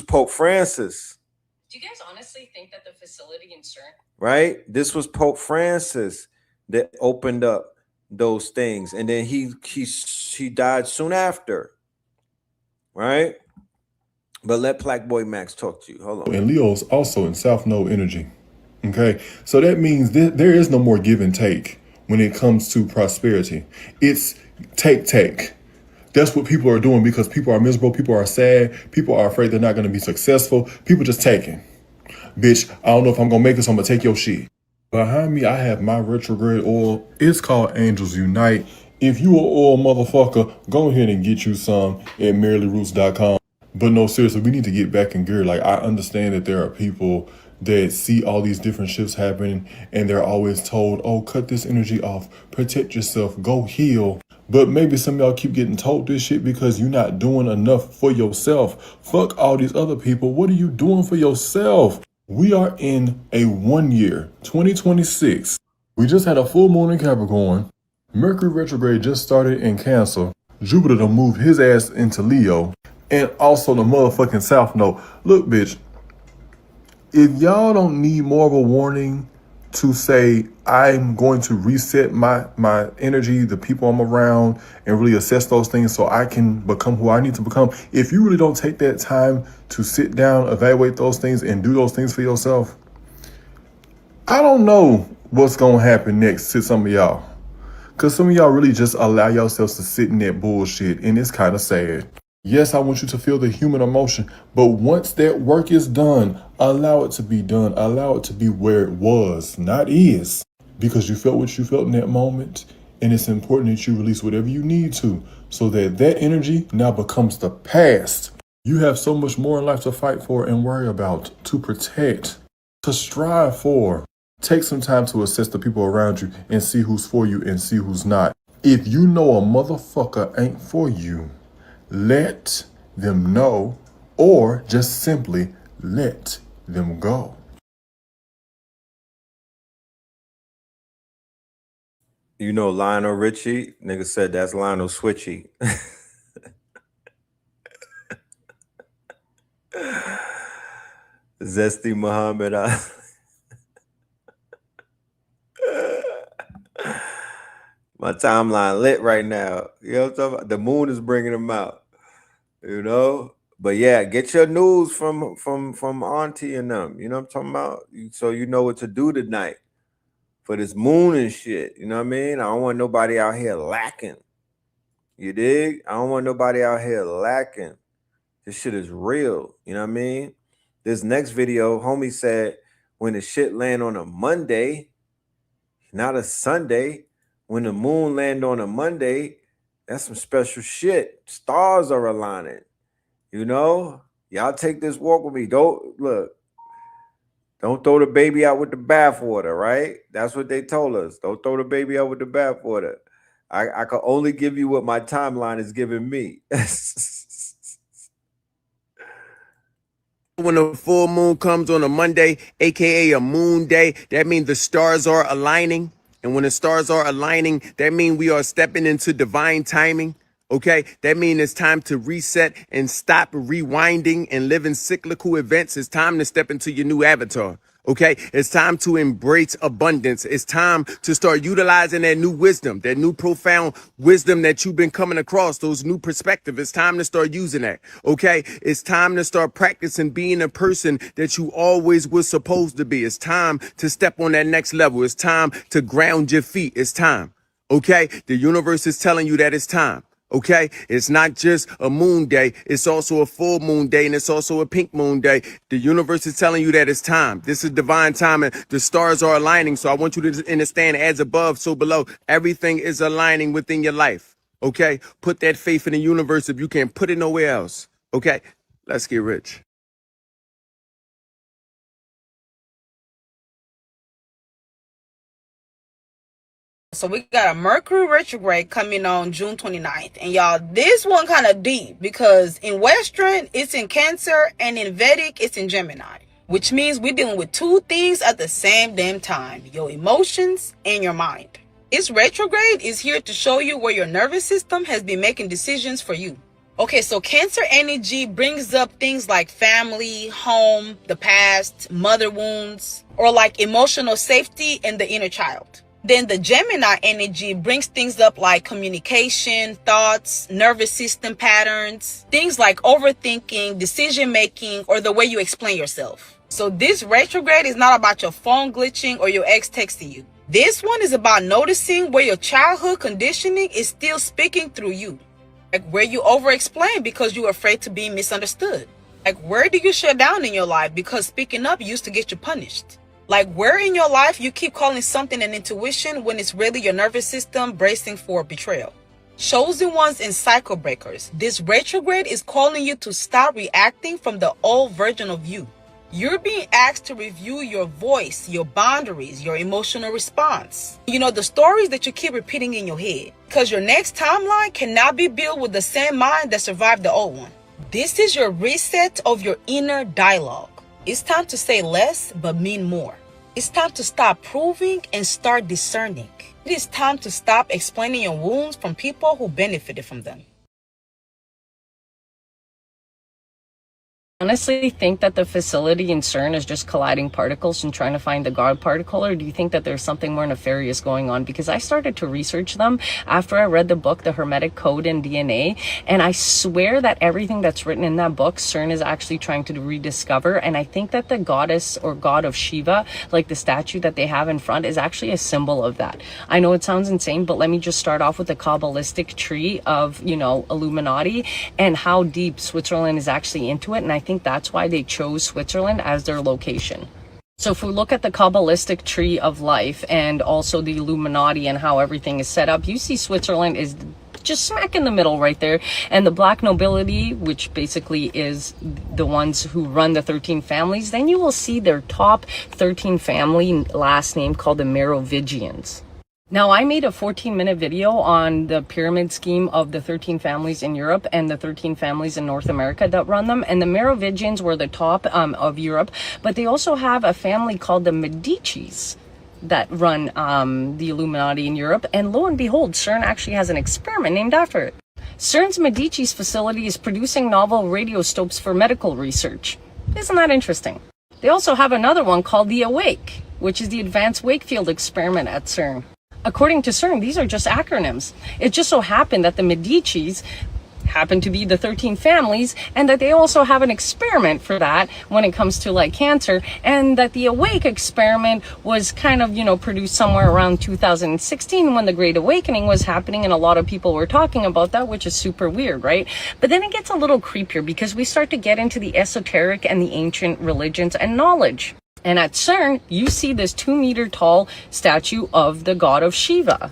Pope Francis. Do you guys honestly think that the facility in CERN? Right? This was Pope Francis that opened up those things. And then he died soon after. Right? But let Black Boy Max talk to you. Hold on. And Leo's also in South Node energy. Okay, so that means there is no more give and take when it comes to prosperity. It's take. That's what people are doing because people are miserable, people are sad, people are afraid they're not going to be successful. People just taking. Bitch, I don't know if I'm going to make this, I'm going to take your shit. Behind me, I have my retrograde oil. It's called Angels Unite. If you an oil motherfucker, go ahead and get you some at merrylyroots.com. But no, seriously, we need to get back in gear. Like, I understand that there are people that see all these different shifts happening and they're always told, oh, cut this energy off, protect yourself, go heal. But maybe some of y'all keep getting told this shit because you're not doing enough for yourself. Fuck all these other people. What are you doing for yourself? We are in a 1 year, 2026. We just had a full moon in Capricorn. Mercury retrograde just started in Cancer. Jupiter done moved his ass into Leo. And also the motherfucking South Node. Look, bitch, if y'all don't need more of a warning to say, I'm going to reset my energy, the people I'm around, and really assess those things so I can become who I need to become. If you really don't take that time to sit down, evaluate those things, and do those things for yourself, I don't know what's going to happen next to some of y'all. Because some of y'all really just allow yourselves to sit in that bullshit, and it's kind of sad. Yes, I want you to feel the human emotion, but once that work is done, allow it to be done. Allow it to be where it was, not is. Because you felt what you felt in that moment, and it's important that you release whatever you need to, so that that energy now becomes the past. You have so much more in life to fight for and worry about, to protect, to strive for. Take some time to assess the people around you and see who's for you and see who's not. If you know a motherfucker ain't for you, let them know, or just simply let them go. You know Lionel Richie? Nigga said that's Lionel Switchy. Zesty Muhammad. My timeline lit right now. You know what I'm talking about? The moon is bringing them out. You know? But yeah, get your news from Auntie and them. You know what I'm talking about? So you know what to do tonight for this moon and shit. You know what I mean? I don't want nobody out here lacking. You dig? I don't want nobody out here lacking. This shit is real. You know what I mean? This next video, homie said, when the shit land on a Monday, not a Sunday, when the moon land on a Monday, that's some special shit. Stars are aligning. You know? Y'all take this walk with me. Don't throw the baby out with the bathwater, right? That's what they told us. Don't throw the baby out with the bathwater. I can only give you what my timeline is giving me. When the full moon comes on a Monday, aka a moon day, that means the stars are aligning. And when the stars are aligning, that means we are stepping into divine timing. Okay, that means it's time to reset and stop rewinding and living cyclical events. It's time to step into your new avatar. Okay, it's time to embrace abundance. It's time to start utilizing that new wisdom, that new profound wisdom that you've been coming across, those new perspectives. It's time to start using that. Okay, it's time to start practicing being a person that you always were supposed to be. It's time to step on that next level. It's time to ground your feet. It's time. Okay, the universe is telling you that it's time. Okay, it's not just a moon day, it's also a full moon day, and it's also a pink moon day. The universe is telling you that it's time. This is divine time, and the stars are aligning. So I want you to understand, as above, so below. Everything is aligning within your life. Okay, put that faith in the universe if you can't put it nowhere else. Okay, let's get rich. So we got a Mercury retrograde coming on June 29th. And y'all, this one kind of deep because in Western, it's in Cancer, and in Vedic, it's in Gemini. Which means we're dealing with two things at the same damn time. Your emotions and your mind. Its retrograde is here to show you where your nervous system has been making decisions for you. Okay, so Cancer energy brings up things like family, home, the past, mother wounds, or like emotional safety and the inner child. Then the Gemini energy brings things up like communication, thoughts, nervous system patterns, things like overthinking, decision making, or the way you explain yourself. So this retrograde is not about your phone glitching or your ex texting you. This one is about noticing where your childhood conditioning is still speaking through you. Like where you over-explain because you're afraid to be misunderstood. Like where do you shut down in your life because speaking up used to get you punished? Like where in your life you keep calling something an intuition when it's really your nervous system bracing for betrayal. Chosen ones and cycle breakers. This retrograde is calling you to stop reacting from the old version of you. You're being asked to review your voice, your boundaries, your emotional response. You know, the stories that you keep repeating in your head. Because your next timeline cannot be built with the same mind that survived the old one. This is your reset of your inner dialogue. It's time to say less but mean more. It's time to stop proving and start discerning. It is time to stop explaining your wounds from people who benefited from them. Honestly think that the facility in CERN is just colliding particles and trying to find the God particle, or do you think that there's something more nefarious going on? Because I started to research them after I read the book, The Hermetic Code in DNA, and I swear that everything that's written in that book, CERN is actually trying to rediscover, and I think that the goddess or god of Shiva, like the statue that they have in front, is actually a symbol of that. I know it sounds insane, but let me just start off with the Kabbalistic tree of, you know, Illuminati and how deep Switzerland is actually into it, and I think that's why they chose Switzerland as their location. So if we look at the Kabbalistic tree of life and also the Illuminati and how everything is set up, you see Switzerland is just smack in the middle right there. And the black nobility, which basically is the ones who run the 13 families, then you will see their top 13 family last name called the Merovingians. Now, I made a 14-minute video on the pyramid scheme of the 13 families in Europe and the 13 families in North America that run them. And the Merovingians were the top of Europe, but they also have a family called the Medicis that run the Illuminati in Europe. And lo and behold, CERN actually has an experiment named after it. CERN's Medici's facility is producing novel radioscopes for medical research. Isn't that interesting? They also have another one called the AWAKE, which is the Advanced Wakefield Experiment at CERN. According to CERN, these are just acronyms. It just so happened that the Medicis happen to be the 13 families, and that they also have an experiment for that when it comes to like cancer, and that the Awake experiment was kind of, you know, produced somewhere around 2016 when the Great Awakening was happening, and a lot of people were talking about that, which is super weird, right? But then it gets a little creepier because we start to get into the esoteric and the ancient religions and knowledge. And at CERN, you see this 2-meter tall statue of the god of Shiva.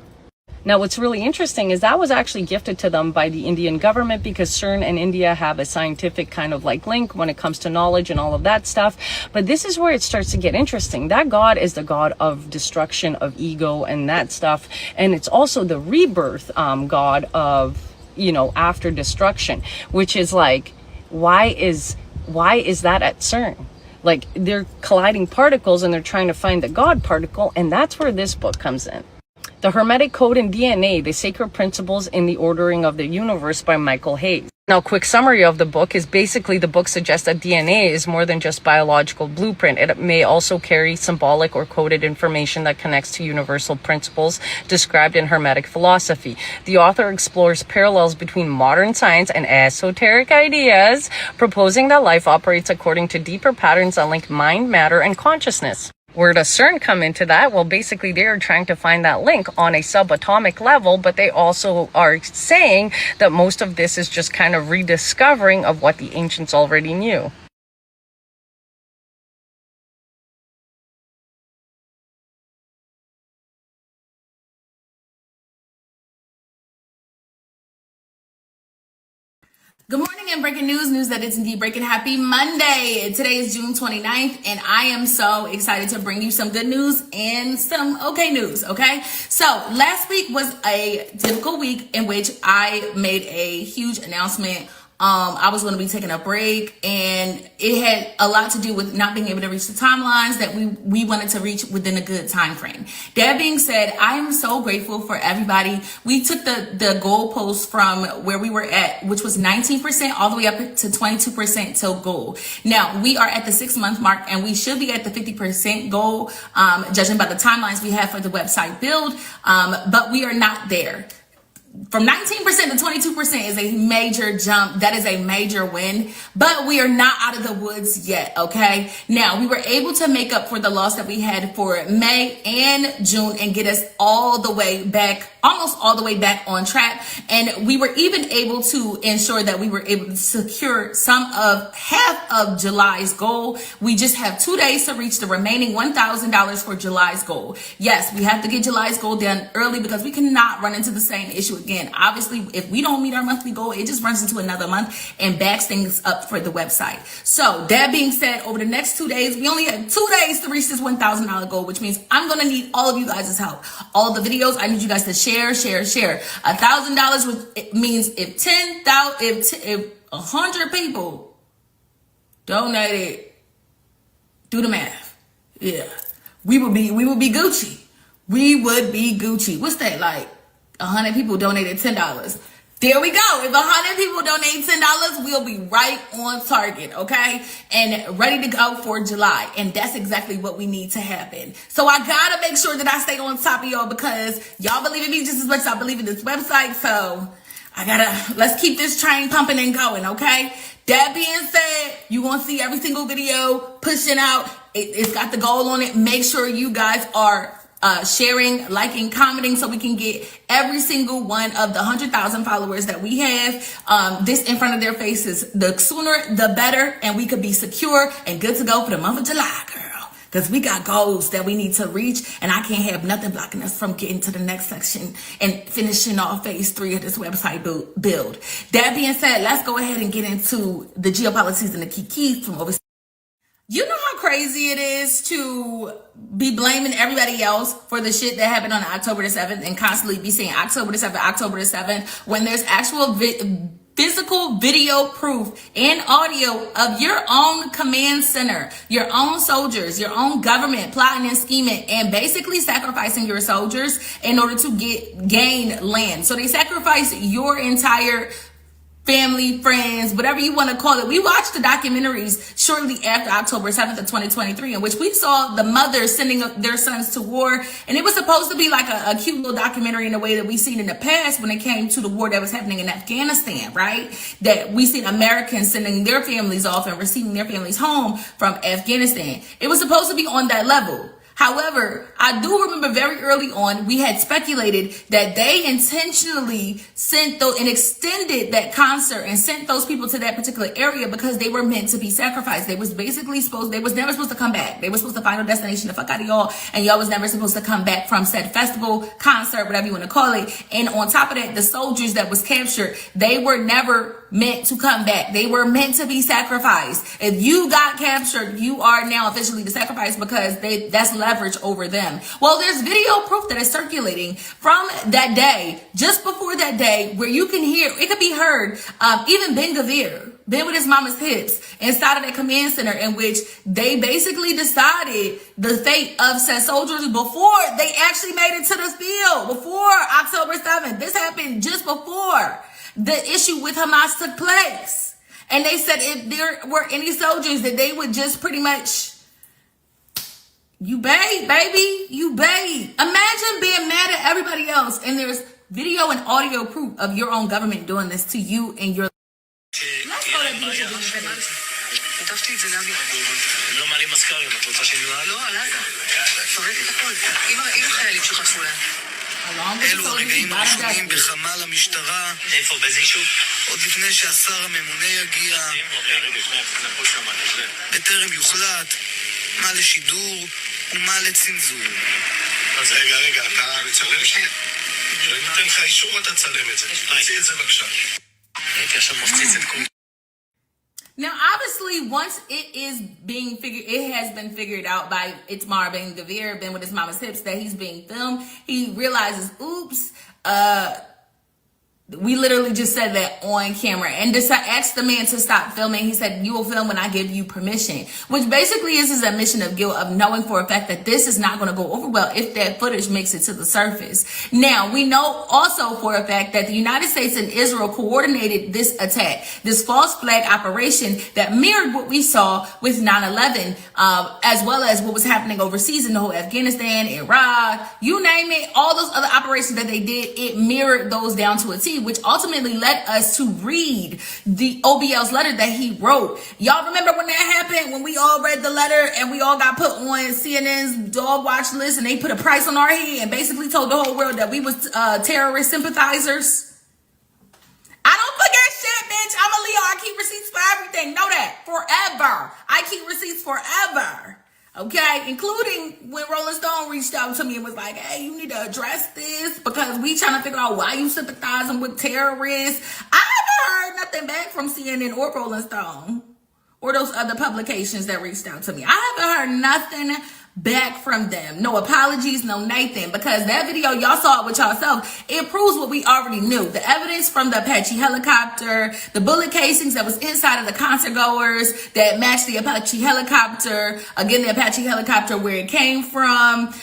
Now, what's really interesting is that was actually gifted to them by the Indian government because CERN and India have a scientific kind of like link when it comes to knowledge and all of that stuff. But this is where it starts to get interesting. That god is the god of destruction, of ego and that stuff. And it's also the rebirth god of, you know, after destruction, which is like, why is that at CERN? Like, they're colliding particles and they're trying to find the God particle, and that's where this book comes in. The Hermetic Code in DNA, The Sacred Principles in the Ordering of the Universe by Michael Hayes. Now, quick summary of the book is basically the book suggests that DNA is more than just biological blueprint. It may also carry symbolic or coded information that connects to universal principles described in Hermetic philosophy. The author explores parallels between modern science and esoteric ideas, proposing that life operates according to deeper patterns that link mind, matter, and consciousness. Where does CERN come into that? Well, basically, they're trying to find that link on a subatomic level, but they also are saying that most of this is just kind of rediscovering of what the ancients already knew. Good morning and breaking news that is indeed breaking. Happy Monday. Today is June 29th and I am so excited to bring you some good news and some okay news, okay? So last week was a difficult week in which I made a huge announcement. I was going to be taking a break and it had a lot to do with not being able to reach the timelines that we wanted to reach within a good time frame. That being said, I am so grateful for everybody. We took the goalpost from where we were at, which was 19% all the way up to 22% till goal. Now we are at the 6-month mark and we should be at the 50% goal, judging by the timelines we have for the website build. But we are not there. From 19% to 22% is a major jump. That is a major win, but we are not out of the woods yet, okay? Now, we were able to make up for the loss that we had for May and June and get us all the way back, almost all the way back on track. And we were even able to ensure that we were able to secure half of July's goal. We just have 2 days to reach the remaining $1,000 for July's goal. Yes, we have to get July's goal done early because we cannot run into the same issue again. Obviously, if we don't meet our monthly goal, it just runs into another month and backs things up for the website. So that being said, over the next 2 days, we only have 2 days to reach this $1,000 goal, which means I'm going to need all of you guys' help. All the videos, I need you guys to share. $1,000 means if 100 people donated, do the math. Yeah, we would be Gucci. We would be Gucci. What's that like? 100 people donated $10. There we go. If 100 people donate $10, we'll be right on target, okay? And ready to go for July. And that's exactly what we need to happen. So I gotta make sure that I stay on top of y'all because y'all believe in me just as much as I believe in this website. So let's keep this train pumping and going, okay? That being said, you're gonna see every single video pushing out. It's got the goal on it. Make sure you guys are sharing, liking, commenting so we can get every single one of the 100,000 followers that we have this in front of their faces. The sooner, the better, and we could be secure and good to go for the month of July, girl. Because we got goals that we need to reach, and I can't have nothing blocking us from getting to the next section and finishing off phase 3 of this website build. That being said, let's go ahead and get into the geopolitics and the keys from overseas. You know how crazy it is to be blaming everybody else for the shit that happened on October the 7th and constantly be saying October the 7th, when there's actual physical video proof and audio of your own command center, your own soldiers, your own government plotting and scheming and basically sacrificing your soldiers in order to gain land. So they sacrifice your entire family, friends, whatever you want to call it. We watched the documentaries shortly after October 7th of 2023, in which we saw the mothers sending their sons to war. And it was supposed to be like a cute little documentary in a way that we've seen in the past when it came to the war that was happening in Afghanistan, right? That we seen Americans sending their families off and receiving their families home from Afghanistan. It was supposed to be on that level. However, I do remember very early on, we had speculated that they intentionally sent and extended that concert and sent those people to that particular area because they were meant to be sacrificed. They was basically they was never supposed to come back. They were supposed to final destination the fuck out of y'all, and y'all was never supposed to come back from said festival, concert, whatever you want to call it. And on top of that, the soldiers that was captured, they were never meant to come back. They were meant to be sacrificed. If you got captured, you are now officially the sacrifice because that's leverage over them. Well, there's video proof that is circulating from that day, just before that day, where you can hear, it could be heard, even Ben Gavir, Ben with his mama's hips, inside of that command center, in which they basically decided the fate of said soldiers before they actually made it to the field, before October 7th. This happened just before. the issue with Hamas took place. And they said if there were any soldiers that they would just pretty much, you bait, baby, you bait. Imagine being mad at everybody else and there's video and audio proof of your own government doing this to you and your... Let's go to beautiful video. כתבתי את זה לאבי. הם לא מעלים מזכרים, את רוצה שנראה? לא, למה? פרק את הכל. עם החיילים שחטפו להם. אלו רגעים ראשונים בחמ"ל המשטרה. איפה? באיזה יישוב? עוד לפני שהשר הממונה יגיע. בטרם יוחלט מה לשידור ומה לצנזור. אז רגע, אתה מצלם שלי? אני נותן לך אישור, אתה צלם את זה. תוציא את זה בבקשה. הייתי עכשיו מפציץ את כולם. Now, obviously, once it has been figured out by Itamar Ben-Gvir, been with his mama's hips, that he's being filmed. He realizes, oops, we literally just said that on camera and asked the man to stop filming. He said, you will film when I give you permission, which basically is his admission of guilt of knowing for a fact that this is not going to go over well if that footage makes it to the surface. Now, we know also for a fact that the United States and Israel coordinated this attack, this false flag operation that mirrored what we saw with 9/11, as well as what was happening overseas in the whole Afghanistan, Iraq, you name it, all those other operations that they did, it mirrored those down to a T, which ultimately led us to read the OBL's letter that he wrote. Y'all remember when that happened? When we all read the letter and we all got put on CNN's dog watch list and they put a price on our head and basically told the whole world that we was terrorist sympathizers? I don't forget shit, bitch. I'm a Leo. I keep receipts for everything. Know that. Forever. I keep receipts forever. Okay, including when Rolling Stone reached out to me and was like, hey, you need to address this because we trying to figure out why you sympathizing with terrorists. I haven't heard nothing back from CNN or Rolling Stone or those other publications that reached out to me. I haven't heard nothing back from them. No apologies, no nothing, because that video, y'all saw it with yourself. It proves what we already knew. The evidence from the Apache helicopter, the bullet casings that was inside of the concert goers that matched the Apache helicopter. Again, the Apache helicopter, where it came from.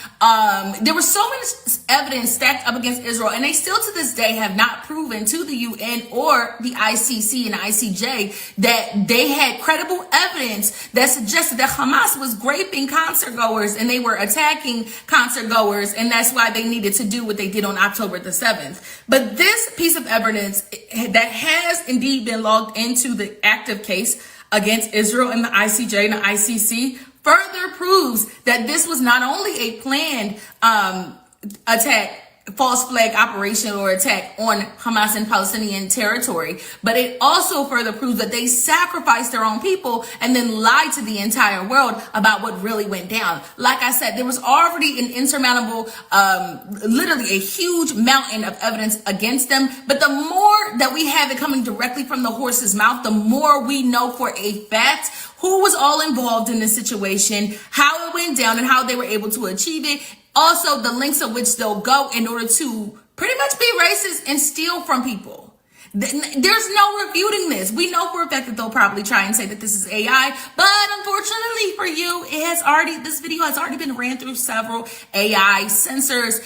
There was so much evidence stacked up against Israel, and they still to this day have not proven to the UN or the ICC and ICJ that they had credible evidence that suggested that Hamas was raping concert goers and they were attacking concert goers, and that's why they needed to do what they did on October the 7th. But this piece of evidence that has indeed been logged into the active case against Israel and the ICJ and the ICC further proves that this was not only a planned attack, false flag operation or attack on Hamas and Palestinian territory, but it also further proves that they sacrificed their own people and then lied to the entire world about what really went down. Like I said, there was already an insurmountable, literally a huge mountain of evidence against them. But the more that we have it coming directly from the horse's mouth, the more we know for a fact who was all involved in this situation, how it went down, and how they were able to achieve it. Also, the lengths of which they'll go in order to pretty much be racist and steal from people. There's no refuting this. We know for a fact that they'll probably try and say that this is AI, but unfortunately for you, this video has already been ran through several AI sensors,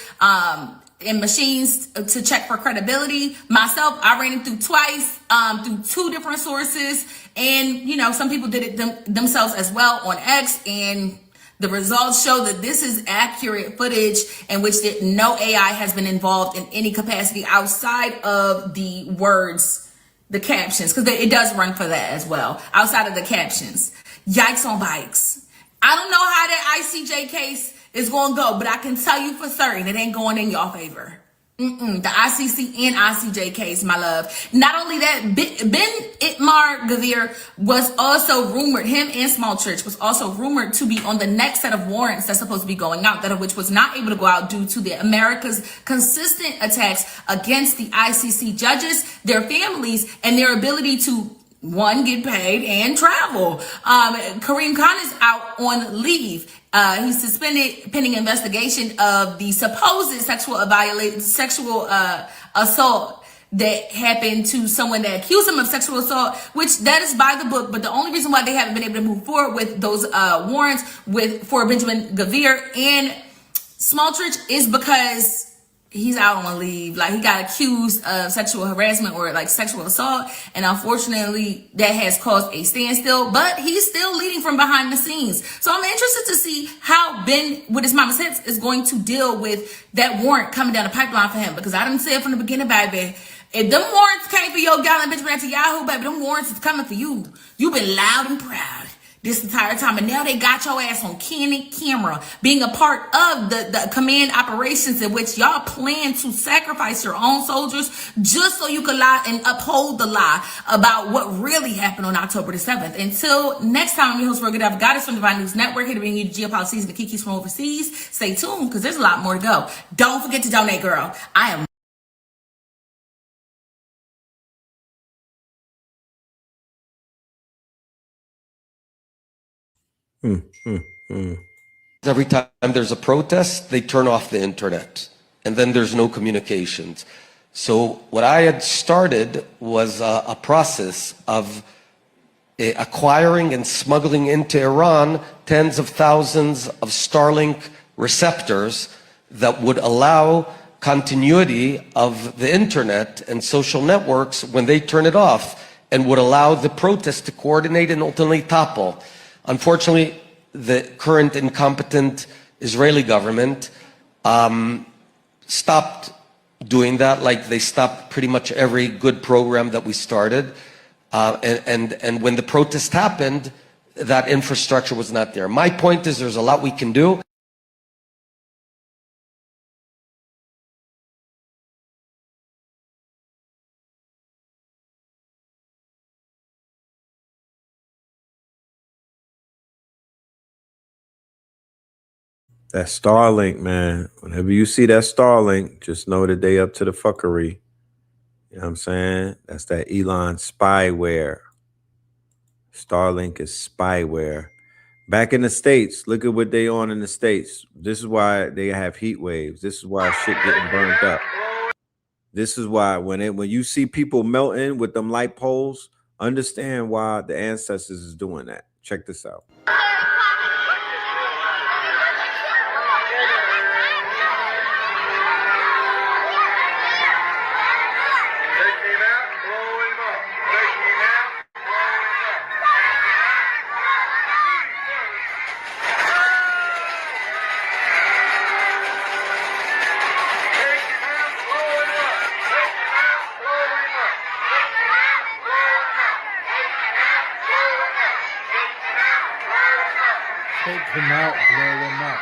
and machines to check for credibility. Myself, I ran it through twice, through 2 different sources. And, some people did it themselves as well on X, and the results show that this is accurate footage in which no AI has been involved in any capacity outside of the words, the captions, because it does run for that as well, outside of the captions. Yikes on bikes. I don't know how that ICJ case is going to go, but I can tell you for certain it ain't going in your favor. The ICC and ICJ case, my love. Not only that, Ben Gvir was also rumored, him and Small Church was also rumored to be on the next set of warrants that's supposed to be going out, that of which was not able to go out due to the America's consistent attacks against the ICC judges, their families, and their ability to, one, get paid and travel. Kareem Khan is out on leave. He's suspended pending investigation of the supposed sexual assault that happened to someone that accused him of sexual assault, which that is by the book. But the only reason why they haven't been able to move forward with those warrants for Benjamin Gvir and Small Church is because he's out on leave. Like, he got accused of sexual harassment or like sexual assault, and unfortunately that has caused a standstill, but he's still leading from behind the scenes. So I'm interested to see how Ben with his mama sense is going to deal with that warrant coming down the pipeline for him, because I didn't say it from the beginning, baby. If them warrants came for your gallant Benjamin Netanyahu, baby, them warrants is coming for you. You've been loud and proud this entire time, and now they got your ass on camera, being a part of the command operations in which y'all plan to sacrifice your own soldiers just so you could lie and uphold the lie about what really happened on October the 7th. Until next time, I'm your host, Roger Dove, Goddess from Divine News Network, here to bring you the geopolitics and the kikis from overseas. Stay tuned, because there's a lot more to go. Don't forget to donate, girl. I am Every time there's a protest, they turn off the internet, and then there's no communications. So what I had started was a process of acquiring and smuggling into Iran tens of thousands of Starlink receptors that would allow continuity of the internet and social networks when they turn it off, and would allow the protest to coordinate and ultimately topple. Unfortunately, the current incompetent Israeli government stopped doing that, like they stopped pretty much every good program that we started. And when the protest happened, that infrastructure was not there. My point is, there's a lot we can do. That Starlink, man. Whenever you see that Starlink, just know that they up to the fuckery. You know what I'm saying? That's that Elon spyware. Starlink is spyware. Back in the States, look at what they on in the States. This is why they have heat waves. This is why shit getting burned up. This is why when you see people melting with them light poles, understand why the ancestors is doing that. Check this out. Take him out, blow him up.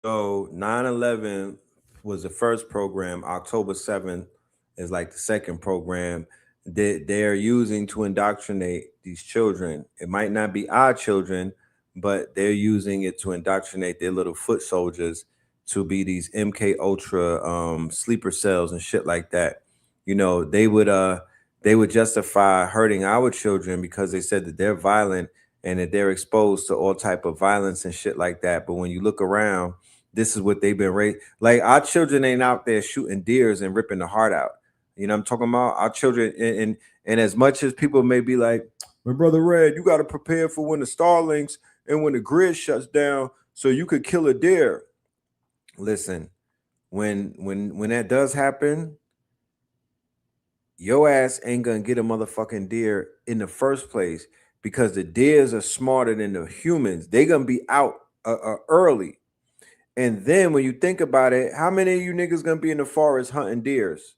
So 9/11 was the first program. October 7th is like the second program that they're using to indoctrinate these children. It might not be our children, but they're using it to indoctrinate their little foot soldiers to be these MK Ultra sleeper cells and shit like that. You know, they would justify hurting our children because they said that they're violent and that they're exposed to all type of violence and shit like that. But when you look around, this is what they've been raised. Like, our children ain't out there shooting deers and ripping the heart out. You know what I'm talking about? Our children, and as much as people may be like, my brother Red, you got to prepare for when the Starlinks and when the grid shuts down so you could kill a deer. Listen, when that does happen, your ass ain't gonna get a motherfucking deer in the first place, because the deers are smarter than the humans. They gonna be out early. And then when you think about it, how many of you niggas gonna be in the forest hunting deers?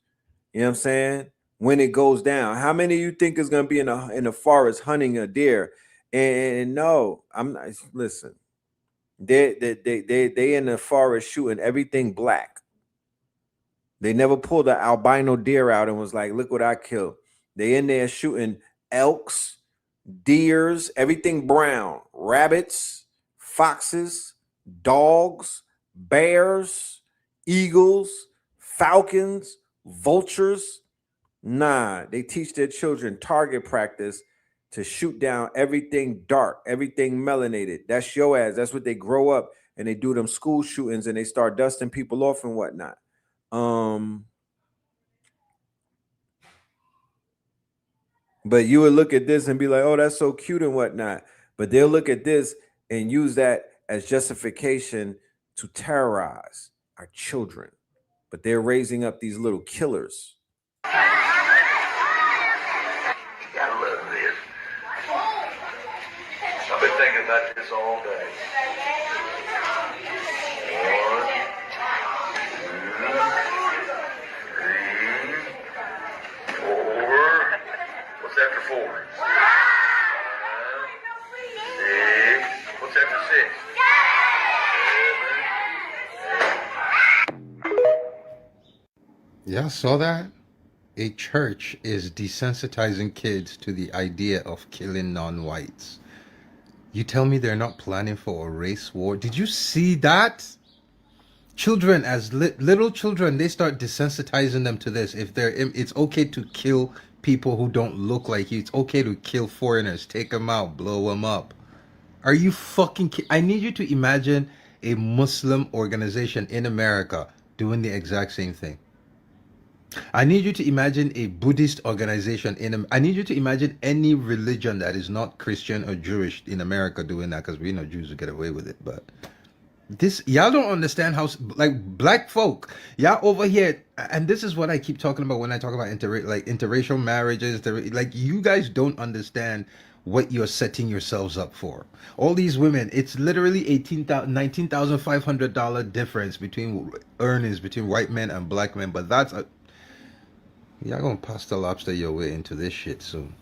You know what I'm saying? When it goes down, how many of you think is gonna be in the forest hunting a deer? And no, I'm not. Listen, they in the forest shooting everything black. They never pulled an albino deer out and was like, look what I killed. They in there shooting elks, deers, everything brown, rabbits, foxes, dogs, bears, eagles, falcons, vultures. Nah, they teach their children target practice to shoot down everything dark, everything melanated. That's your ass. That's what they grow up and they do them school shootings and they start dusting people off and whatnot. But you would look at this and be like, oh, that's so cute and whatnot. But they'll look at this and use that as justification to terrorize our children. But they're raising up these little killers. Gotta love this. I've been thinking about this all day. 1, 2, 3, 4. What's after 4? 5, 6. What's after 6? 7. Y'all saw that? A church is desensitizing kids to the idea of killing non-whites. You tell me they're not planning for a race war? Did you see that? Children, as little children, they start desensitizing them to this. If it's okay to kill people who don't look like you. It's okay to kill foreigners, take them out, blow them up. Are you fucking kidding? I need you to imagine a Muslim organization in America doing the exact same thing. I need you to imagine a Buddhist organization I need you to imagine any religion that is not Christian or Jewish in America doing that, because we know Jews will get away with it. But this, y'all don't understand how, like, black folk, y'all over here, and this is what I keep talking about when I talk about interracial marriages. Like, you guys don't understand what you're setting yourselves up for. All these women, it's literally $19,500 difference between earnings between white men and black men. But that's a, y'all gonna pass the lobster your way into this shit soon.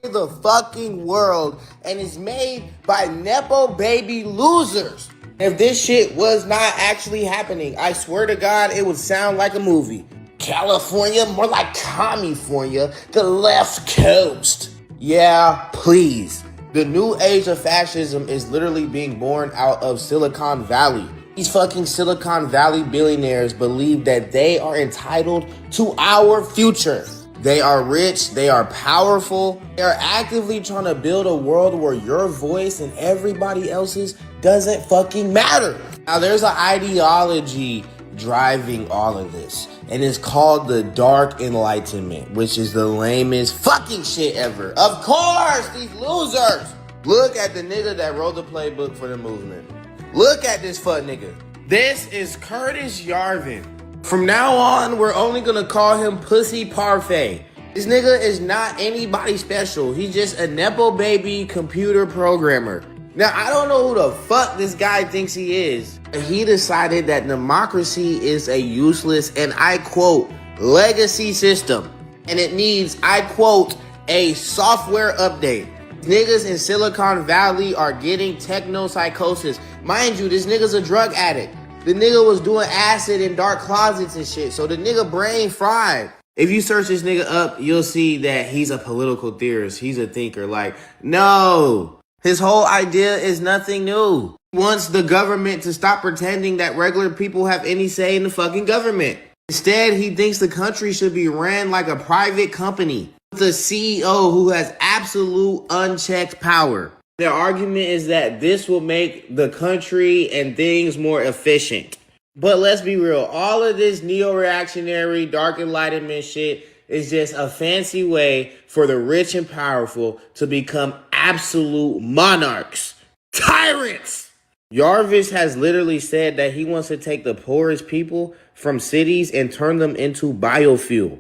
The fucking world, and is made by Nepo baby losers. If this shit was not actually happening, I swear to God, it would sound like a movie. California, more like California, the left coast. Yeah, please. The new age of fascism is literally being born out of Silicon Valley. These fucking Silicon Valley billionaires believe that they are entitled to our future. They are rich, they are powerful, they are actively trying to build a world where your voice and everybody else's doesn't fucking matter. Now, there's an ideology driving all of this, and it's called the Dark Enlightenment, which is the lamest fucking shit ever. Of course, these losers. Look at the nigga that wrote the playbook for the movement. Look at this fuck nigga. This is Curtis Yarvin. From now on, we're only gonna call him Pussy Parfait. This nigga is not anybody special. He's just a Nepo baby computer programmer. Now, I don't know who the fuck this guy thinks he is. He decided that democracy is a useless, and I quote, legacy system. And it needs, I quote, a software update. Niggas in Silicon Valley are getting techno-psychosis. Mind you, this nigga's a drug addict. The nigga was doing acid in dark closets and shit, so the nigga brain fried. If you search this nigga up, you'll see that he's a political theorist. He's a thinker. Like, no. His whole idea is nothing new. He wants the government to stop pretending that regular people have any say in the fucking government. Instead, he thinks the country should be ran like a private company with a CEO who has absolute unchecked power. Their argument is that this will make the country and things more efficient. But let's be real, all of this neo-reactionary, dark enlightenment shit is just a fancy way for the rich and powerful to become absolute monarchs, tyrants. Yarvis has literally said that he wants to take the poorest people from cities and turn them into biofuel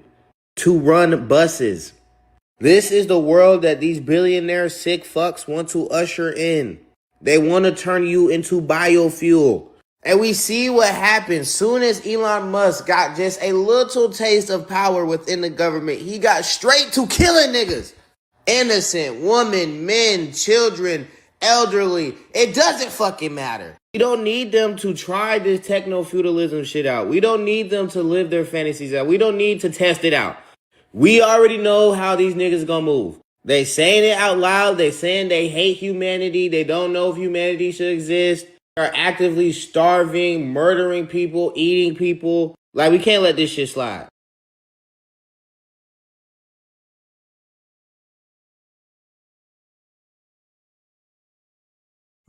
to run buses. This is the world that these billionaire sick fucks want to usher in. They want to turn you into biofuel. And we see what happens. Soon as Elon Musk got just a little taste of power within the government, he got straight to killing niggas. Innocent women, men, children, elderly. It doesn't fucking matter. We don't need them to try this techno-feudalism shit out. We don't need them to live their fantasies out. We don't need to test it out. We already know how these niggas gonna move. They saying it out loud. They saying they hate humanity. They don't know if humanity should exist. They're actively starving, murdering people, eating people. Like, we can't let this shit slide.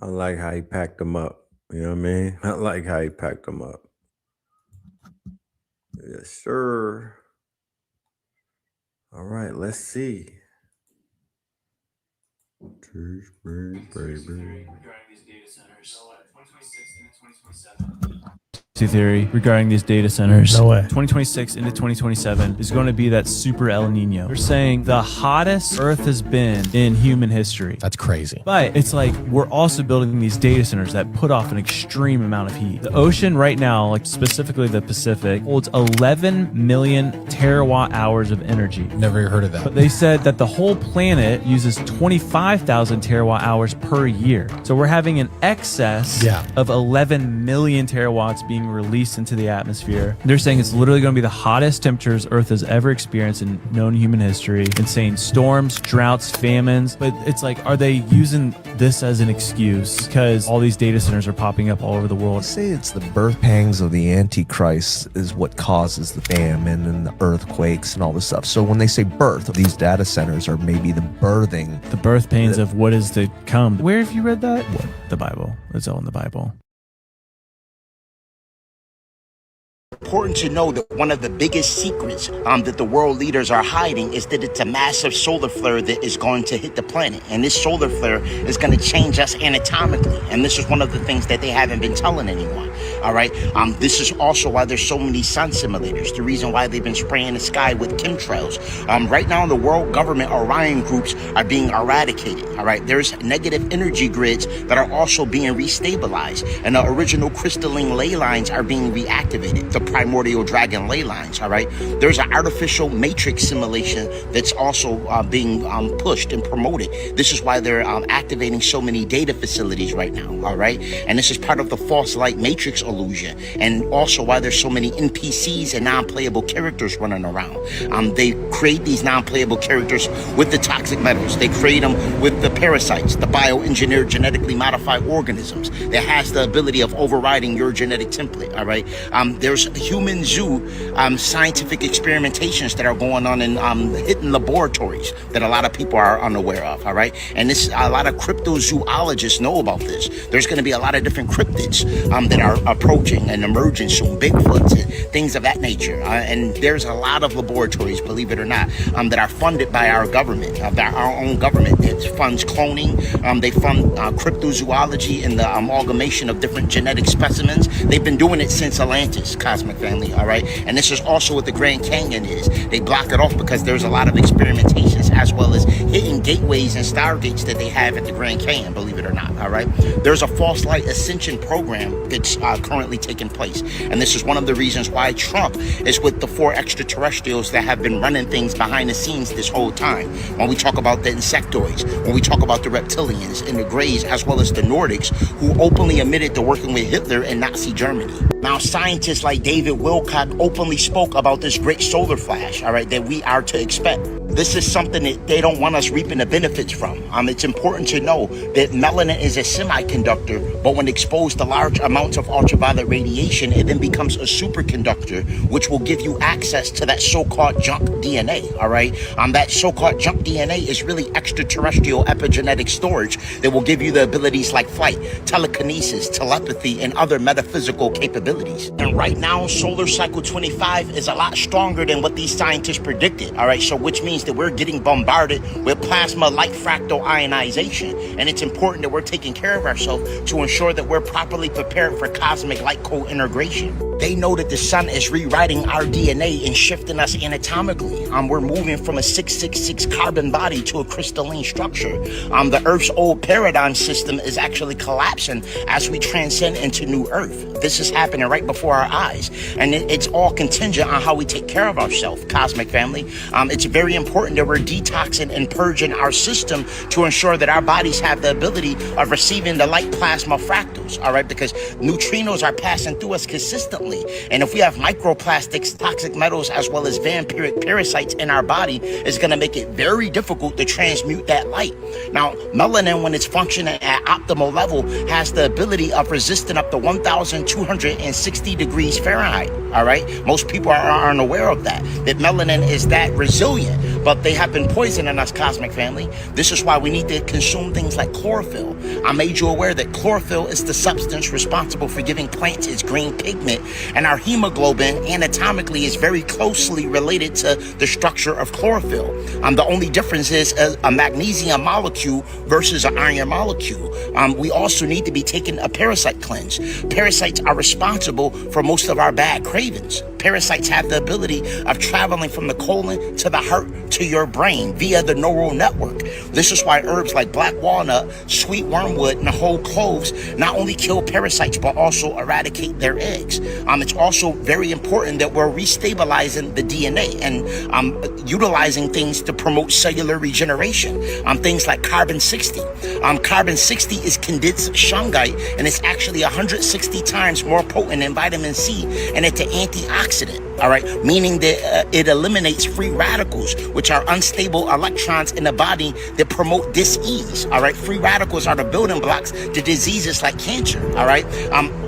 I like how he packed them up. You know what I mean? I like how he packed them up. Yes, sir. All right, let's see. Baby. Theory regarding these data centers. No way. 2026 into 2027 is going to be that super El Nino. They're saying the hottest Earth has been in human history. That's crazy. But it's like we're also building these data centers that put off an extreme amount of heat. The ocean right now, like specifically the Pacific, holds 11 million terawatt hours of energy. Never heard of that. But they said that the whole planet uses 25,000 terawatt hours per year. So we're having an excess of 11 million terawatts being released into the atmosphere. They're saying it's literally going to be the hottest temperatures Earth has ever experienced in known human history. Insane storms, droughts, famines. But it's like, are they using this as an excuse because all these data centers are popping up all over the world? Say it's the birth pangs of the Antichrist is what causes the famine and the earthquakes and all this stuff. So when they say birth, these data centers are maybe the birthing. The birth pains of what is to come. Where have you read that? What? The Bible. It's all in the Bible. Important to know that one of the biggest secrets that the world leaders are hiding is that it's a massive solar flare that is going to hit the planet. And this solar flare is going to change us anatomically. And this is one of the things that they haven't been telling anyone. All right. This is also why there's so many sun simulators. The reason why they've been spraying the sky with chemtrails. Right now, the world government Orion groups are being eradicated. All right. There's negative energy grids that are also being restabilized. And the original crystalline ley lines are being reactivated. The primordial dragon ley lines. All right. There's an artificial matrix simulation that's also being pushed and promoted. This is why they're activating so many data facilities right now. All right. And this is part of the false light matrix illusion, and also why there's so many NPCs and non-playable characters running around. They create these non-playable characters with the toxic metals. They create them with the parasites, the bioengineered genetically modified organisms that has the ability of overriding your genetic template. All right. There's human zoo scientific experimentations that are going on in hidden laboratories that a lot of people are unaware of. All right. And this, a lot of cryptozoologists know about this. There's going to be a lot of different cryptids that are approaching and emerging soon, Bigfoots and things of that nature. And there's a lot of laboratories, believe it or not, that are funded by our government, our own government. It funds cloning. They fund cryptozoology and the amalgamation of different genetic specimens. They've been doing it since Atlantis, Cosmic Family, all right? And this is also what the Grand Canyon is. They block it off because there's a lot of experimentations as well as hidden gateways and stargates that they have at the Grand Canyon, believe it or not, all right? There's a false light ascension program that's currently taking place. And this is one of the reasons why Trump is with the 4 extraterrestrials that have been running things behind the scenes this whole time. When we talk about the insectoids, when we talk about the reptilians and the Greys, as well as the Nordics, who openly admitted to working with Hitler in Nazi Germany. Now, scientists like David Wilcock openly spoke about this great solar flash, all right, that we are to expect. This is something that they don't want us reaping the benefits from. It's important to know that melanin is a semiconductor, but when exposed to large amounts of ultraviolet radiation, it then becomes a superconductor, which will give you access to that so-called junk DNA, all right? That so-called junk DNA is really extraterrestrial epigenetic storage that will give you the abilities like flight, telekinesis, telepathy, and other metaphysical capabilities. And right now, solar cycle 25 is a lot stronger than what these scientists predicted, all right? So which means that we're getting bombarded with plasma light fractal ionization. And it's important that we're taking care of ourselves to ensure that we're properly prepared for cosmic light co-integration. They know that the sun is rewriting our DNA and shifting us anatomically. We're moving from a 666 carbon body to a crystalline structure. The Earth's old paradigm system is actually collapsing as we transcend into new Earth. This is happening right before our eyes. And it's all contingent on how we take care of ourselves, Cosmic Family. It's very important that we're detoxing and purging our system to ensure that our bodies have the ability of receiving the light plasma fractals, all right? Because neutrinos are passing through us consistently. efficiently. And if we have microplastics, toxic metals, as well as vampiric parasites in our body, it's going to make it very difficult to transmute that light. Now, melanin, when it's functioning at optimal level, has the ability of resisting up to 1,260 degrees Fahrenheit. All right. Most people aren't aware of that melanin is that resilient, but they have been poisoning us, cosmic family. This is why we need to consume things like chlorophyll. I made you aware that chlorophyll is the substance responsible for giving plants its green pigment, and our hemoglobin anatomically is very closely related to the structure of chlorophyll. The only difference is a magnesium molecule versus an iron molecule. We also need to be taking a parasite cleanse. Parasites are responsible for most of our bad cravings. Parasites have the ability of traveling from the colon to the heart to your brain via the neural network. This is why herbs like black walnut, sweet wormwood, and whole cloves not only kill parasites but also eradicate their eggs. It's also very important that we're restabilizing the DNA and utilizing things to promote cellular regeneration. Things like carbon-60. Carbon-60 is condensed shungite, and it's actually 160 times more potent than vitamin C, and it's an antioxidant. All right, meaning that it eliminates free radicals, which are unstable electrons in the body that promote dis-ease. All right, free radicals are the building blocks to diseases like cancer. All right,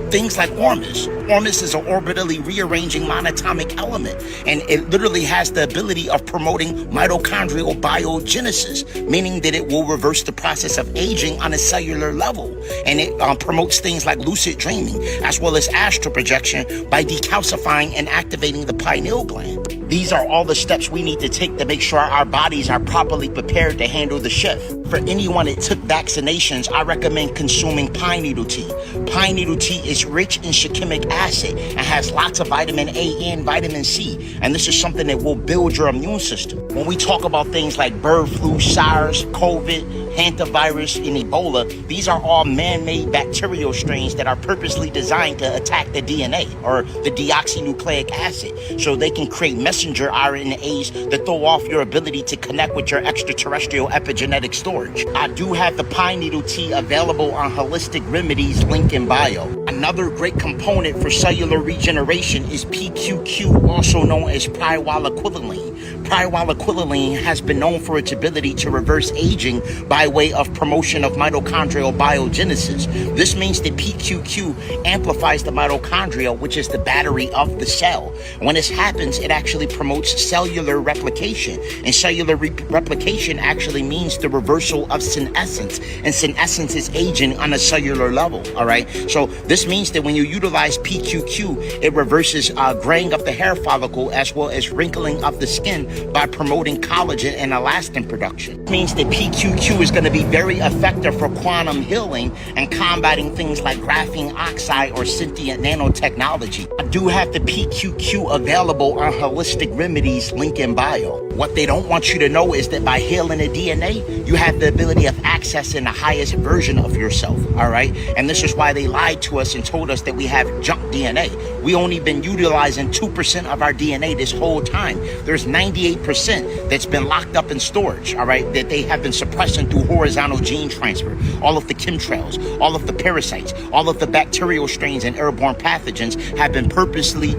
things like ormus. Ormus is an orbitally rearranging monatomic element, and it literally has the ability of promoting mitochondrial biogenesis, meaning that it will reverse the process of aging on a cellular level. And it promotes things like lucid dreaming, as well as astral projection by decalcifying and activating the pineal gland. These are all the steps we need to take to make sure our bodies are properly prepared to handle the shift. For anyone that took vaccinations, I recommend consuming pine needle tea. Pine needle tea is rich in shikimic acid and has lots of vitamin A and vitamin C, and this is something that will build your immune system. When we talk about things like bird flu, SARS, COVID, hantavirus, and Ebola, these are all man-made bacterial strains that are purposely designed to attack the DNA, or the deoxynucleic acid, so they can create messenger RNAs that throw off your ability to connect with your extraterrestrial epigenetic storage. I do have the pine needle tea available on Holistic Remedies, link in bio. Another great component for cellular regeneration is PQQ, also known as pyroquinoline. Pyroquinoline has been known for its ability to reverse aging by way of promotion of mitochondrial biogenesis. This means that PQQ amplifies the mitochondria, which is the battery of the cell. When this happens, it actually promotes cellular replication, and cellular replication actually means the reversal of senescence, and senescence is aging on a cellular level. All right, so this means that when you utilize PQQ, it reverses graying of the hair follicle as well as wrinkling of the skin by promoting collagen and elastin production. It means that PQQ is going to be very effective for quantum healing and combating things like graphene oxide or sentient nanotechnology. I do have the PQQ available on Holistic Remedies, link in bio. What they don't want you to know is that by healing the DNA, you have the ability of accessing the highest version of yourself, all right? And this is why they lied to us and told us that we have junk DNA. We only been utilizing 2% of our DNA this whole time. There's 98% that's been locked up in storage, all right, that they have been suppressing through horizontal gene transfer. All of the chemtrails, all of the parasites, all of the bacterial strains and airborne pathogens have been purposely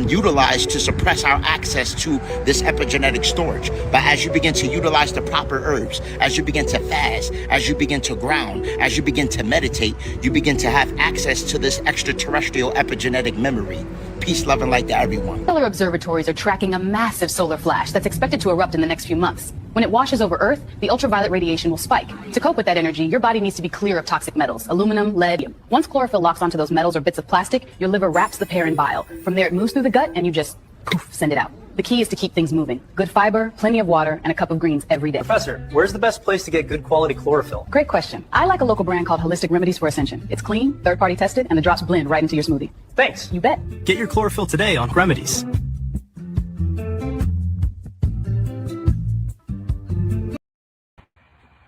utilized to suppress our access to this epigenetic storage. But as you begin to utilize the proper herbs, as you begin to fast, as you begin to ground, as you begin to meditate, you begin to have access to this extraterrestrial epigenetic memory. Peace, love, and light to everyone. Solar observatories are tracking a massive solar flash that's expected to erupt in the next few months. When it washes over Earth, the ultraviolet radiation will spike. To cope with that energy, your body needs to be clear of toxic metals, aluminum, lead. Once chlorophyll locks onto those metals or bits of plastic, your liver wraps the pair in bile. From there, it moves through the gut and you just poof, send it out. The key is to keep things moving. Good fiber, plenty of water, and a cup of greens every day. Professor, where's the best place to get good quality chlorophyll? Great question. I like a local brand called Holistic Remedies for Ascension. It's clean, third-party tested, and the drops blend right into your smoothie. Thanks. You bet. Get your chlorophyll today on Remedies.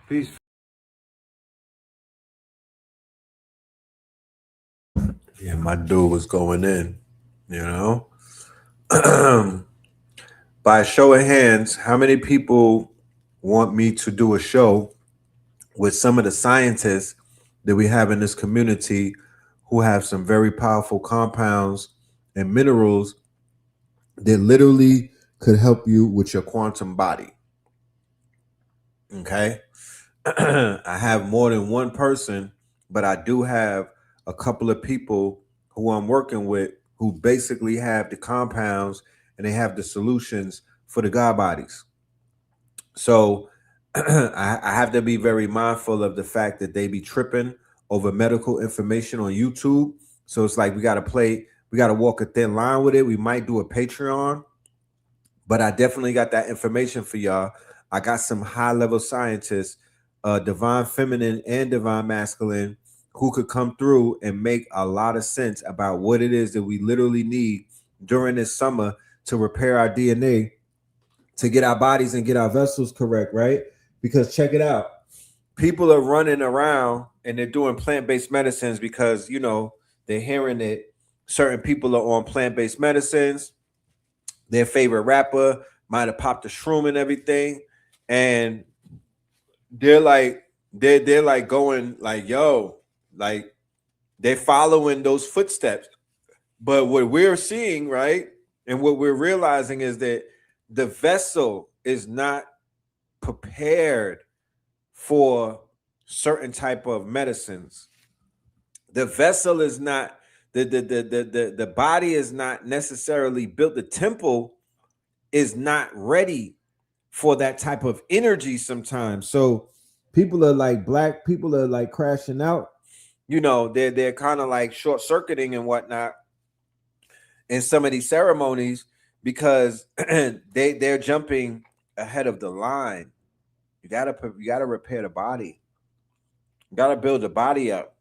Peace. Yeah, my dude was going in, you know. By a show of hands, how many people want me to do a show with some of the scientists that we have in this community who have some very powerful compounds and minerals that literally could help you with your quantum body. Okay. I have more than one person, but I do have a couple of people who I'm working with who basically have the compounds and they have the solutions for the God bodies. So I have to be very mindful of the fact that they be tripping over medical information on YouTube. So it's like we got to walk a thin line with it. We might do a Patreon, but I definitely got that information for y'all. I got some high-level scientists, divine feminine and divine masculine, who could come through and make a lot of sense about what it is that we literally need during this summer to repair our DNA, to get our bodies and get our vessels correct, right? Because check it out. People are running around and they're doing plant-based medicines because, you know, they're hearing that certain people are on plant-based medicines. Their favorite rapper might have popped a shroom and everything. And they're like going like, yo, like they're following those footsteps. But what we're seeing, right, and what we're realizing is that the vessel is not prepared for certain type of medicines. The vessel is not, the body is not necessarily built. The temple is not ready for that type of energy sometimes. So people are like, black people are like crashing out. You know, they're kind of like short circuiting and whatnot in some of these ceremonies because they're jumping ahead of the line. You gotta repair the body. You gotta build the body up.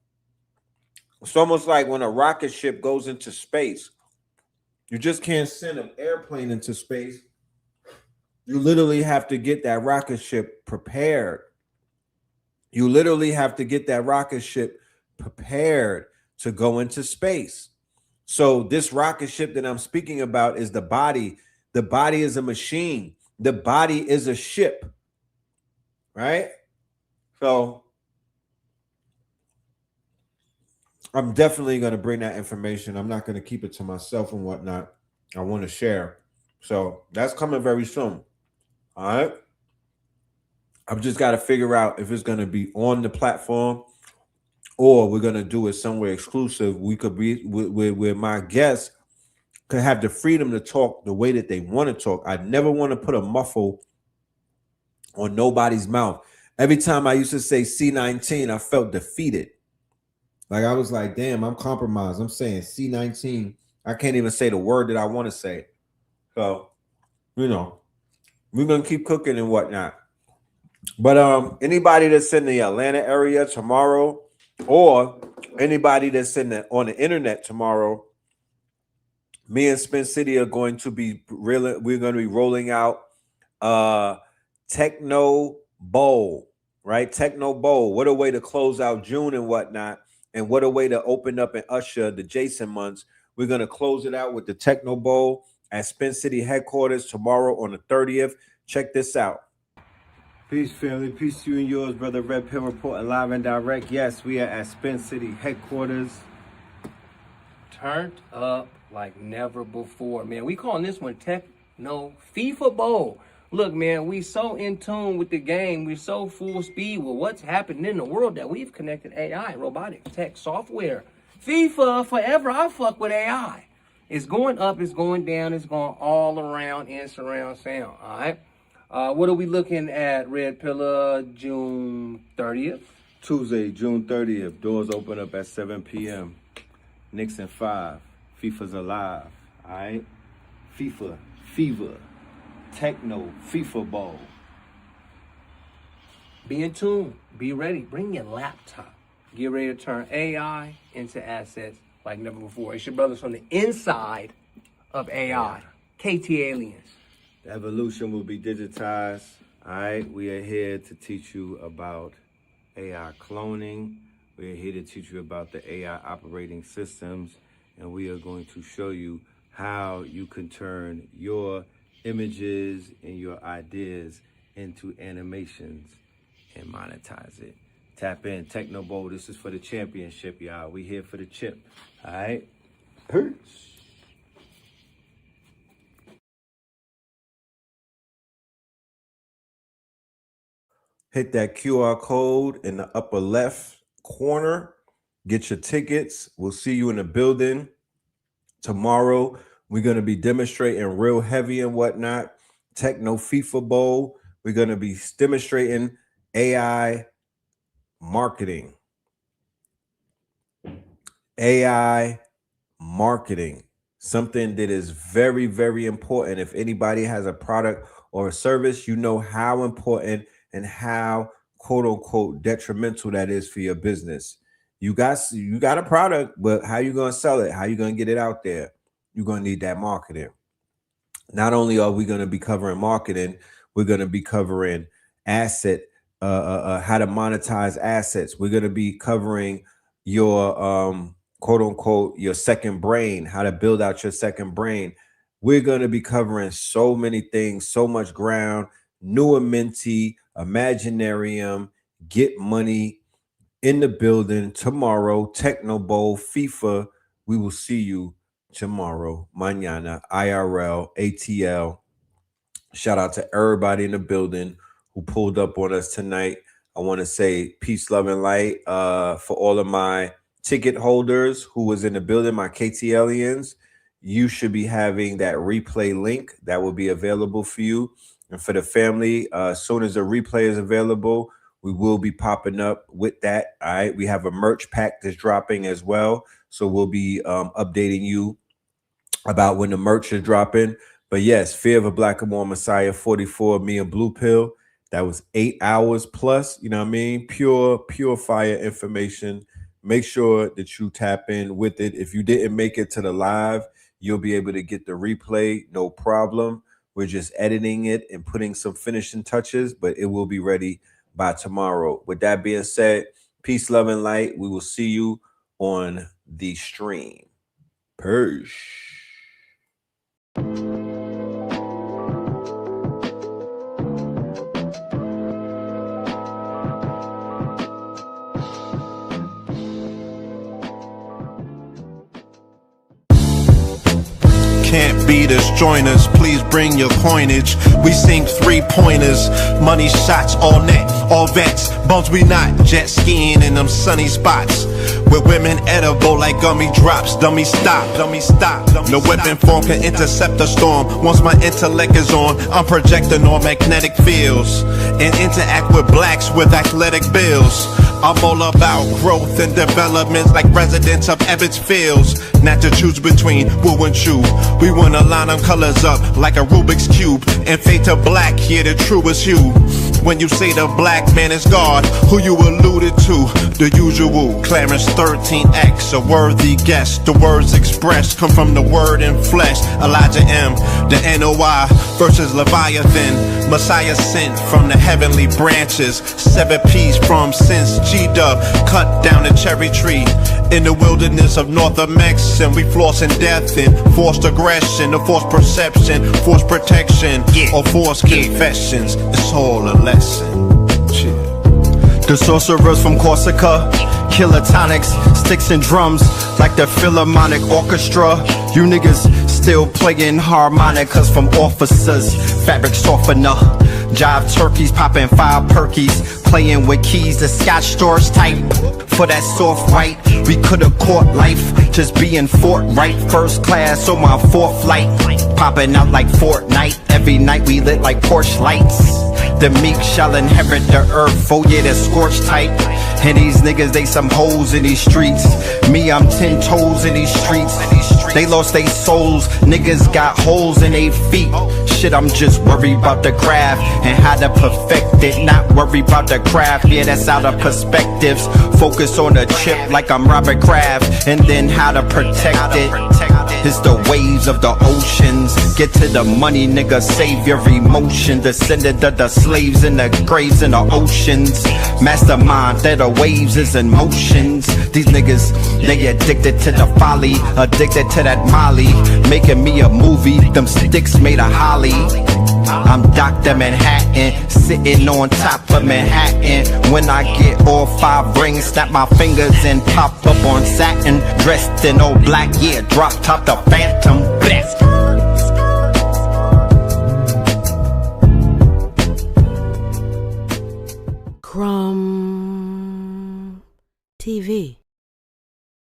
It's almost like when a rocket ship goes into space. You just can't send an airplane into space. You literally have to get that rocket ship prepared. You literally have to get that rocket ship prepared to go into space. So this rocket ship that I'm speaking about is the body. The body is a machine. The body is a ship, right? So I'm definitely going to bring that information. I'm not going to keep it to myself and whatnot. I want to share. So that's coming very soon. All right. I've just got to figure out if it's going to be on the platform or we're going to do it somewhere exclusive. We could be where my guests could have the freedom to talk the way that they want to talk. I never want to put a muffle on nobody's mouth. Every time I used to say C19, I felt defeated. Like I was like, damn, I'm compromised. I'm saying C19. I can't even say the word that I want to say. So, you know, we're going to keep cooking and whatnot. But anybody that's in the Atlanta area tomorrow or anybody that's on the internet tomorrow, me and Spin City are going to be we're going to be rolling out Techno Bowl, right? Techno Bowl. What a way to close out June and whatnot. And what a way to open up and usher the Jason months. We're going to close it out with the Techno Bowl at Spin City headquarters tomorrow on the 30th. Check this out. Peace, family. Peace to you and yours, brother. Red Pill reporting live and direct. Yes, we are at Spin City headquarters. Turned up like never before, man. We calling this one Techno FIFA Bowl. Look, man, we so in tune with the game. We're so full speed with what's happening in the world that we've connected AI, robotics, tech, software. FIFA forever. I fuck with AI. It's going up, it's going down, it's going all around in surround sound. All right. What are we looking at, Red Pillar? June 30th? Tuesday, June 30th. Doors open up at 7 p.m. Knicks in 5. FIFA's alive. All right. FIFA, Fever, Techno, FIFA Bowl. Be in tune. Be ready. Bring your laptop. Get ready to turn AI into assets like never before. It's your brothers from the inside of AI. KT Aliens. The evolution will be digitized. All right. We are here to teach you about AI cloning. We are here to teach you about the AI operating systems. And we are going to show you how you can turn your images and your ideas into animations and monetize it. Tap in, Techno Bowl. This is for the championship, y'all. We here for the chip. All right? Peace. hit that QR code in the upper left corner. Get your tickets. We'll see you in the building tomorrow. We're going to be demonstrating real heavy and whatnot. Techno FIFA Bowl. We're going to be demonstrating AI marketing. AI marketing. Something that is very, very important. If anybody has a product or a service, you know how important and how quote unquote detrimental that is for your business. You got a product, but how you going to sell it? How you going to get it out there? You're going to need that marketing. Not only are we going to be covering marketing, we're going to be covering how to monetize assets. We're going to be covering your quote unquote your second brain, how to build out your second brain. We're going to be covering so many things, so much ground. New Minty, Imaginarium, Get Money in the building tomorrow. Techno Bowl, FIFA. We will see you tomorrow, mañana, IRL, ATL. Shout out to everybody in the building who pulled up on us tonight. I want to say peace, love, and light for all of my ticket holders who was in the building, my KTLians. You should be having that replay link that will be available for you. And for the family, as soon as the replay is available, we will be popping up with that. All right. We have a merch pack that's dropping as well. So we'll be updating you about when the merch is dropping. But yes, Fear of a Black and More Messiah 44, me and Blue Pill. That was 8 hours plus, you know what I mean? Pure fire information. Make sure that you tap in with it. If you didn't make it to the live, you'll be able to get the replay, no problem. We're just editing it and putting some finishing touches, but it will be ready by tomorrow. With that being said, peace, love, and light. We will see you on the stream. Peace. Can't beat us, join us, please bring your coinage. We sing 3-pointers, money shots, all net, all vets. Bums we not, jet skiing in them sunny spots. With women edible like gummy drops. Dummy stop, dummy stop. No weapon form can intercept the storm. Once my intellect is on, I'm projecting on magnetic fields and interact with blacks with athletic bills. I'm all about growth and development like residents of Ebbets Fields. Not to choose between woo and chew. We wanna line them colors up like a Rubik's Cube and fade to black, yeah, the truest hue. When you say the black man is God, who you alluded to? The usual Clarence 13X, a worthy guess. The words expressed come from the word in flesh. Elijah M, the NOI versus Leviathan. Messiah sent from the heavenly branches. 7 P's from since G-Dub cut down the cherry tree. In the wilderness of North Mex, and we flossing death and forced aggression, or forced perception, forced protection, or forced confessions. It's all a lesson. The sorcerers from Corsica, killer tonics, sticks and drums like the Philharmonic Orchestra. You niggas still playing harmonicas from officers, fabric softener. Jive turkeys popping 5 perkies, playing with keys, the Scotch Storch type. For that soft white, we could've caught life, just being forthright. First class on my 4th flight, popping out like Fortnite. Every night we lit like Porsche lights. The meek shall inherit the earth, oh yeah, the scorched type. And these niggas, they some hoes in these streets. Me, I'm 10 toes in these streets. They lost their souls, niggas got holes in their feet. Shit, I'm just worried about the craft and how to perfect it. Not worried about the craft, yeah, that's out of perspectives. Focus on the chip like I'm Robert Kraft, and then how to protect it. It's the waves of the oceans. Get to the money, nigga, save your emotion. Descendant of the slaves in the graves in the oceans. Mastermind that the waves is in motions. These niggas, they addicted to the folly, addicted to that molly. Making me a movie, them sticks made of holly. I'm Dr. Manhattan, sitting on top of Manhattan. When I get all 5 rings, snap my fingers and pop up on satin. Dressed in all black, yeah, drop top the Phantom. Blessed.